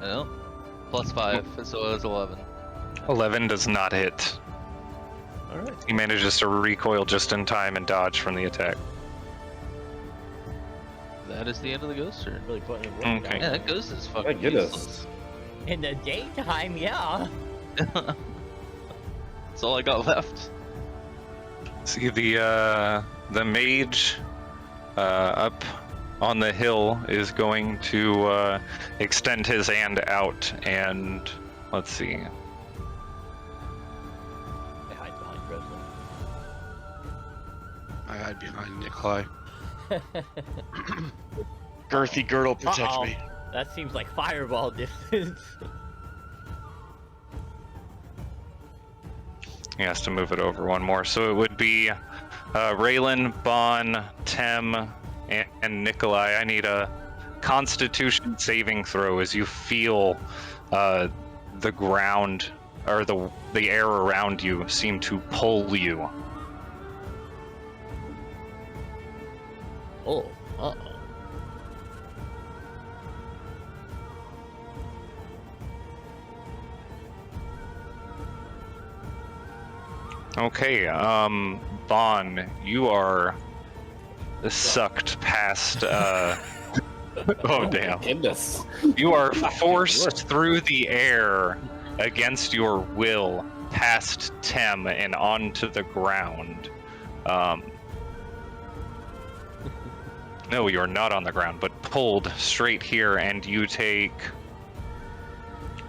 No. +5, so it's 11.
11 does not hit.
All right.
He manages to recoil just in time and dodge from the attack.
That is the end of the ghost turn.
Really putting in work.
Okay.
down
Yeah,
there.
that ghost is fucking
My goodness.
useless.
In the daytime, yeah.
That's all I got left.
See the mage up on the hill is going to extend his hand out and let's see.
They hide behind Grizzly.
I hide behind Nikolai. Girthy girdle protect
Uh-oh.
me.
That seems like fireball distance.
He has to move it over one more. So it would be Raylan, Bon, Tem, and Nikolai. I need a Constitution saving throw as you feel the ground or the air around you seem to pull you.
Oh, uh-oh.
Okay, Bon, you are sucked past. Oh damn!
Goodness.
You are forced through the air against your will past Tem and onto the ground. No, you're not on the ground, but pulled straight here, and you take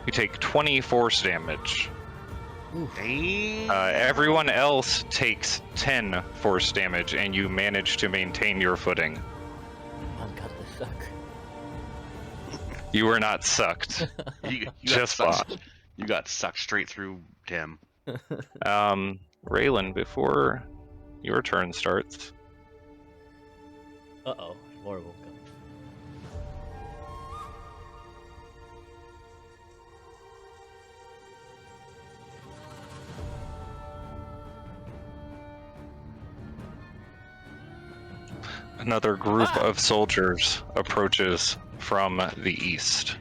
20 force damage. Everyone else takes 10 force damage, and you manage to maintain your footing.
Oh god, this suck.
You were not sucked.
You got
Just
sucked,
Bon.
you got sucked straight through Tim.
Raylan, before your turn starts,
Uh-oh, horrible.
another group of soldiers approaches from the east.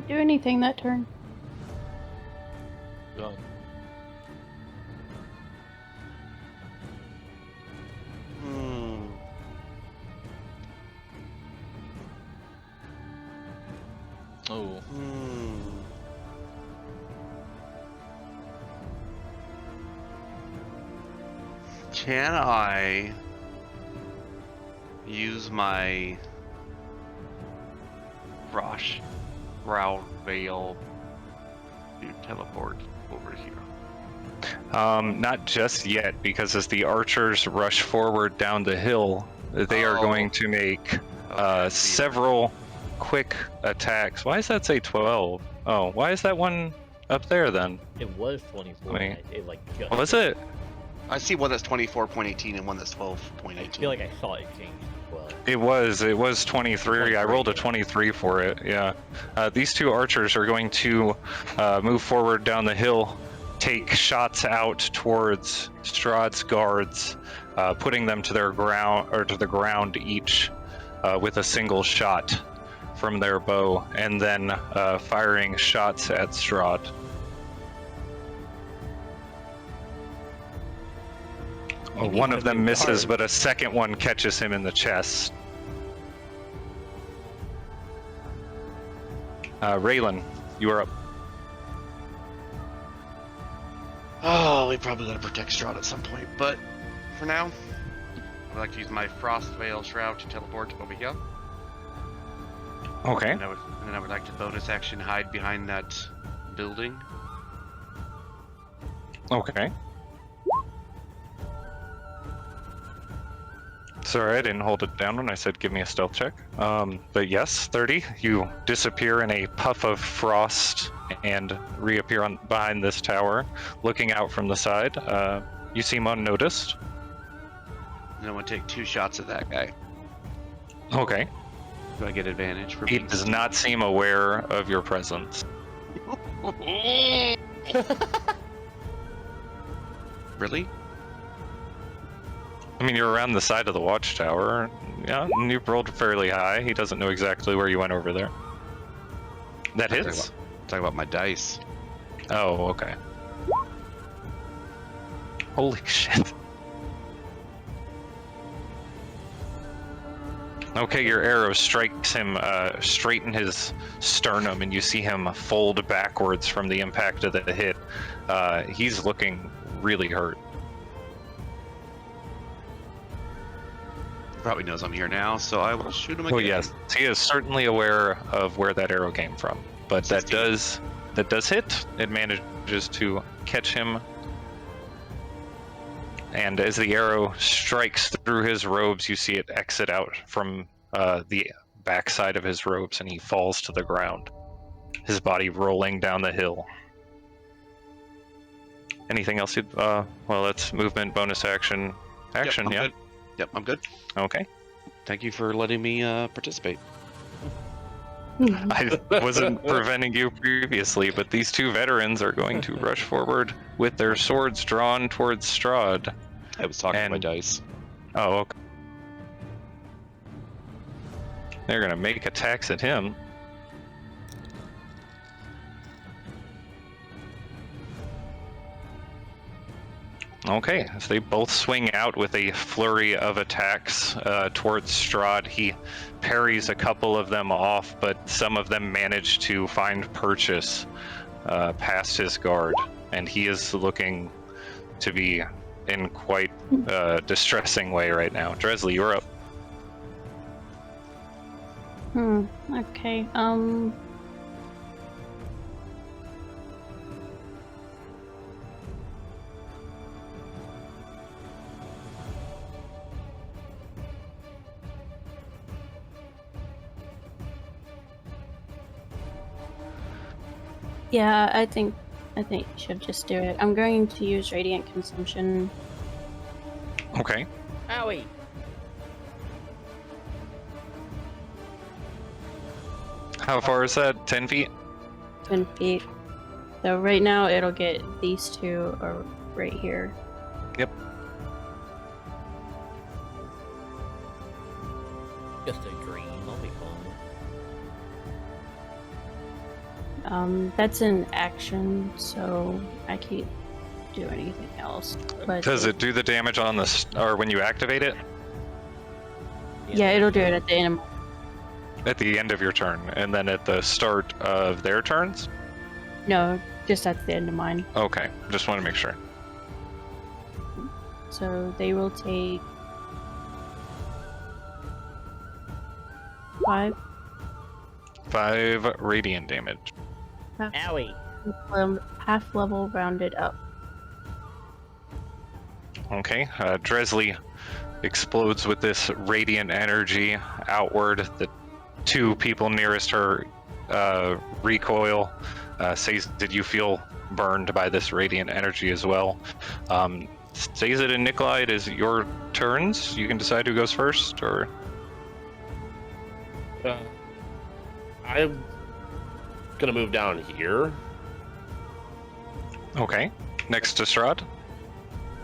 Do anything that turn.
Gone. Oh.
Can I use my Rosh Brow Veil to teleport over here?
Not just yet, because as the archers rush forward down the hill, they are going to make
I see.
several quick attacks. Why does that say 12? Oh, why is that one up there then?
It was 24.
Wait.
And it like just.
Was it?
I see one that's 24.18 and one that's 12.18.
I feel like I saw it change as well.
It was 23. I rolled a 23 for it, yeah. These two archers are going to move forward down the hill, take shots out towards Strahd's guards, putting them to their ground or to the ground each with a single shot from their bow, and then firing shots at Strahd. One of them misses, but a second one catches him in the chest. Raylan, you are up.
Oh, we probably gotta protect Strahd at some point, but for now, I'd like to use my Frost Veil Shroud to teleport over here.
Okay.
And then I would like to bonus action hide behind that building.
Okay. Sorry, I didn't hold it down when I said give me a stealth check. But yes, 30. You disappear in a puff of frost and reappear behind this tower, looking out from the side. You seem unnoticed.
And I want to take 2 shots at that guy.
Okay.
Do I get advantage for
He
being
does not seem aware of your presence.
Really?
I mean, you're around the side of the watchtower. Yeah, and you rolled fairly high. He doesn't know exactly where you went over there. That hits.
Talk about my dice.
Oh, okay. Holy shit. Okay, your arrow strikes him straight in his sternum, and you see him fold backwards from the impact of the hit. He's looking really hurt.
Probably knows I'm here now, so I will shoot him again.
Oh yes, he is certainly aware of where that arrow came from, but that
16.
does hit. It manages to catch him, and as the arrow strikes through his robes, you see it exit out from the backside of his robes, and he falls to the ground, his body rolling down the hill. Anything else you'd, well, that's movement, bonus action,
Yep, I'm
yeah?
good. Yep, I'm good.
Okay.
Thank you for letting me participate.
I wasn't preventing you previously, but these two veterans are going to rush forward with their swords drawn towards Strahd.
I was talking to my
And-
dice.
Oh, okay. They're gonna make attacks at him. Okay, so they both swing out with a flurry of attacks towards Strahd. He parries a couple of them off, but some of them manage to find purchase past his guard, and he is looking to be in quite a distressing way right now. Dresley, you're up.
Okay. Yeah, I think you should just do it. I'm going to use Radiant Consumption.
Okay.
Owie!
How far is that? 10 feet?
10 feet. So right now it'll get these two are right here.
Yep.
Just a dream. I'll be fine.
That's an action, so I can't do anything else. But
Does it do the damage on the or when you activate it?
Yeah, it'll do it at the end.
At the end of your turn, and then at the start of their turns?
No, just at the end of mine.
Okay, just want to make sure.
So they will take 5
radiant damage.
Owie!
half level rounded up.
Okay, Dresley explodes with this radiant energy outward. The two people nearest her recoil. Says, did you feel burned by this radiant energy as well? Sazed and Nikolai, it is your turns. You can decide who goes first, or...
I'm gonna move down here.
Okay. Next to Strahd?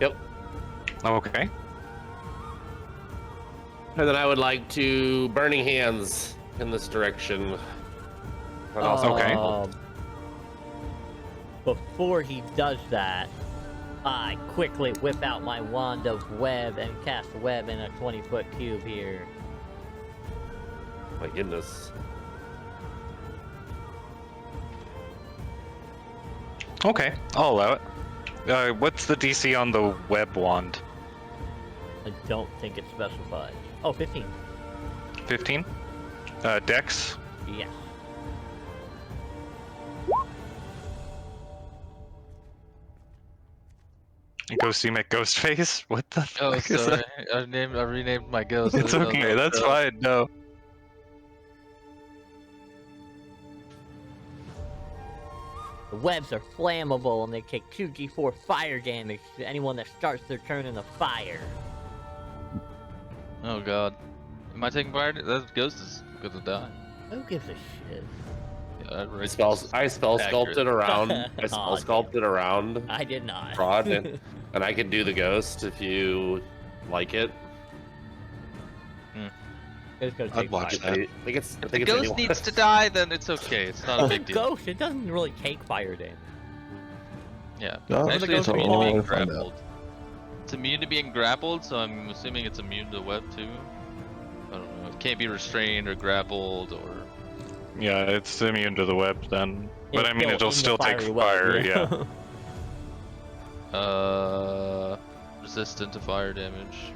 Yep.
Okay.
And then I would like to Burning Hands in this direction. And also
Okay.
Before he does that, I quickly whip out my wand of web and cast web in a 20-foot cube here.
My goodness.
Okay, I'll allow it. What's the DC on the web wand?
I don't think it's specified. Oh, 15.
15? Dex?
Yes.
Ghosty McGhostface? What the
Oh,
fuck is
sorry.
that?
I renamed my ghost.
It's okay, that's fine, no.
The webs are flammable and they take 2d4 fire damage to anyone that starts their turn in the fire.
Oh god. Am I taking fire? That ghost is gonna die.
Who gives a shit?
Yeah,
I spell sculpted around. I spell
Aw,
sculpted around
I did not.
Strahd, and I can do the ghost if you like it.
It's gonna
I'd
take
watch
fire.
that.
I think it's. I
If
think
the
it's
ghost
anyone.
needs to die, then it's okay. It's not a
It's a
big deal.
ghost. It doesn't really take fire damage.
Yeah.
No,
Actually,
it's
it's immune to
all
being
we'll find out.
grappled. It's immune to being grappled, so I'm assuming it's immune to web too. I don't know. It can't be restrained or grappled or.
Yeah, it's immune to the web then. But
It's
I mean,
still
it'll
in the
still take
fiery web,
fire, yeah.
Resistant to fire damage.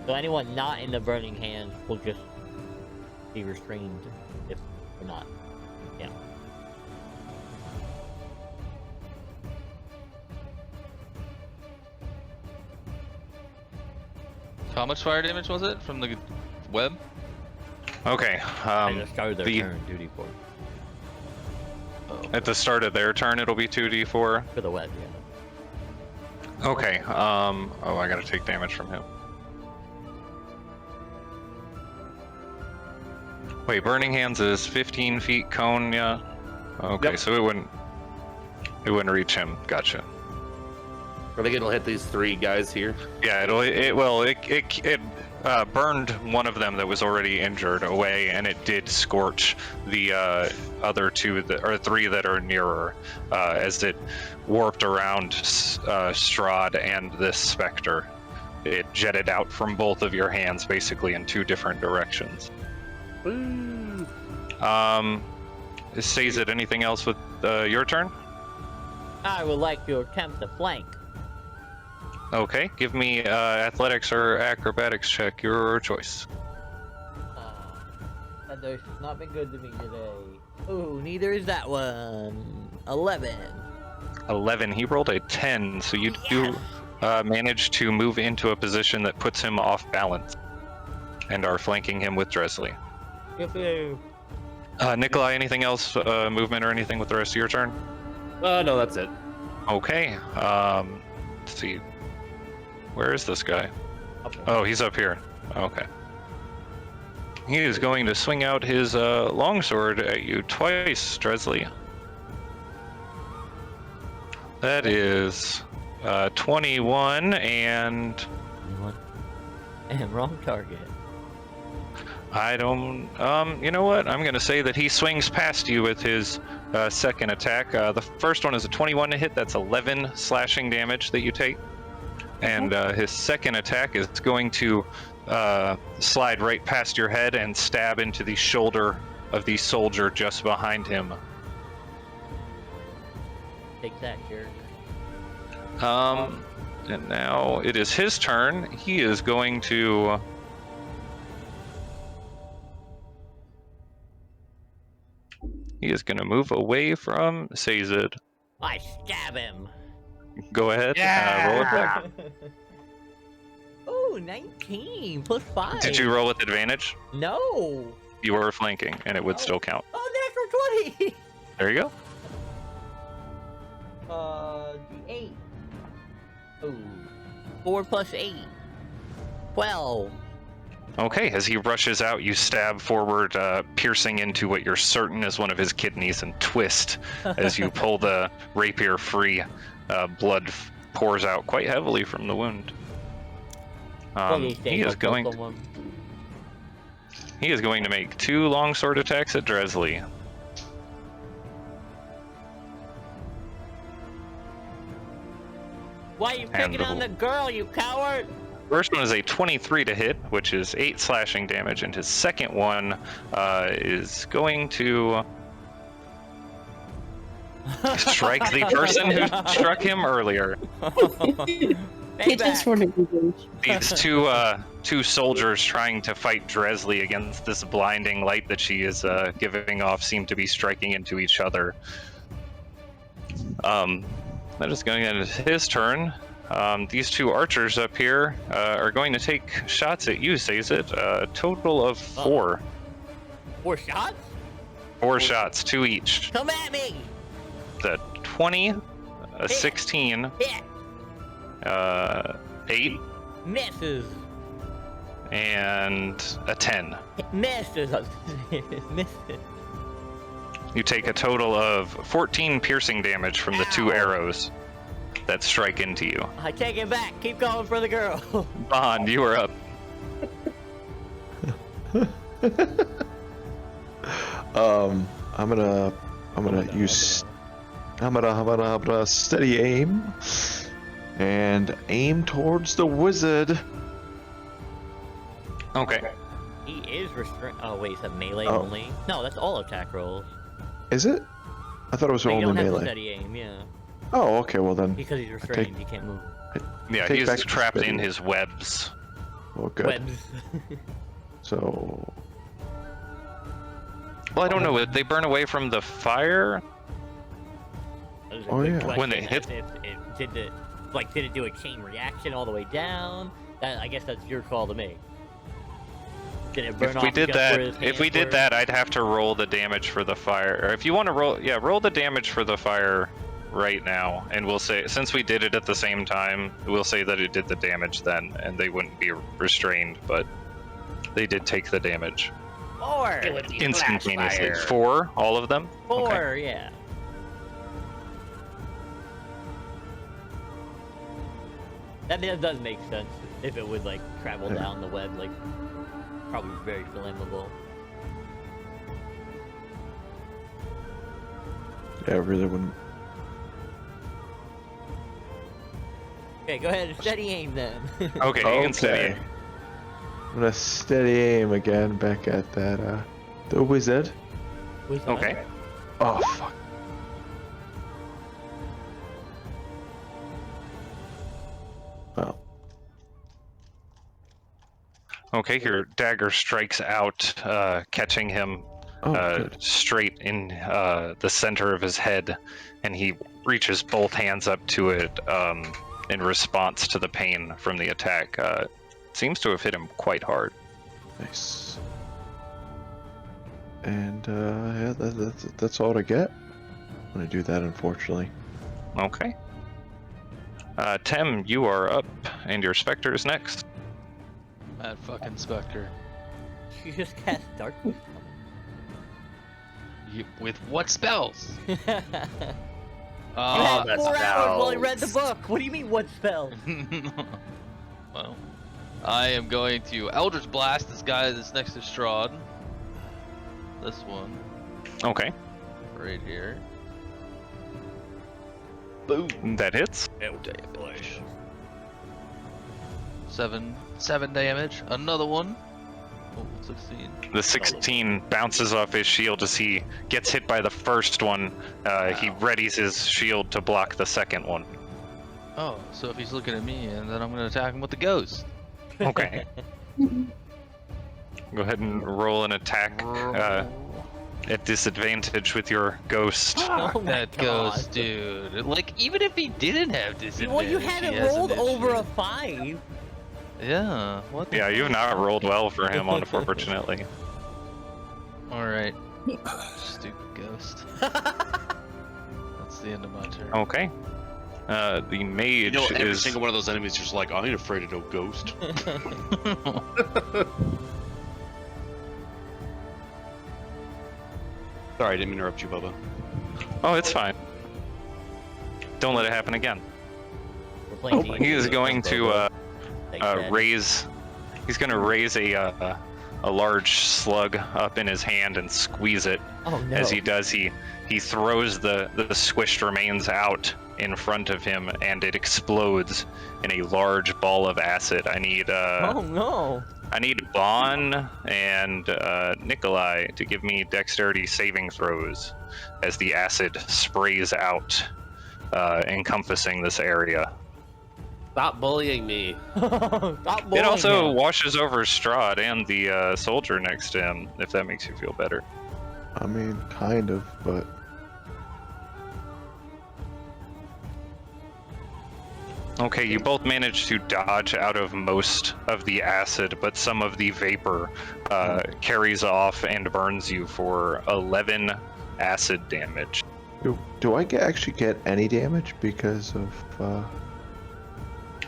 So anyone not in the burning hands will just be restrained if we're not. Yeah.
How much fire damage was it from the web?
Okay,
They just started their
the-
turn, duty for
at the start of their turn, it'll be 2d4.
for the web, yeah.
Okay, oh, I gotta take damage from him. Wait, Burning Hands is 15 feet cone, yeah? Okay,
Yep.
so it wouldn't reach him. Gotcha.
I think it'll hit these 3 guys here.
Yeah, it burned one of them that was already injured away, and it did scorch the other 2 or 3 that are nearer as it warped around Strahd and this specter. It jetted out from both of your hands, basically in 2 different directions.
Woo.
Says it anything else with your turn?
I would like to attempt to flank.
Okay, give me athletics or acrobatics check, your choice.
That dice has not been good to me today. Ooh, neither is that one. 11.
11. He rolled a 10, so you do manage to move into a position that puts him off balance, and are flanking him with Dresley.
Yippee.
Nikolai, anything else, movement or anything with the rest of your turn?
No, that's it.
Okay. Let's see. Where is this guy? Oh, he's up here. Okay. He is going to swing out his longsword at you twice, Dresley. That is 21 and
And wrong target.
I don't. You know what? I'm gonna say that he swings past you with his second attack. The first one is a 21 to hit. That's 11 slashing damage that you take. And his second attack is going to slide right past your head and stab into the shoulder of the soldier just behind him.
Take that, jerk.
And now it is his turn. He is going to. He is going to move away from Sazed.
I stab him.
Go ahead. Roll it back.
Ooh, 19 plus 5.
Did you roll with advantage?
No.
You were flanking, and it would still count.
Oh, natural 20.
There you go.
The 8. Ooh. 4 plus 8. 12.
Okay, as he rushes out, you stab forward, piercing into what you're certain is one of his kidneys, and twist as you pull the rapier free. Blood pours out quite heavily from the wound. He is going to make 2 longsword attacks at Dresley.
Why are you picking on the girl, you coward?
First one is a 23 to hit, which is 8 slashing damage, and his second one is going to strike the person who struck him earlier.
He just wanted revenge.
These two soldiers trying to fight Dresley against this blinding light that she is giving off seem to be striking into each other. That is going into his turn. These 2 archers up here are going to take shots at you, says it. A total of 4.
4 shots?
4 shots, 2 each.
Come at me!
The 20, a 16,
Hit!
8,
Misses!
and a 10.
Misses! Misses.
You take a total of 14 piercing damage from the 2 arrows that strike into you.
I take it back. Keep going for the girl.
Bond, you are up.
I'm gonna use. I'm gonna steady aim and aim towards the wizard.
Okay.
He is restrained. Oh wait, is that melee
Oh.
only? No, that's all attack rolls.
Is it? I thought it was
So you
only
don't have to
melee.
steady aim, yeah.
Oh, okay. Well then,
Because he's restrained, he can't move.
Yeah,
Take
he's
back
trapped
steady.
in his webs.
well, good.
Webs.
So,
Well, I don't know. Would they burn away from the fire?
That was a
Oh,
good
yeah.
question,
When they
as
hit-
if did it do a chain reaction all the way down? That, I guess that's your call to make. Did it burn
If
off
we did
just
that,
where his
if we
hands
did
were?
that, I'd have to roll the damage for the fire. Or if you want to roll, yeah, roll the damage for the fire right now, and we'll say since we did it at the same time, we'll say that it did the damage then, and they wouldn't be restrained, but they did take the damage
Four!
It would be
instantaneously.
flash fire.
4, all of them.
Four,
Okay.
yeah. That does make sense. If it would like travel
Yeah.
down the web, like probably very flammable.
yeah, I really wouldn't.
Okay, go ahead and steady aim then.
Okay, you can steady.
I'm gonna steady aim again back at that the wizard.
With
Okay.
Oh fuck. Well,
Okay, your dagger strikes out, catching him
oh good.
straight in the center of his head, and he reaches both hands up to it in response to the pain from the attack. Seems to have hit him quite hard.
Nice. And yeah, that's all to get. I'm gonna do that, unfortunately.
Okay. Tem, you are up, and your Spectre is next.
That fucking Spectre.
You just cast darkness.
With what spells?
You
Oh,
had
that's
4 hours while I read the
spells.
book. What do you mean, what spell?
Well, I am going to Eldritch Blast this guy that's next to Strahd. This one,
Okay,
right here. Boom.
that hits.
No damage. Seven damage. Another one. Oh, 16.
The 16 bounces off his shield as he gets hit by the first one. He readies his shield to block the second one.
Oh, so if he's looking at me, and then I'm gonna attack him with the ghost.
Okay. Go ahead and roll an attack at disadvantage with your ghost.
Oh my
That
God.
ghost, dude. Like, even if he didn't have disadvantage,
Well, you
he
haven't
has an
rolled over
issue.
a 5.
Yeah. What? The
Yeah, you've not rolled well for him, unfortunately.
All right. Stupid ghost. That's the end of my turn.
Okay. The mage
You know, every
is.
single one of those enemies is just like, I ain't afraid of no ghost. Sorry, I didn't mean to interrupt you, Bubba.
Oh, it's fine. Don't let it happen again.
We're playing D&D,
He is
so
going
it's
to
over. Thanks, Dad.
raise. He's going to raise a large slug up in his hand and squeeze it.
Oh no.
As he does, he throws the squished remains out in front of him, and it explodes in a large ball of acid. I need
Oh no.
I need Bon and Nikolai to give me dexterity saving throws as the acid sprays out, encompassing this area.
Stop bullying me.
Stop
It
bullying
also
him.
washes over Strahd and the soldier next to him, if that makes you feel better.
I mean, kind of, but
Okay, you both managed to dodge out of most of the acid, but some of the vapor carries off and burns you for 11 acid damage.
do I actually get any damage because of?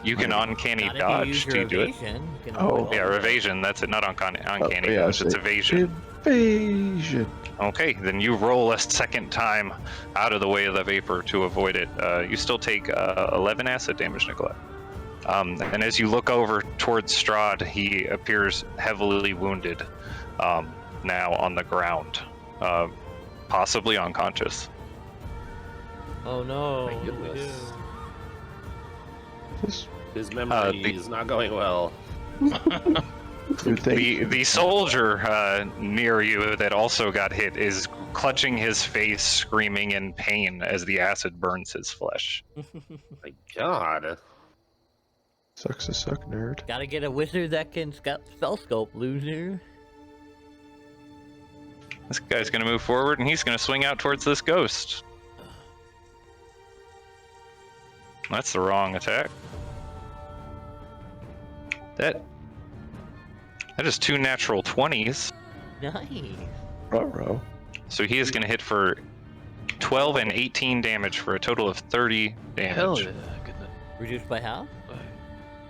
You can uncanny
Not if you
dodge.
use
Do
your
you do it?
evasion, you can
Oh.
avoid all
Yeah,
of it.
evasion. That's it. Not uncanny
yeah,
dodge. It's
so
evasion.
Evasion.
Okay, then you roll a second time out of the way of the vapor to avoid it. You still take 11 acid damage, Nikolai. And as you look over towards Strahd, he appears heavily wounded. now on the ground, possibly unconscious.
Oh no!
My
What do we do?
goodness.
Just,
His memory is not going well.
you think
The soldier near you that also got hit is clutching his face, screaming in pain as the acid burns his flesh.
My God.
sucks to suck, nerd.
Gotta get a wizard that can spell scope, loser.
This guy's going to move forward, and he's going to swing out towards this ghost. That's the wrong attack. That is 2 natural 20s.
Nice.
Ruh-roh.
So he is going to hit for 12 and 18 damage for a total of 30 damage.
Hell yeah. Goodness.
Reduced by half?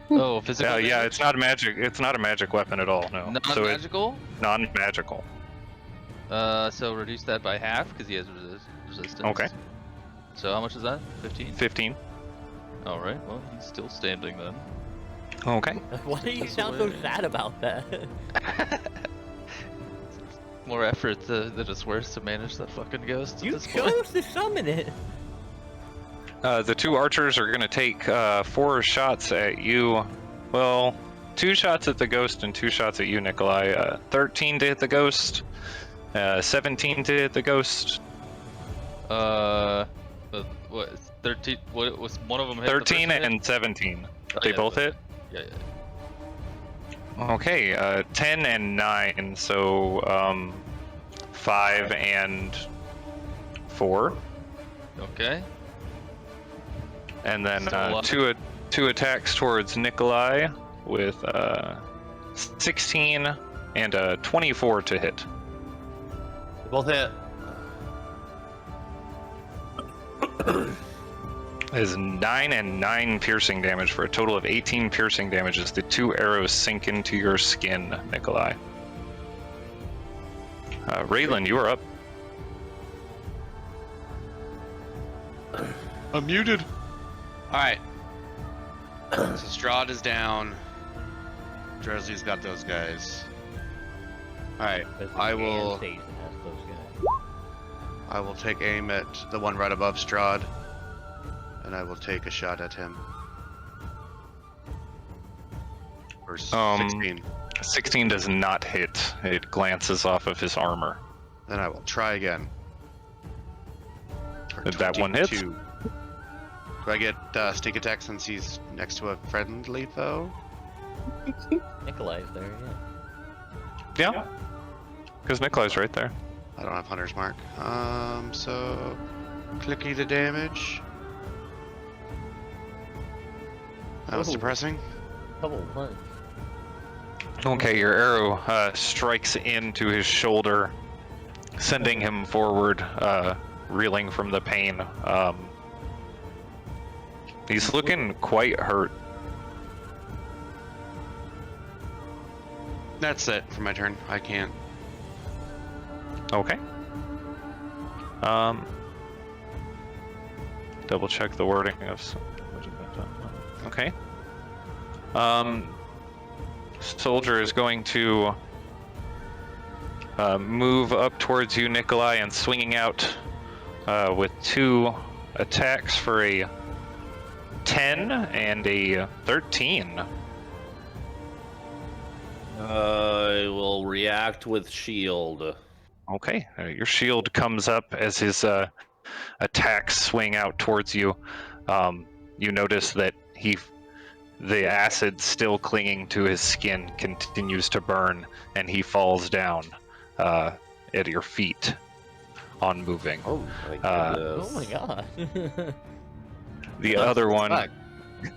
Oh, physical.
Yeah,
damage?
it's not magic. It's not a magic weapon at all. No. So it's
Non-magical.
non-magical.
So reduce that by half because he has resistance.
Okay.
So how much is that? 15.
15.
All right. Well, he's still standing then.
Okay.
Why do you
That's
sound so
hilarious.
sad about that?
More effort than it's worth to manage that fucking ghost at
You
this point.
chose to summon it.
The 2 archers are going to take 4 shots at you. Well, 2 shots at the ghost and 2 shots at you, Nikolai. 13 to hit the ghost. 17 to hit the ghost.
What? 13. What was one of them? Hit the
13
first hit?
and 17.
Oh,
They
yeah,
both hit?
Yeah.
Okay, 10 and 9, so 5 and 4.
Okay.
And then
Still alive.
two attacks towards Nikolai with 16 and 24 to hit.
They both hit.
Is 9 and 9 piercing damage for a total of 18 piercing damage as the 2 arrows sink into your skin, Nikolai. Raylan, you are up.
I'm muted. All right. So Strahd is down. Dresley's got those guys. All right. I will take aim at the one right above Strahd, and I will take a shot at him. For 16.
16 does not hit. It glances off of his armor.
Then I will try again. For
That one hits.
22. Do I get sneak attack since he's next to a friendly foe?
Nikolai's there, yeah.
Yeah. Because Nikolai's right there.
I don't have Hunter's Mark. So clicky the damage. That was
Oh.
depressing.
Double punch.
Okay, your arrow strikes into his shoulder, sending him forward, reeling from the pain. He's looking quite hurt.
That's it for my turn. I can't.
Okay. Double check the wording of. Okay. Soldier is going to move up towards you, Nikolai, and swinging out with 2 attacks for a 10 and a 13.
I will react with shield.
Okay, your shield comes up as his attacks swing out towards you. You notice that the acid still clinging to his skin continues to burn, and he falls down at your feet, unmoving.
Oh my
Oh
goodness.
my god.
The
That's
other one
back.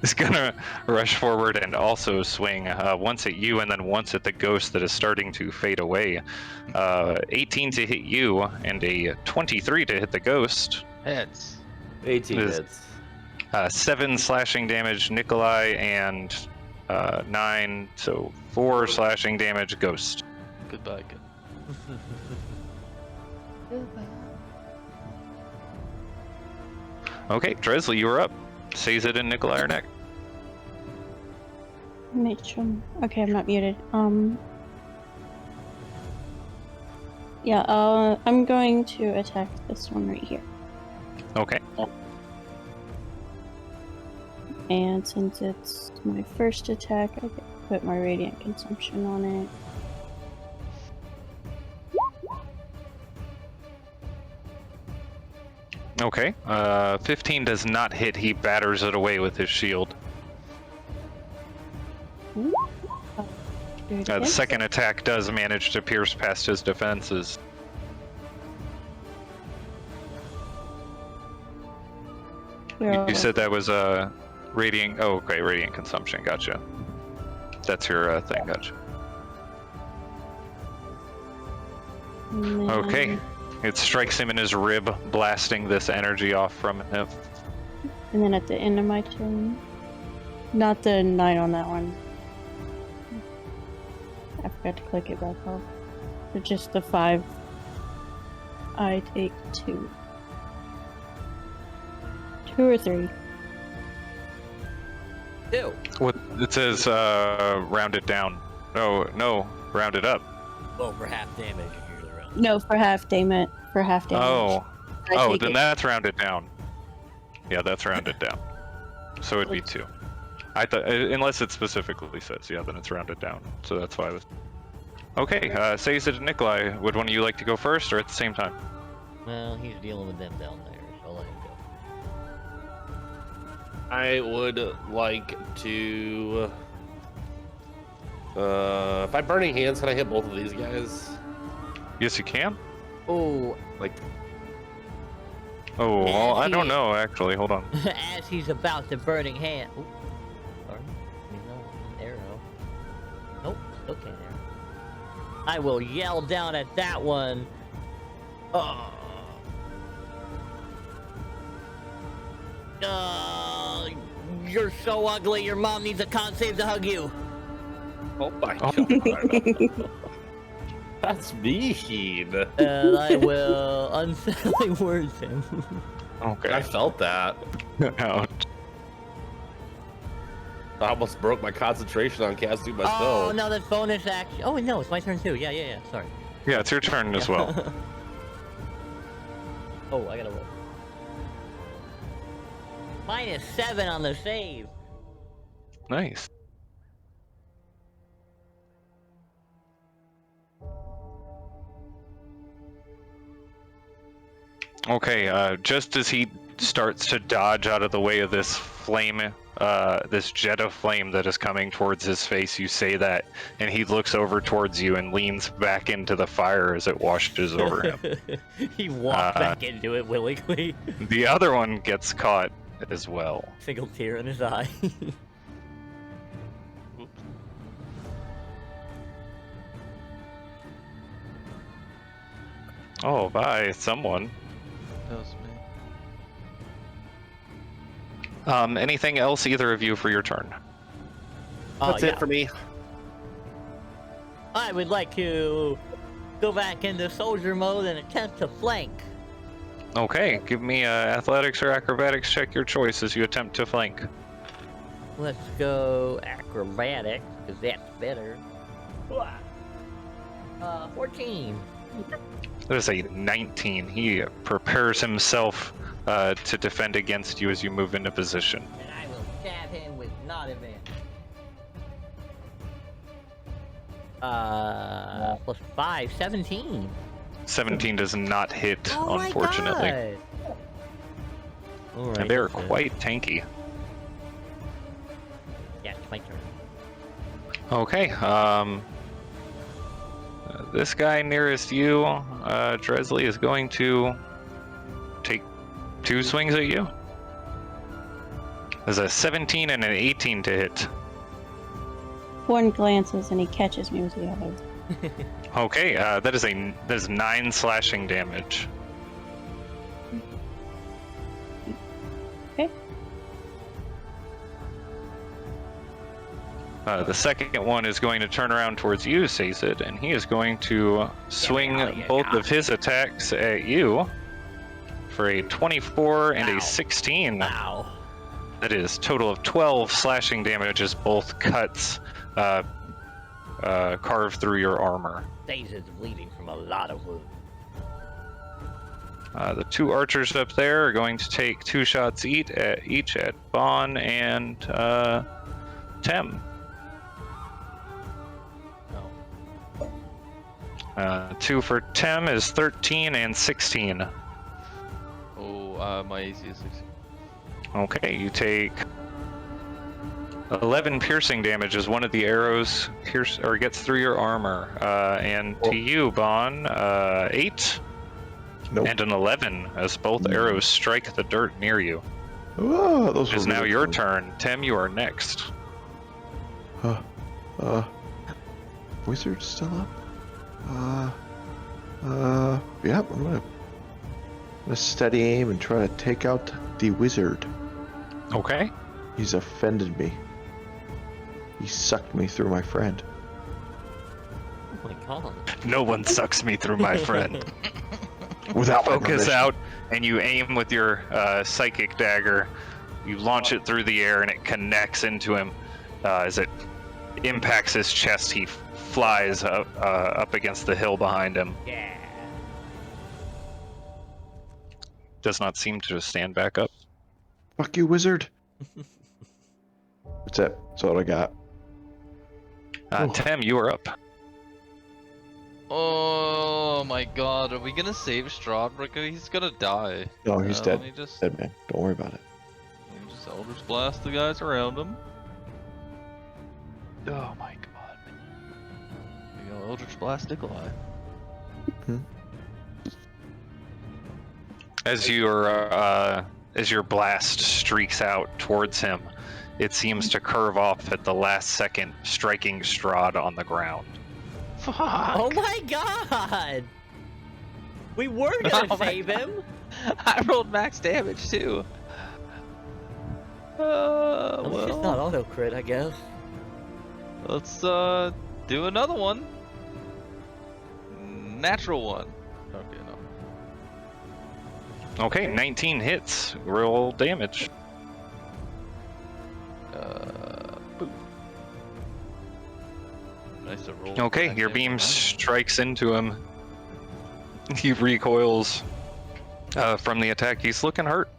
is gonna rush forward and also swing once at you and then once at the ghost that is starting to fade away. 18 to hit you and a 23 to hit the ghost.
Heads.
18
Is-
hits.
7 slashing damage Nikolai and 9, so 4 slashing damage ghost.
Goodbye. Good.
Okay, Dresley, you are up. Sazed and Nikolai are next.
Make sure. Okay, I'm not muted. Yeah, I'm going to attack this one right here.
Okay.
And since it's my first attack, I get to put my radiant consumption on it.
Okay. 15 does not hit. He batters it away with his shield.
Ooh. Do it
The
again.
second attack does manage to pierce past his defenses. You said that was a radiant. Oh, okay, radiant consumption. Gotcha. That's your thing. Gotcha. Okay. It strikes him in his rib, blasting this energy off from him.
And then at the end of my turn, not the 9 on that one. I forgot to click it back off. But just the 5. I take 2. 2 or 3.
2.
What it says? Round it down. Oh no, round it up.
Well, for half damage, you're usually around.
No, for half damage. For half damage.
Oh,
I
oh,
take
then
it.
that's rounded down. Yeah, that's rounded down. So it'd be 2. I thought, unless it specifically says, yeah, then it's rounded down. So that's why I was. Okay, Sazed and Nikolai, would one of you like to go first or at the same time?
Well, he's dealing with them down there, so I'll let him go.
I would like to. If I'm burning hands, can I hit both of these guys?
Yes, you can.
Oh,
Like,
Oh, well, I don't know actually. Hold on.
as he's about to burning hand. Ooh, sorry. An arrow. Nope, still can't arrow. I will yell down at that one. Oh. You're so ugly. Your mom needs a con save to hug you.
oh my
Oh.
god. That's mean.
And I will unsettling words him.
I
Okay.
felt that.
Ouch.
I almost broke my concentration on casting my
Oh
spell.
no, that's bonus action. Oh no, it's my turn too. Yeah. Sorry.
Yeah, it's your turn as well.
Oh, I gotta roll. -7 on the save.
Nice. Okay, just as he starts to dodge out of the way of this flame, this jet of flame that is coming towards his face, you say that, and he looks over towards you and leans back into the fire as it washes over him.
He walked back into it willingly.
The other one gets caught as well.
Single tear in his eye.
Oh, bye, someone.
That was me.
Anything else, either of you, for your turn?
That's it for me.
I would like to go back into soldier mode and attempt to flank.
Okay, give me athletics or acrobatics check, your choice, as you attempt to flank.
Let's go acrobatics, because that's better. 14.
That is a 19. He prepares himself to defend against you as you move into position.
And I will stab him with not advantage. +5, 17.
17 does not hit,
Oh
unfortunately.
my god. Alright,
And they're
that's it.
quite tanky.
Yeah, it's my turn.
Okay, this guy nearest you, Dresley, is going to take 2 swings at you. There's a 17 and an 18 to hit.
One glances and he catches me with the other.
Okay, that is 9 slashing damage.
Okay.
The second one is going to turn around towards you, Sazed, and he is going to swing
out of here,
both
God.
of his attacks at you for a 24 and
Ow.
a 16.
Wow.
That is total of 12 slashing damage as both cuts carve through your armor.
Daisy is bleeding from a lot of wounds.
The two archers up there are going to take 2 shots each at Bon and Tem.
No.
2 for Tem is 13 and 16.
Oh, my AC is 16.
Okay, you take 11 piercing damage as one of the arrows gets through your armor. And to you, Bon, 8
Nope.
and an 11 as both arrows strike the dirt near you.
Oh, those
It is
were
now
really
your
close.
turn. Tem, you are next.
Wizard's still up? Yeah, I'm gonna steady aim and try to take out the wizard.
Okay.
He's offended me. He sucked me through my friend.
Oh my god.
No one sucks me through my friend.
Without my
Focus
permission.
out, and you aim with your psychic dagger. You launch it through the air, and it connects into him. As it impacts his chest, he flies up against the hill behind him.
Yeah.
Does not seem to stand back up.
Fuck you, wizard. That's it. That's all I got. Oh.
Tem, you are up.
Oh my god, are we gonna save Strahd? He's gonna die.
No, he's dead.
Let me just
Dead man. Don't worry about it.
Eldritch Blast the guys around him. Oh my god. There you go, Eldritch Blast Nikolai.
As your blast streaks out towards him, it seems to curve off at the last second, striking Strahd on the ground.
Fuck!
Oh my god! We were gonna
Oh my
save him!
I rolled max damage too.
At least it's not auto crit, I guess.
Let's do another one. Natural one. Okay, no.
Okay, 19 hits. Roll damage.
Boom. Nice to roll.
Okay,
back
your
in
beam
from that.
strikes into him. He recoils from the attack. He's looking hurt.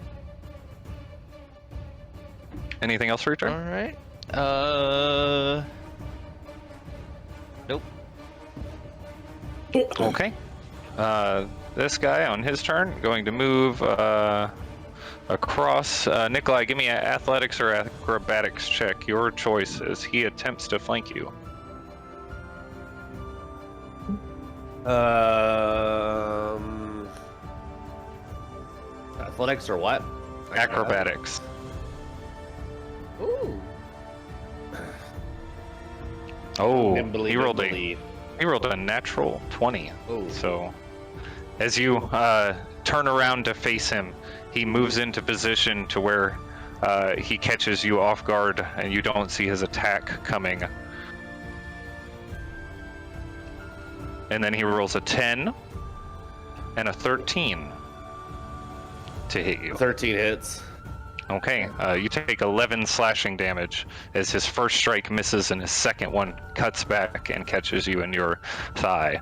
Anything else for your turn?
Alright. Nope.
Okay. This guy on his turn going to move across. Nikolai, give me an athletics or acrobatics check. Your choice as he attempts to flank you.
Athletics or what?
Acrobatics.
Ooh.
Oh,
Nimbly,
he rolled
nimbly.
a natural 20.
Oh.
So, as you turn around to face him, he moves into position to where he catches you off guard, and you don't see his attack coming. And then he rolls a 10 and a 13 to hit you.
13 hits.
Okay, you take 11 slashing damage as his first strike misses and his second one cuts back and catches you in your thigh.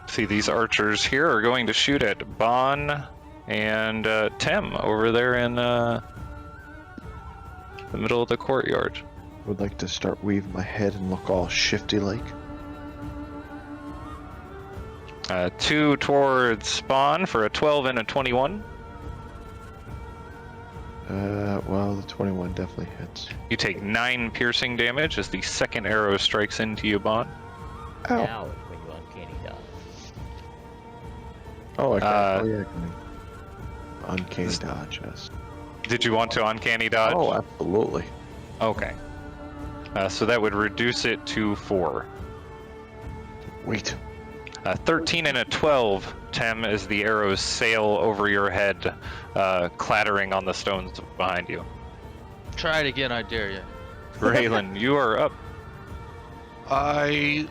See, these archers here are going to shoot at Bon and Tem over there in the middle of the courtyard.
Would like to start weaving my head and look all shifty like.
2 towards Spawn for a 12 and a 21.
Well, the 21 definitely hits.
You take 9 piercing damage as the second arrow strikes into you, Bon.
Ow.
Now is when you uncanny dodge.
Oh, I can.
Uh,
Oh, yeah, I can. Uncanny dodge, yes.
Did you want to uncanny dodge?
Oh, absolutely.
Okay. So that would reduce it to 4.
Wait.
13 and a 12, Tem, as the arrows sail over your head, clattering on the stones behind you.
Try it again, I dare you.
Raylan, you are up.
I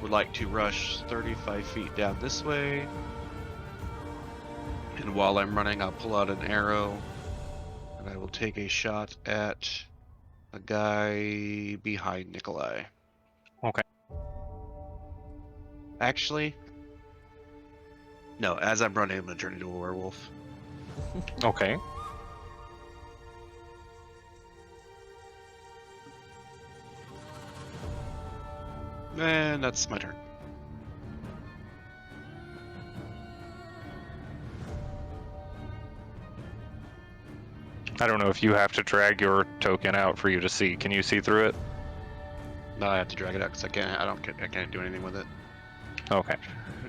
would like to rush 35 feet down this way. And while I'm running, I'll pull out an arrow And I will take a shot at a guy behind Nikolai.
Okay.
Actually, no, as I'm running, I'm going to turn into a werewolf.
Okay.
And that's my turn.
I don't know if you have to drag your token out for you to see. Can you see through it?
No, I have to drag it out because I can't do anything with it.
Okay.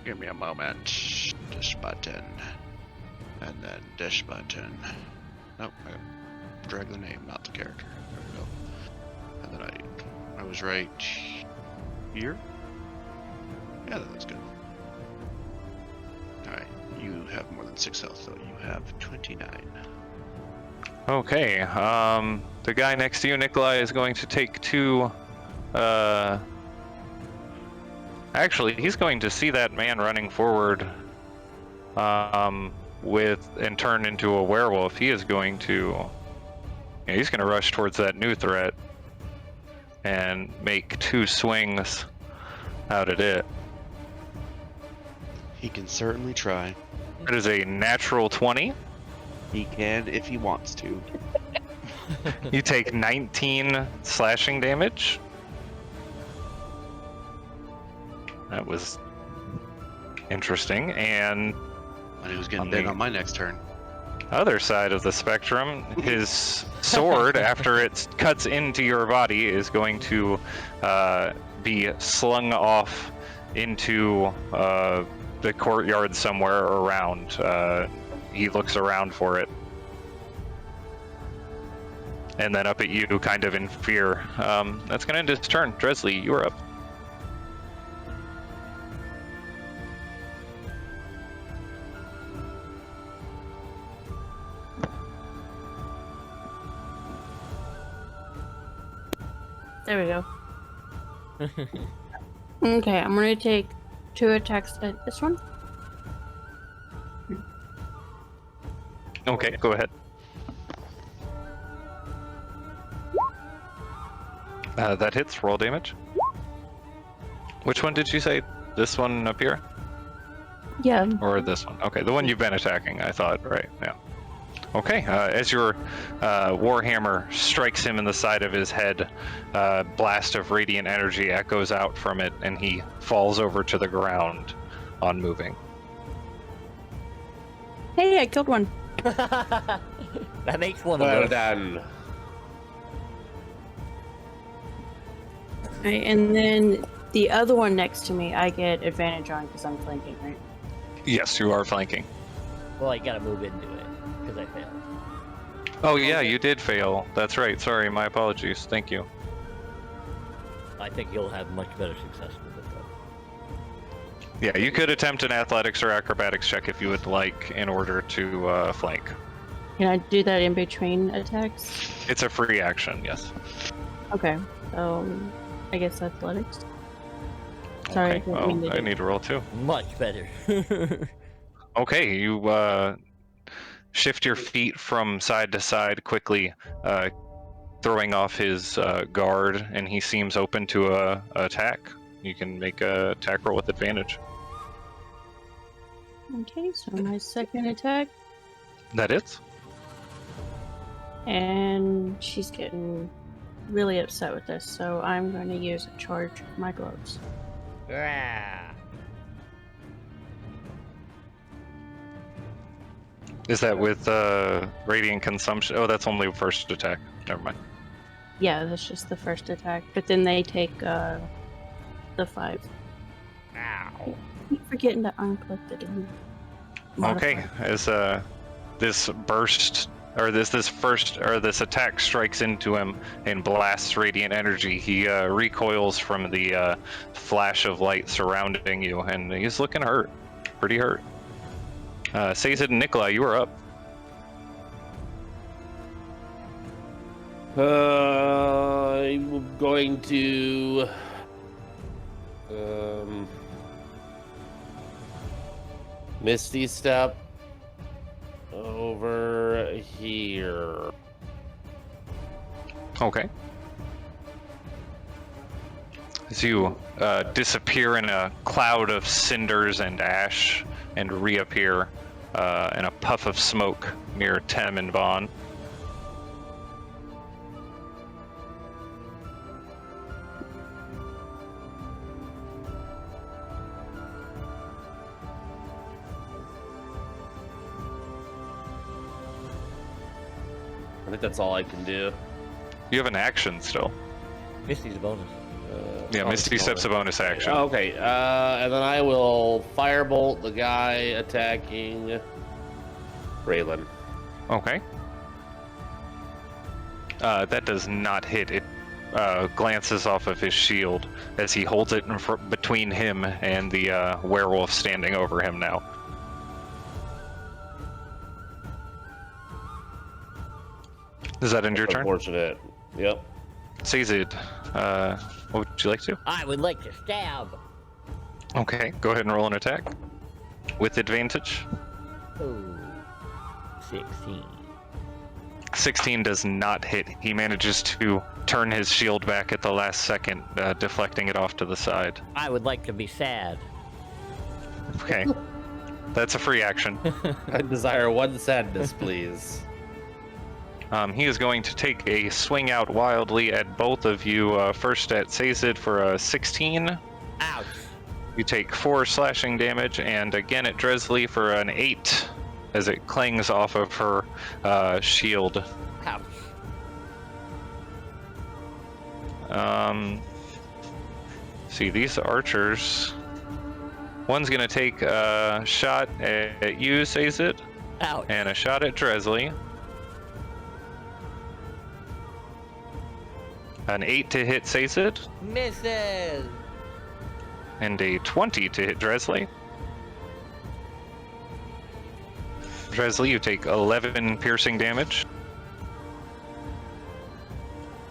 Give me a moment. Dish button. And then dish button. Nope, I drag the name, not the character. There we go. And then I was right here? Yeah, that's good. Alright, you have more than 6 health, so you have 29.
Okay. The guy next to you, Nikolai, is going to take 2. Actually, he's going to see that man running forward. And turn into a werewolf. He is going to. Yeah, he's going to rush towards that new threat and make 2 swings out at it.
He can certainly try.
It is a natural 20.
He can if he wants to.
You take 19 slashing damage. That was interesting. And
And he was getting big on my next turn.
other side of the spectrum, his sword, after it cuts into your body, is going to be slung off into the courtyard somewhere around. He looks around for it. And then up at you, kind of in fear. That's going to end his turn. Dresley, you are up.
There we go. Okay, I'm gonna take 2 attacks at this one.
Okay, go ahead. That hits. Roll damage. Which one did you say? This one up here?
Yeah.
Or this one? Okay, the one you've been attacking, I thought, right? Yeah. Okay, as your warhammer strikes him in the side of his head, a blast of radiant energy echoes out from it, and he falls over to the ground, unmoving.
Hey, I killed one.
That makes one of
Well
those.
done.
Right, and then the other one next to me, I get advantage on because I'm flanking, right?
Yes, you are flanking.
Well, I gotta move into it because I failed.
Oh yeah, you did fail. That's right. Sorry, my apologies. Thank you.
I think you'll have much better success with it though.
Yeah, you could attempt an athletics or acrobatics check if you would like in order to flank.
Can I do that in between attacks?
It's a free action, yes.
Okay, so I guess athletics. Sorry,
Okay.
I didn't mean to
I
do
need to roll too.
Much better.
Okay, you shift your feet from side to side quickly, throwing off his guard, and he seems open to a attack. You can make a attack roll with advantage.
Okay, so my second attack,
That is.
and she's getting really upset with this, so I'm going to use a charge of my gloves.
Ah.
Is that with radiant consumption? Oh, that's only first attack. Never mind.
Yeah, that's just the first attack, but then they take the 5.
Ow.
I keep forgetting to unclick the damn
Okay,
modifier.
as this burst or this attack strikes into him and blasts radiant energy, he recoils from the flash of light surrounding you, and he's looking hurt, pretty hurt. Sazed and Nikolai, you are up.
I'm going to Misty Step over here.
Okay. As you disappear in a cloud of cinders and ash and reappear in a puff of smoke near Tem and Vaughn.
I think that's all I can do.
You have an action still.
Misty's a bonus.
Yeah, Misty Step's a bonus action.
Okay, and then I will firebolt the guy attacking Raylan.
Okay. That does not hit. It glances off of his shield as he holds it between him and the werewolf standing over him now. Does that end your turn?
Unfortunate. Yep.
Sazed, what would you like to?
I would like to stab.
Okay, go ahead and roll an attack. With advantage.
Oh, 16.
16 does not hit. He manages to turn his shield back at the last second, deflecting it off to the side.
I would like to be sad.
Okay. That's a free action.
I desire one sadness, please.
He is going to take a swing out wildly at both of you. First at Sazed for a 16.
Ouch.
You take 4 slashing damage, and again at Dresley for an 8 as it clangs off of her shield.
Ouch.
See, these archers. One's going to take a shot at you, Sazed,
Ouch.
and a shot at Dresley. An 8 to hit Sazed,
Misses.
and a 20 to hit Dresley. Dresley, you take 11 piercing damage.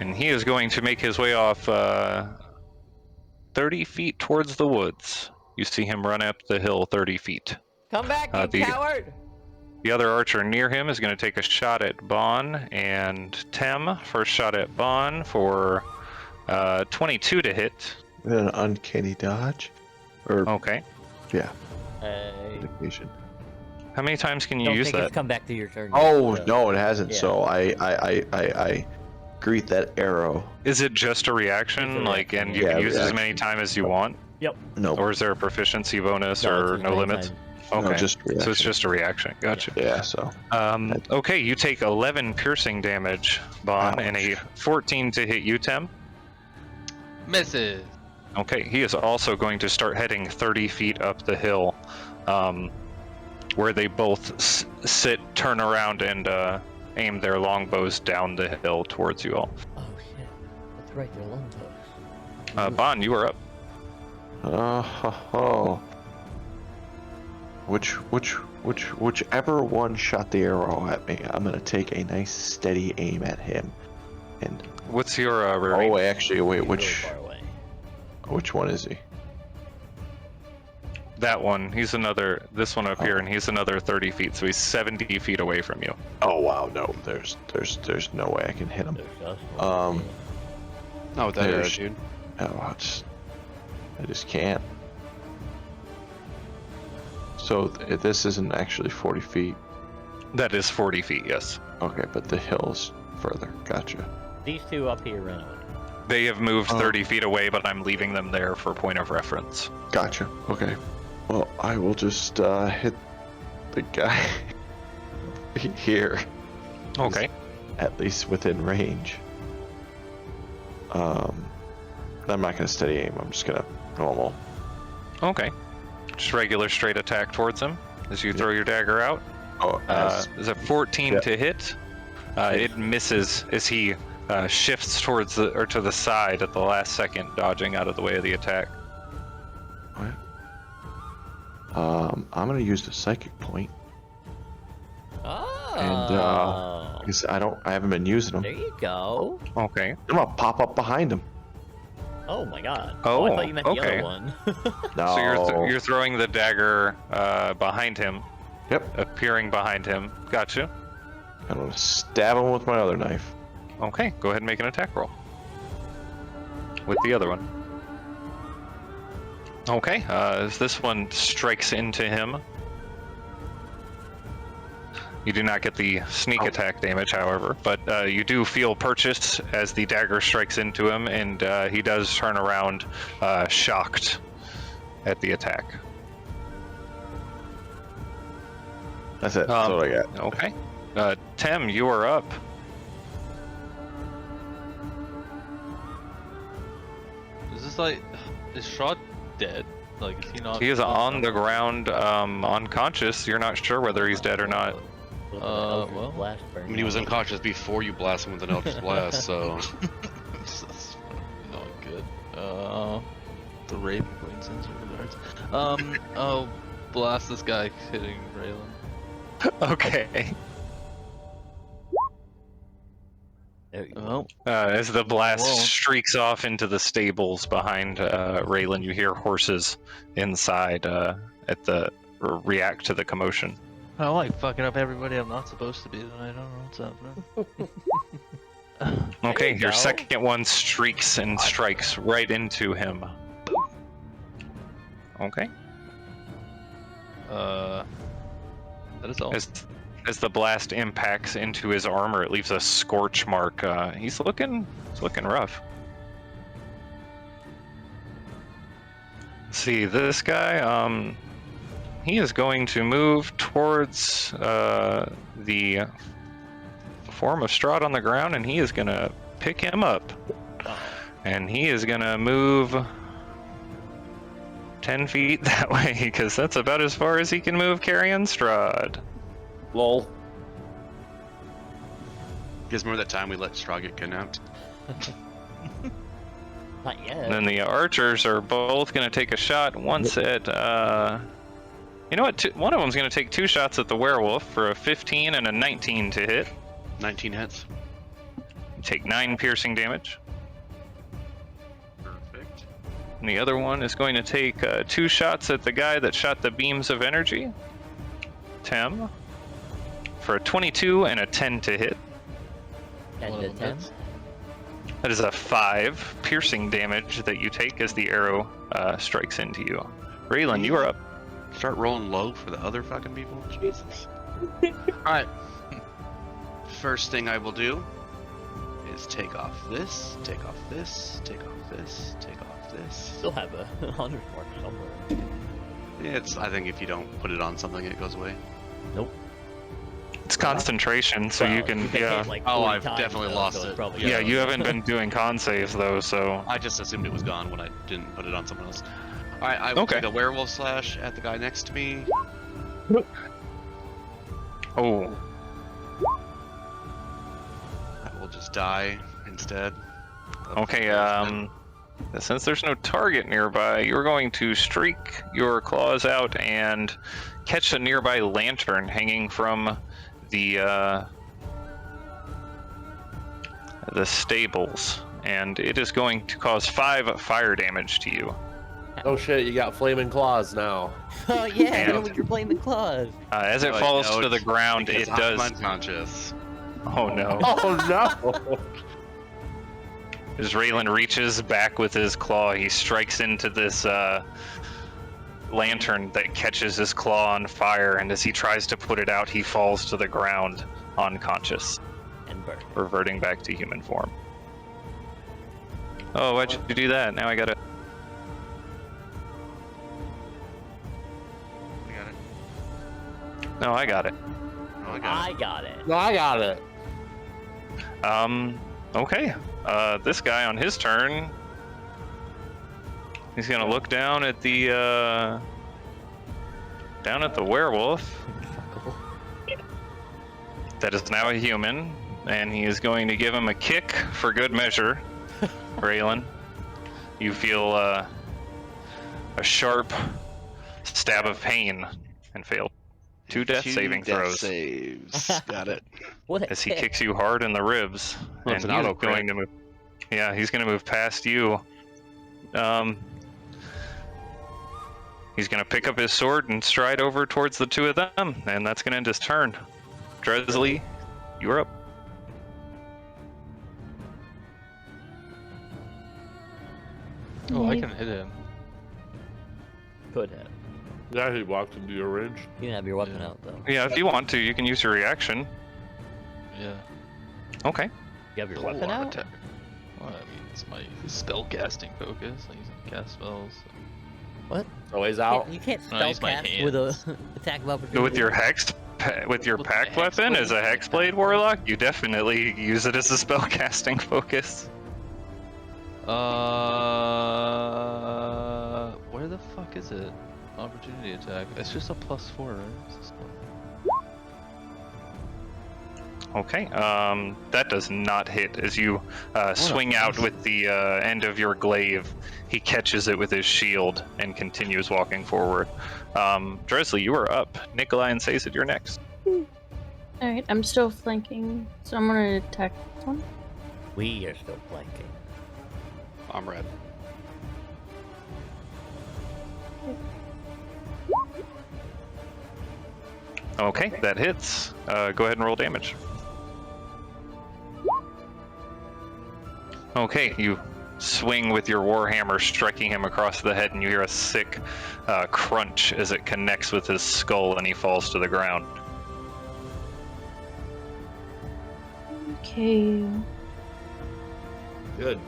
And he is going to make his way off 30 feet towards the woods. You see him run up the hill 30 feet.
Come back, you coward.
The other archer near him is going to take a shot at Bon and Tem. First shot at Bon for 22 to hit.
An uncanny dodge? Or,
Okay.
yeah,
I
indication.
How many times can you
don't
use
think
that?
it's come back to your turn.
Oh,
yet,
no, it hasn't.
yeah.
So I greet that arrow.
Is it just a reaction?
It's a
Like, and you
Yeah,
can use as many
reaction.
times as you want?
No,
Or is there a proficiency bonus or
it's
no
many
limits?
times.
Okay.
no, just reaction.
So it's just a reaction. Gotcha.
Yeah, so.
Okay, you take 11 piercing damage, Bon, and a 14 to hit you, Tem.
Misses.
Okay, he is also going to start heading 30 feet up the hill, where they both sit, turn around, and aim their longbows down the hill towards you all.
Oh shit. That's right, they're longbows.
Bon, you are up.
Whichever one shot the arrow at me, I'm gonna take a nice steady aim at him. And
What's your rear aim?
actually, wait,
He's really
which
far away.
one is he?
That one. He's another. This one up here,
Oh.
and he's another 30 feet, so he's 70 feet away from you.
Oh wow, no, there's no way I can hit him.
There's just one.
Not with that
There's-
attitude.
No, I just can't. So this isn't actually 40 feet.
That is 40 feet, yes.
Okay, but the hill's further. Gotcha.
These two up here ran away.
They have moved
Oh.
30 feet away, but I'm leaving them there for point of reference.
Gotcha. Okay. Well, I will just hit the guy here,
Okay.
at least within range. I'm not gonna steady aim. I'm just gonna normal.
Okay. Just regular straight attack towards him as you throw your dagger out.
Oh,
Is a 14
Yep.
to hit? It misses as he shifts towards to the side at the last second, dodging out of the way of the attack.
I'm gonna use the psychic point
Oh.
because I haven't been using them.
There you go.
Okay.
I'm gonna pop up behind him.
Oh my god.
Oh,
I thought you meant the
okay.
other one.
No.
So you're throwing the dagger behind him,
Yep.
appearing behind him. Gotcha.
I'm gonna stab him with my other knife.
Okay, go ahead and make an attack roll. With the other one. Okay, as this one strikes into him. You do not get the sneak attack damage, however, but you do feel purchase as the dagger strikes into him, and he does turn around shocked at the attack.
That's it. That's what I got.
Okay. Tim, you are up.
Is this like, is Strahd dead? Like, is he not?
He is on the ground, unconscious. You're not sure whether he's dead or not.
Well,
Blast
I mean, he was unconscious before you blast him with an Eldritch Blast, so...
That's not good. The Raven Queen sends her regards. I'll blast this guy hitting Raylan.
Okay.
There you go.
Well,
As the blast
Roll.
streaks off into the stables behind Raylan, you hear horses inside react to the commotion.
I like fucking up everybody I'm not supposed to be tonight. I don't know what's happening.
Okay,
you
your
go.
second one streaks and strikes right into him. Okay.
That is all.
As the blast impacts into his armor, it leaves a scorch mark. He's looking rough. See, this guy, he is going to move towards the form of Strahd on the ground, and he is going to pick him up. And he is going to move 10 feet that way, because that's about as far as he can move carrying Strahd.
Lol.
You guys remember that time we let Strahd get kidnapped?
Not yet.
And then the archers are both going to take a shot once at, you know what, one of them's going to take 2 shots at the werewolf for a 15 and a 19 to hit.
19 hits.
Take 9 piercing damage.
Perfect.
And the other one is going to take 2 shots at the guy that shot the beams of energy. Tim. For a 22 and a 10 to hit.
And
One
the
of them
10.
hits.
That is a 5 piercing damage that you take as the arrow strikes into you. Raylan, you are up.
Start rolling low for the other fucking people. Jesus. Alright. First thing I will do is take off this, take off this, take off this, take off this.
Still have a 100 mark somewhere.
It's, I think if you don't put it on something, it goes away.
Nope.
It's concentration, so you
Well,
can,
hit
yeah.
like
Oh,
40
I've
times,
definitely
though,
lost
so
it.
probably
Yeah,
goes.
you haven't been doing con saves though, so
I just assumed it was gone when I didn't put it on someone else. Alright, I will
Okay.
take a werewolf slash at the guy next to me.
oh,
I will just die instead.
okay. Since there's no target nearby, you're going to streak your claws out and catch a nearby lantern hanging from the stables, and it is going to cause 5 fire damage to you.
Oh shit, you got flaming claws now.
Oh yeah,
And-
now we can blame the claws.
As it
No,
falls
no,
to the
it's
ground,
because
it
I'm
does.
unconscious.
Oh no!
Oh no!
As Raylan reaches back with his claw, he strikes into this lantern that catches his claw on fire, and as he tries to put it out, he falls to the ground unconscious,
And burn.
reverting back to human form. Oh, why'd you do that? Now I gotta...
I got it.
No, I got it.
Oh, I got it.
I got it.
No, I got it.
Okay. This guy on his turn, he's gonna look down at the werewolf that is now a human, and he is going to give him a kick for good measure. Raylan, you feel a sharp stab of pain and fail 2 death saving
death
throws
saves. Got it.
What a
as he
hit.
kicks you hard in the ribs.
Well, it's
And
an
he's
auto crit.
going to move. Yeah, he's going to move past you. He's going to pick up his sword and stride over towards the 2 of them, and that's going to end his turn. Dresley, you're up.
Oh, I
Yeah.
can hit him.
Could have.
Yeah, he walked into your range.
You can have your weapon
Yeah.
out though.
Yeah, if you want to, you can use your reaction.
Yeah.
Okay.
You have your
Full
weapon
arm
out.
attack. Well, I mean, it's my spell casting focus. I use it to cast spells.
What?
So he's out.
You can't
No, I
spell
use my
cast with a
hands.
attack of opportunity.
With your with your
With
packed
the
weapon as a
hexblade?
hexblade warlock, you definitely use it as a spell casting focus.
Where the fuck is it? Opportunity attack. It's just a +4, right? It's just one.
Okay, that does not hit. As you swing out with the end of your glaive, he catches it with his shield and continues walking forward. Dresley, you are up. Nikolai and Sazed, you're next.
Alright, I'm still flanking, so I'm gonna attack this one.
We are still flanking.
I'm red.
Okay, that hits. Go ahead and roll damage. Okay, you swing with your warhammer, striking him across the head, and you hear a sick crunch as it connects with his skull and he falls to the ground.
Okay.
Good.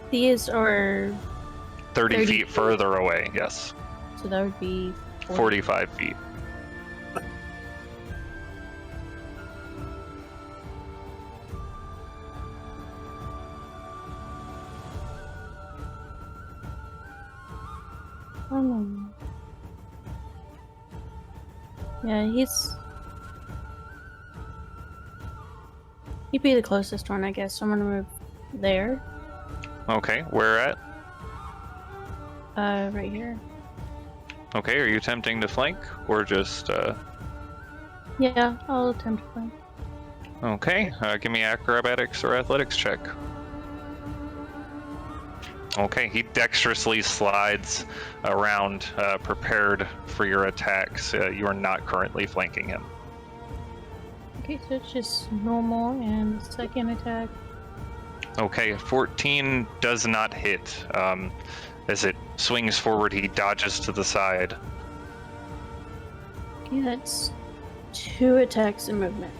These are
30
30
feet further away, yes.
so that would be
45 feet.
Yeah, he'd be the closest one, I guess. So I'm gonna move there.
Okay, where at?
Right here.
Okay, are you attempting to flank or just
Yeah, I'll attempt to flank.
Okay, give me acrobatics or athletics check. Okay, he dexterously slides around, prepared for your attacks. You are not currently flanking him.
Okay, so it's just normal and second attack.
Okay, 14 does not hit. As it swings forward, he dodges to the side.
Okay, that's 2 attacks and movement.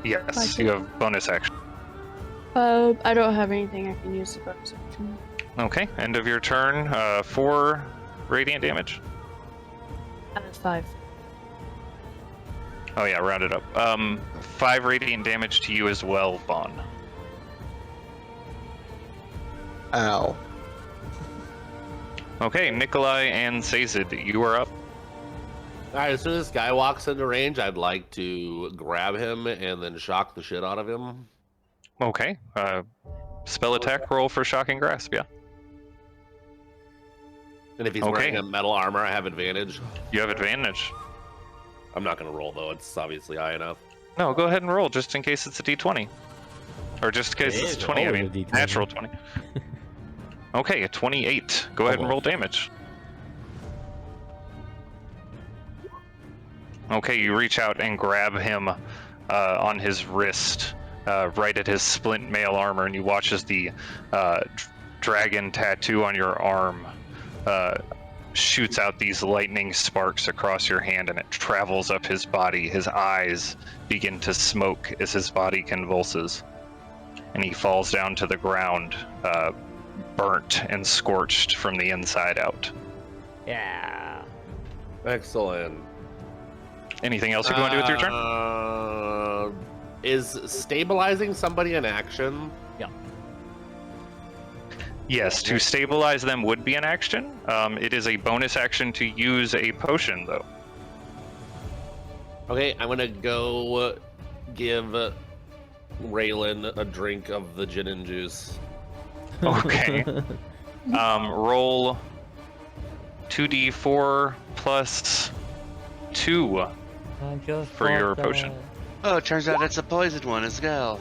Yes, you have bonus action.
I don't have anything I can use the bonus action.
Okay, end of your turn. 4 radiant damage.
5.
Oh yeah, round it up. 5 radiant damage to you as well, Vaughn.
Ow.
Okay, Nikolai and Sazed, you are up.
Alright, as soon as this guy walks into range, I'd like to grab him and then shock the shit out of him.
Okay, spell attack roll for shocking grasp, yeah.
And if he's
Okay.
wearing a metal armor, I have advantage.
You have advantage.
I'm not gonna roll though, it's obviously high enough.
No, go ahead and roll just in case it's a d20. Or just in case
It
it's
is
20, I
always
mean,
a D20.
natural 20. Okay, a 28. Go ahead and roll damage. Okay, you reach out and grab him on his wrist, right at his splint mail armor, and you watch as the dragon tattoo on your arm shoots out these lightning sparks across your hand, and it travels up his body. His eyes begin to smoke as his body convulses, and he falls down to the ground, burnt and scorched from the inside out.
Yeah.
Excellent.
Anything else you want to do with your turn?
Is stabilizing somebody an action?
Yes, to stabilize them would be an action. It is a bonus action to use a potion, though.
Okay, I'm gonna go give Raylan a drink of the gin and juice.
Okay. Roll 2d4 plus 2
I just
for your
thought
potion.
that.
Oh, it turns out it's a poisoned one as well.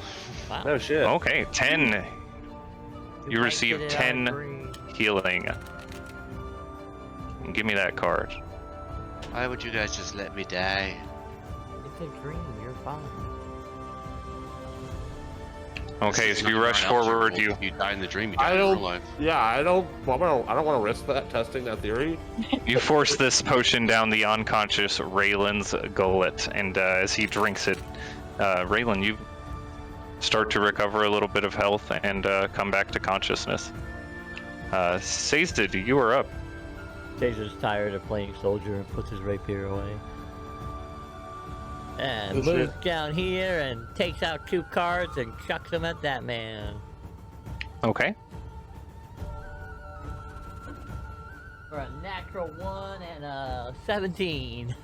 Wow.
Oh shit.
Okay, 10 You
might
receive
get it out
10
green.
healing. Give me that card.
Why would you guys just let me die?
It's a green. You're fine.
Okay,
This
as
is
you
not
rush
an algebra
forward,
rule.
you
If you die in the dream, you die
I
in real
don't.
life.
Yeah, I don't want to risk that testing that theory.
you force this potion down the unconscious Raylan's gullet, and as he drinks it, Raylan, you start to recover a little bit of health and come back to consciousness. Sazed, you are up.
Taser's tired of playing soldier and puts his rapier away. And
This
moves down here and takes out 2 cards and chucks them at that man.
Okay.
For a natural 1 and a 17.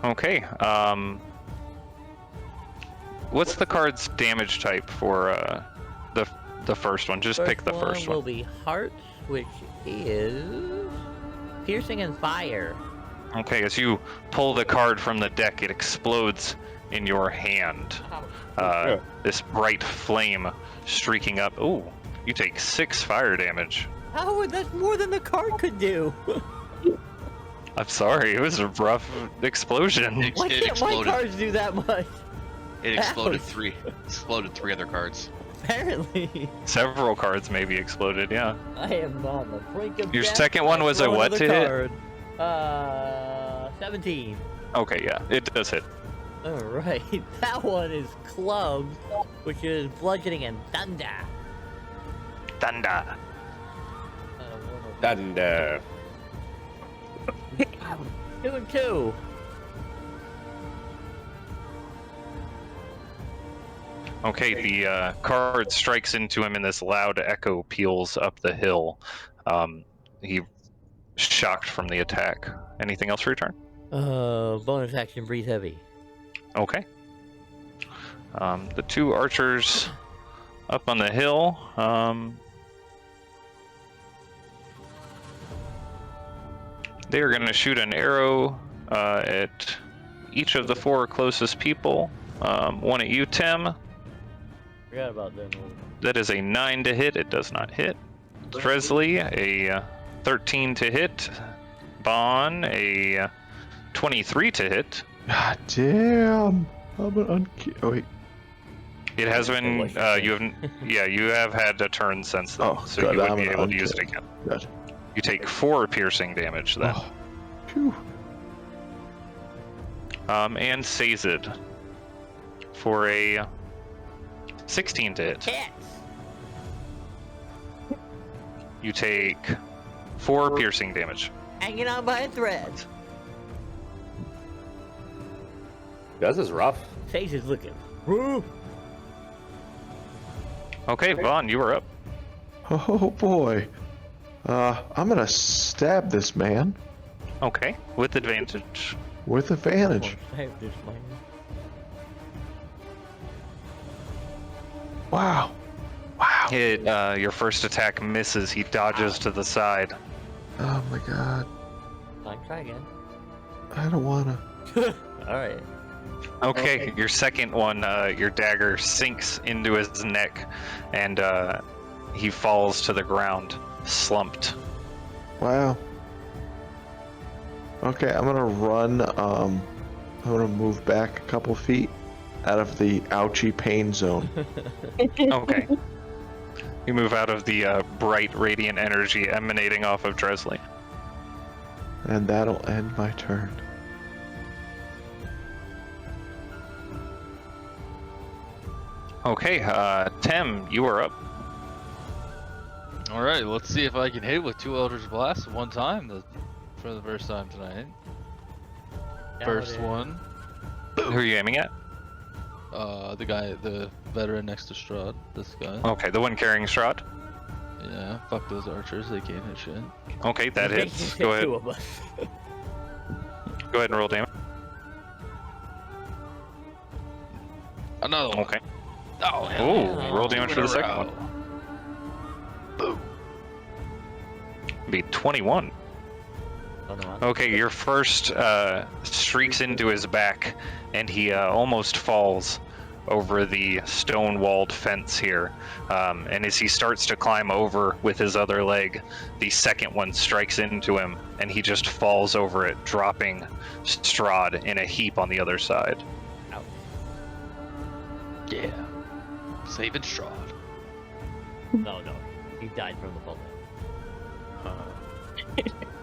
Okay. What's the card's damage type for the first one? Just pick the first
will
one.
be hearts, which is piercing and fire.
Okay, as you pull the card from the deck, it explodes in your hand. This bright flame streaking up. Ooh, you take 6 fire damage.
Oh, that's more than the card could do.
I'm sorry, it was a rough explosion.
Why
It
can't my
exploded.
cards do that much?
It exploded
Ouch.
3. Exploded 3 other cards.
Apparently.
Several cards maybe exploded, yeah.
I am on the brink of
Your
death.
second one was a
Throw
what
another
to hit?
card. 17.
Okay, yeah, it does hit.
Alright, that one is clubs, which is bludgeoning and thunder.
Thunder.
Thunder.
2 and 2.
Okay, the card strikes into him and this loud echo peals up the hill. He shocked from the attack. Anything else for your turn?
Bonus action, breathe heavy.
Okay. The 2 archers up on the hill. They are going to shoot an arrow at each of the 4 closest people. One at you, Tim.
Forgot about them.
That is a 9 to hit. It does not hit. Dresley, a 13 to hit. Bon, a 23 to hit.
God damn. I'm an oh, wait.
It has been, you have had a turn since then,
Oh,
so
good,
you would
I'm
be
an
able to use it
undead.
again.
Good.
You take 4 piercing damage then.
Oh. Phew.
And Sazed for a 16 to hit.
Hits!
You take 4 piercing damage.
Hanging on by a thread.
This is rough.
Face is looking. Woo!
Okay, Vaughn, you are up.
Oh boy. I'm gonna stab this man
Okay, with advantage.
with advantage.
Save this man.
Wow. Wow.
Your first attack misses. He dodges to the side.
Oh my god.
Try again.
I don't wanna.
Alright.
Okay, your second one, your dagger sinks into his neck, and he falls to the ground, slumped.
Wow. Okay, I'm gonna run. I'm gonna move back a couple feet out of the ouchie pain zone.
Okay. You move out of the bright, radiant energy emanating off of Dresley.
And that'll end my turn.
Okay, Tim, you are up.
All right, let's see if I can hit with 2 Eldritch Blasts at one time for the first time tonight. First one,
Who are you aiming at?
the veteran next to Strahd. This guy.
Okay, the one carrying Strahd.
Yeah, fuck those archers. They can't hit shit.
Okay, that hits. Go ahead.
2 of us.
Go ahead and roll damage.
Another one.
Okay.
Oh, hell
Ooh,
yeah.
roll damage for the
2 in a
second
row.
one. Be 21. Okay, your first streaks into his back, and he almost falls, over the stone-walled fence here. And as he starts to climb over with his other leg, the second one strikes into him, and he just falls over it, dropping Strahd in a heap on the other side.
Yeah. Saving Strahd.
No, he died from the bullet.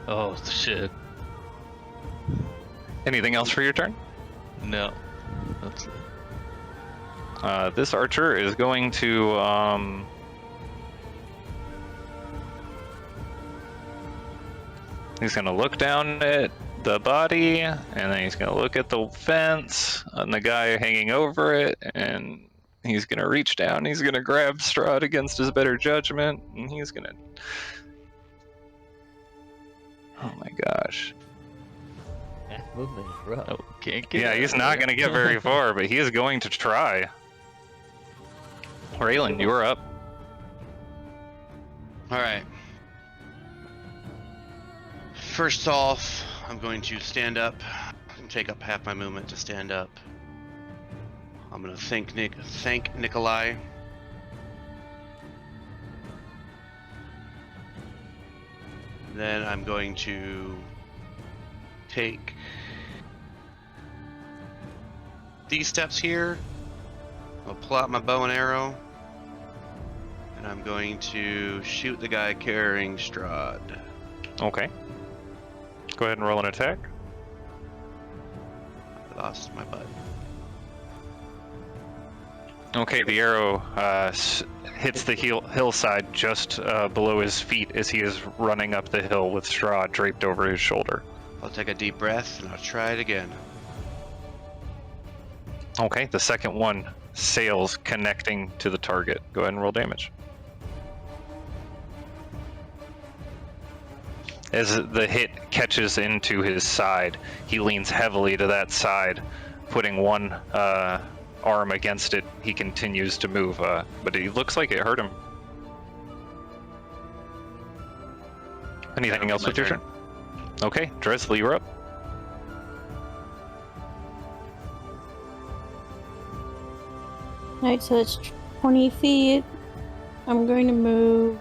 Oh shit.
Anything else for your turn?
No. That's it.
This archer is going to he's going to look down at the body, and then he's going to look at the fence and the guy hanging over it, and he's going to reach down, he's going to grab Strahd against his better judgment, and he's going to... Oh my gosh.
That movement is rough.
Oh, can't get
Yeah,
out
he's
of
not
there.
going to get very far, but he is going to try. Raylan, you are up.
Alright. First off, I'm going to stand up and take up half my movement to stand up. I'm going to thank Nikolai. Then I'm going to take these steps here. I'll pull out my bow and arrow. And I'm going to shoot the guy carrying Strahd.
Okay. Go ahead and roll an attack.
I lost my butt.
Okay, the arrow hits the hillside just below his feet as he is running up the hill with Strahd draped over his shoulder.
I'll take a deep breath and I'll try it again.
Okay, the second one sails, connecting to the target. Go ahead and roll damage. As the hit catches into his side, he leans heavily to that side, putting one arm against it. He continues to move, but it looks like it hurt him. Anything else with your turn? Okay, Dresley, you're up.
Alright, so that's 20 feet. I'm going to move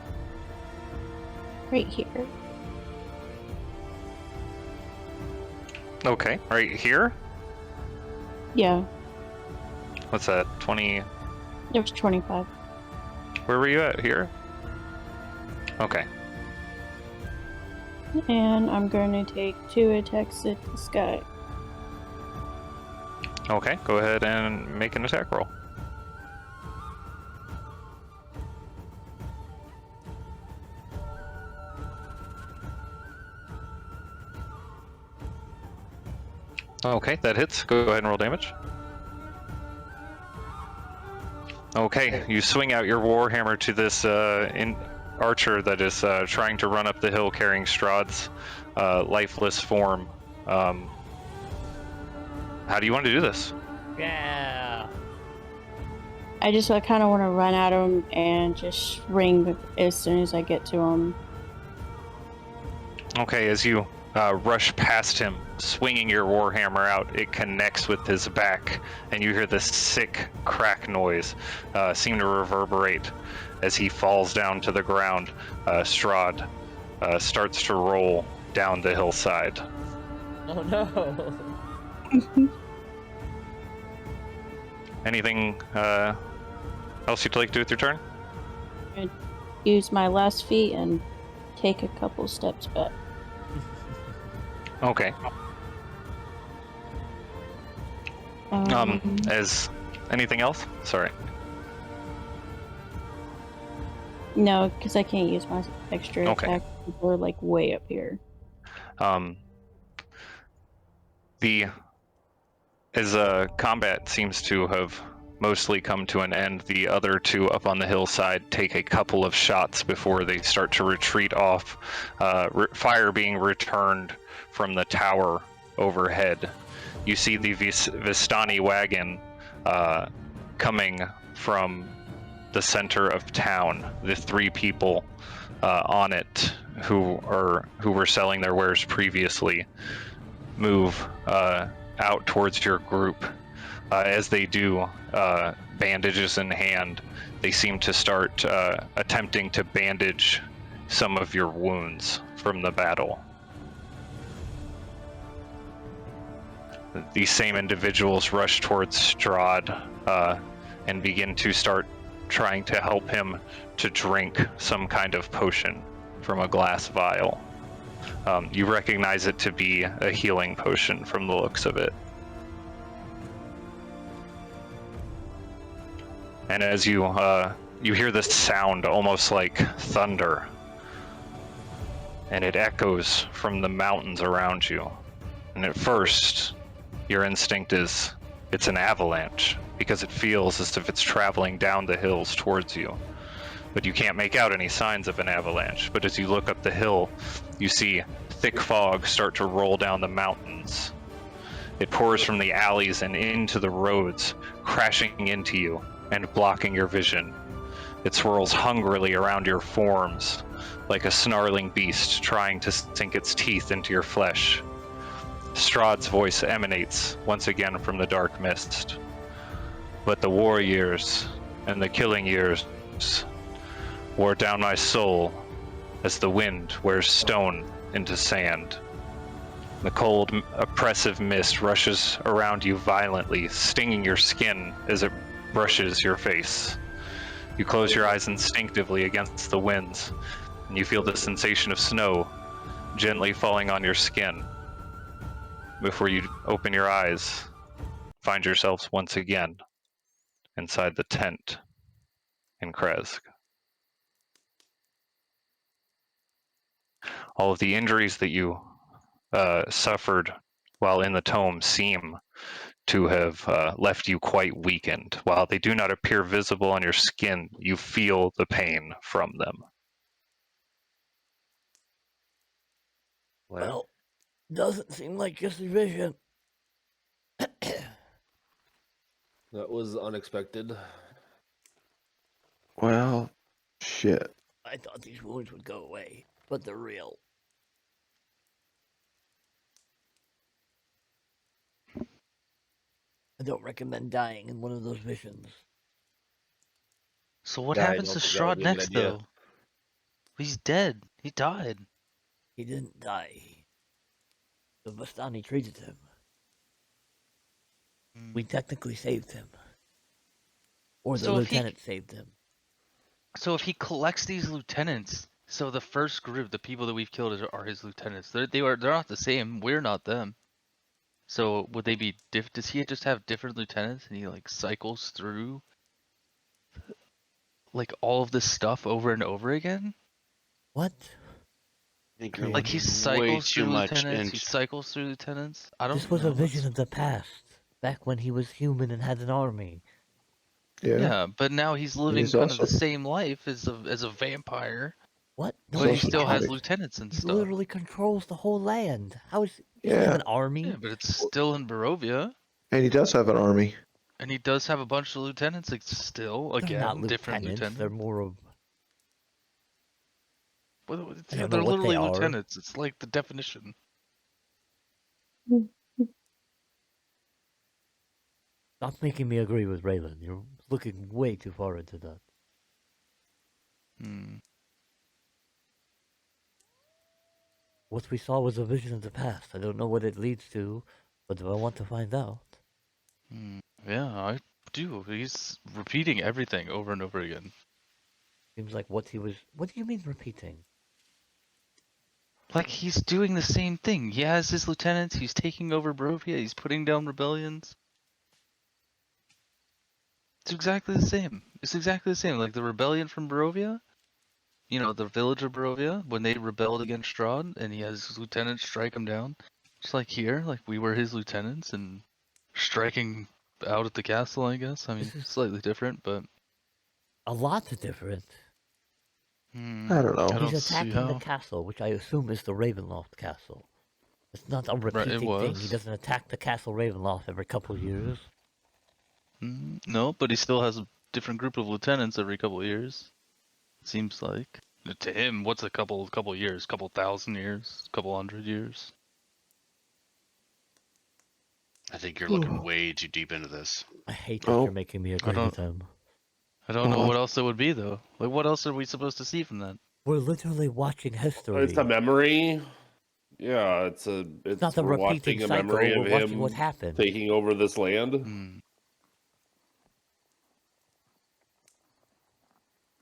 right here.
Okay, right here?
Yeah,
What's that, 20?
it was 25.
Where were you at? Here? Okay.
And I'm going to take 2 attacks at this guy.
Okay, go ahead and make an attack roll. Okay, that hits. Go ahead and roll damage. Okay, you swing out your warhammer to this archer that is trying to run up the hill carrying Strahd's lifeless form. How do you want to do this?
Yeah.
I just kind of want to run at him and just ring as soon as I get to him.
Okay, as you rush past him, swinging your warhammer out, it connects with his back, and you hear this sick crack noise seem to reverberate as he falls down to the ground. Strahd starts to roll down the hillside.
Oh no.
Anything else you'd like to do with your turn?
Use my last feet and take a couple steps back.
Okay. As anything else? Sorry.
No, because I can't use my extra
Okay.
attack. We're like way up here.
As combat seems to have mostly come to an end, the other two up on the hillside take a couple of shots before they start to retreat off, fire being returned from the tower overhead. You see the Vistani wagon coming from the center of town. The 3 people on it who were selling their wares previously move out towards your group, As they do, bandages in hand, they seem to start attempting to bandage some of your wounds from the battle. These same individuals rush towards Strahd and begin to start trying to help him to drink some kind of potion from a glass vial. You recognize it to be a healing potion from the looks of it. And as you hear this sound almost like thunder, and it echoes from the mountains around you. And at first, your instinct is it's an avalanche, because it feels as if it's traveling down the hills towards you. But you can't make out any signs of an avalanche. But as you look up the hill, you see thick fog start to roll down the mountains. It pours from the alleys and into the roads, crashing into you and blocking your vision. It swirls hungrily around your forms, like a snarling beast trying to sink its teeth into your flesh. Strahd's voice emanates once again from the dark mist. But the war years and the killing years wore down my soul as the wind wears stone into sand. The cold, oppressive mist rushes around you violently, stinging your skin as it brushes your face. You close your eyes instinctively against the winds, and you feel the sensation of snow gently falling on your skin. Before you open your eyes, find yourselves once again inside the tent in Kresk. All of the injuries that you suffered while in the tome seem to have left you quite weakened. While they do not appear visible on your skin, you feel the pain from them.
Well, doesn't seem like just a vision.
That was unexpected.
Well, shit.
I thought these wounds would go away, but they're real. I don't recommend dying in one of those visions.
So what
Yeah, I
happens
don't
to
think that would
Strahd
be a good
next,
idea.
though? He's dead. He died.
He didn't die. The Vistani treated him. We technically saved him. Or the
So if he-
lieutenant saved him.
So if he collects these lieutenants, so the first group, the people that we've killed, are his lieutenants. They're not the same. We're not them. So would they be does he just have different lieutenants and he like cycles through like all of this stuff over and over again?
What?
I think you're
Like he
looking way
cycles
too
through
much
lieutenants, he
into.
cycles through lieutenants. I don't
This was
know.
a vision of the past. Back when he was human and had an army.
Yeah, but now he's living
he's
kind of
also-
the same life as a vampire,
What?
He's
but he
also
still has
Nordic.
lieutenants and
He
stuff.
literally controls the whole land. How is he doesn't have
Yeah.
an army?
Yeah, but it's still in Barovia,
And he does have an army.
and he does have a bunch of lieutenants. Like still,
They're not
again, different
lieutenants.
lieutenants.
They're more of
Well,
I
yeah,
don't
they're
know what they
literally
are.
lieutenants. It's like the definition.
Stop making me agree with Raylan. You're looking way too far into that.
Hmm.
What we saw was a vision of the past. I don't know what it leads to, but I want to find out.
Yeah, I do. He's repeating everything over and over again.
Seems like what he was. What do you mean repeating?
Like he's doing the same thing. He has his lieutenants. He's taking over Barovia. He's putting down rebellions. It's exactly the same. It's exactly the same. Like the rebellion from Barovia. You know, the village of Barovia, when they rebelled against Strahd, and he has his lieutenants strike him down. Just like here, like we were his lieutenants, and striking out at the castle, I guess. I mean,
This is-
slightly different, but...
A lot different.
I don't know.
I don't
He's
see
attacking the
how.
castle, which I assume is the Ravenloft castle. It's not a repeating thing. He
was.
doesn't attack the castle Ravenloft every couple of years.
No, but he still has a different group of lieutenants every couple of years. It seems like. To him, what's a couple years? Couple thousand years? Couple hundred years?
I think you're looking way too deep into this.
I hate that
Oh.
you're making me agree with him.
I don't know
Well,
what else it would be though. Like, what else are we supposed to see from that?
We're literally watching history.
It's a memory. Yeah, it's
not the
we're
repeating
watching a
cycle,
memory of
we're watching
him
what happened.
taking over this land.
Hmm.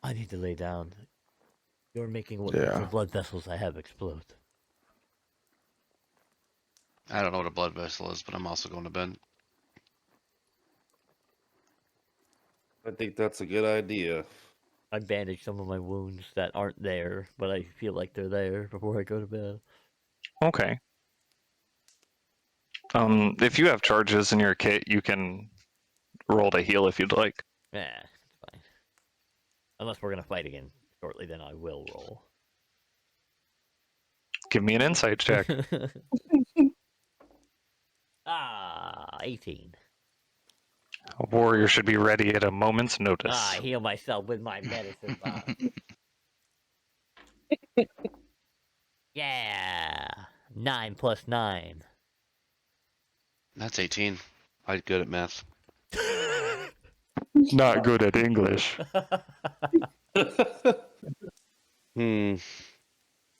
I need to lay down. You're making what
Yeah.
the blood vessels I have explode.
I don't know what a blood vessel is, but I'm also going to bed.
I think that's a good idea.
I bandage some of my wounds that aren't there, but I feel like they're there before I go to bed.
Okay. If you have charges in your kit, you can roll to heal if you'd like.
Yeah, it's fine. Unless we're gonna fight again shortly, then I will roll.
Give me an insight check.
18.
A warrior should be ready at a moment's notice.
I heal myself with my medicine box. Yeah, 9 plus 9.
That's 18. I'm good at math.
Not good at English.
Hmm.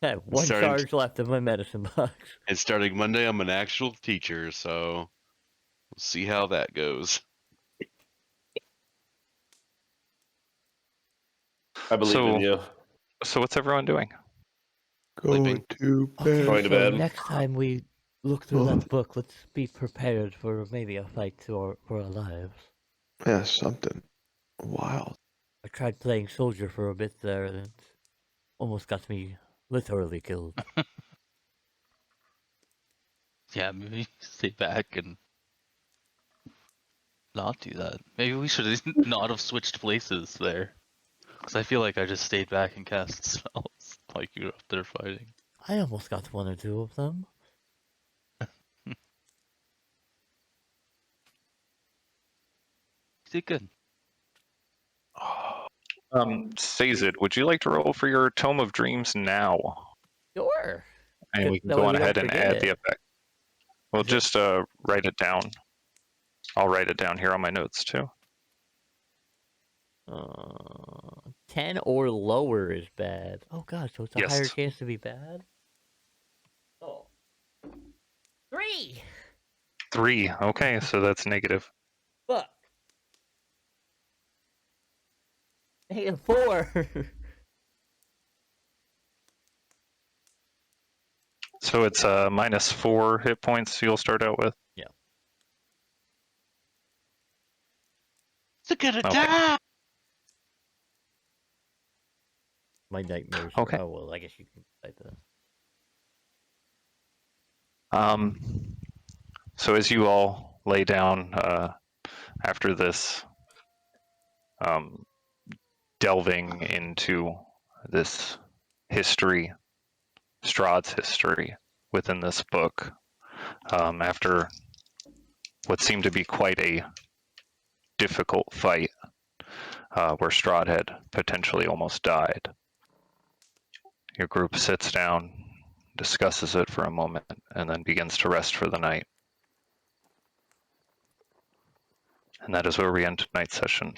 I have one
Starting-
charge left in my medicine box.
And starting Monday, I'm an actual teacher, so we'll see how that goes.
I believe
So-
in you.
So what's everyone doing?
Going
Sleeping.
to bed.
Okay,
Going to
so
bed.
next time we look through
Oh.
that book, let's be prepared for maybe a fight for our lives.
Yeah, something wild.
I tried playing soldier for a bit there, and it almost got me literally killed.
Yeah, maybe stay back and not do that. Maybe we should not have switched places there. Because I feel like I just stayed back and cast spells like you were up there fighting.
I almost got one or two of them.
You did good.
Sazed, would you like to roll for your Tome of Dreams now?
Sure.
And
Good,
we can
that
go
way
on
we don't
ahead and
forget
add
it.
the effect. Well,
Is it-
just write it down. I'll write it down here on my notes too.
10 or lower is bad. Oh god, so it's a
Yes.
higher chance to be bad? Oh. 3!
3. Okay, so that's negative.
Fuck. -4.
So it's -4 hit points you'll start out with.
It's gonna
Okay.
die!
My nightmares.
Okay.
Oh well, I guess you can type that.
So as you all lay down after this, delving into this history, Strahd's history within this book, after what seemed to be quite a difficult fight, where Strahd had potentially almost died. Your group sits down, discusses it for a moment, and then begins to rest for the night. And that is where we end tonight's session.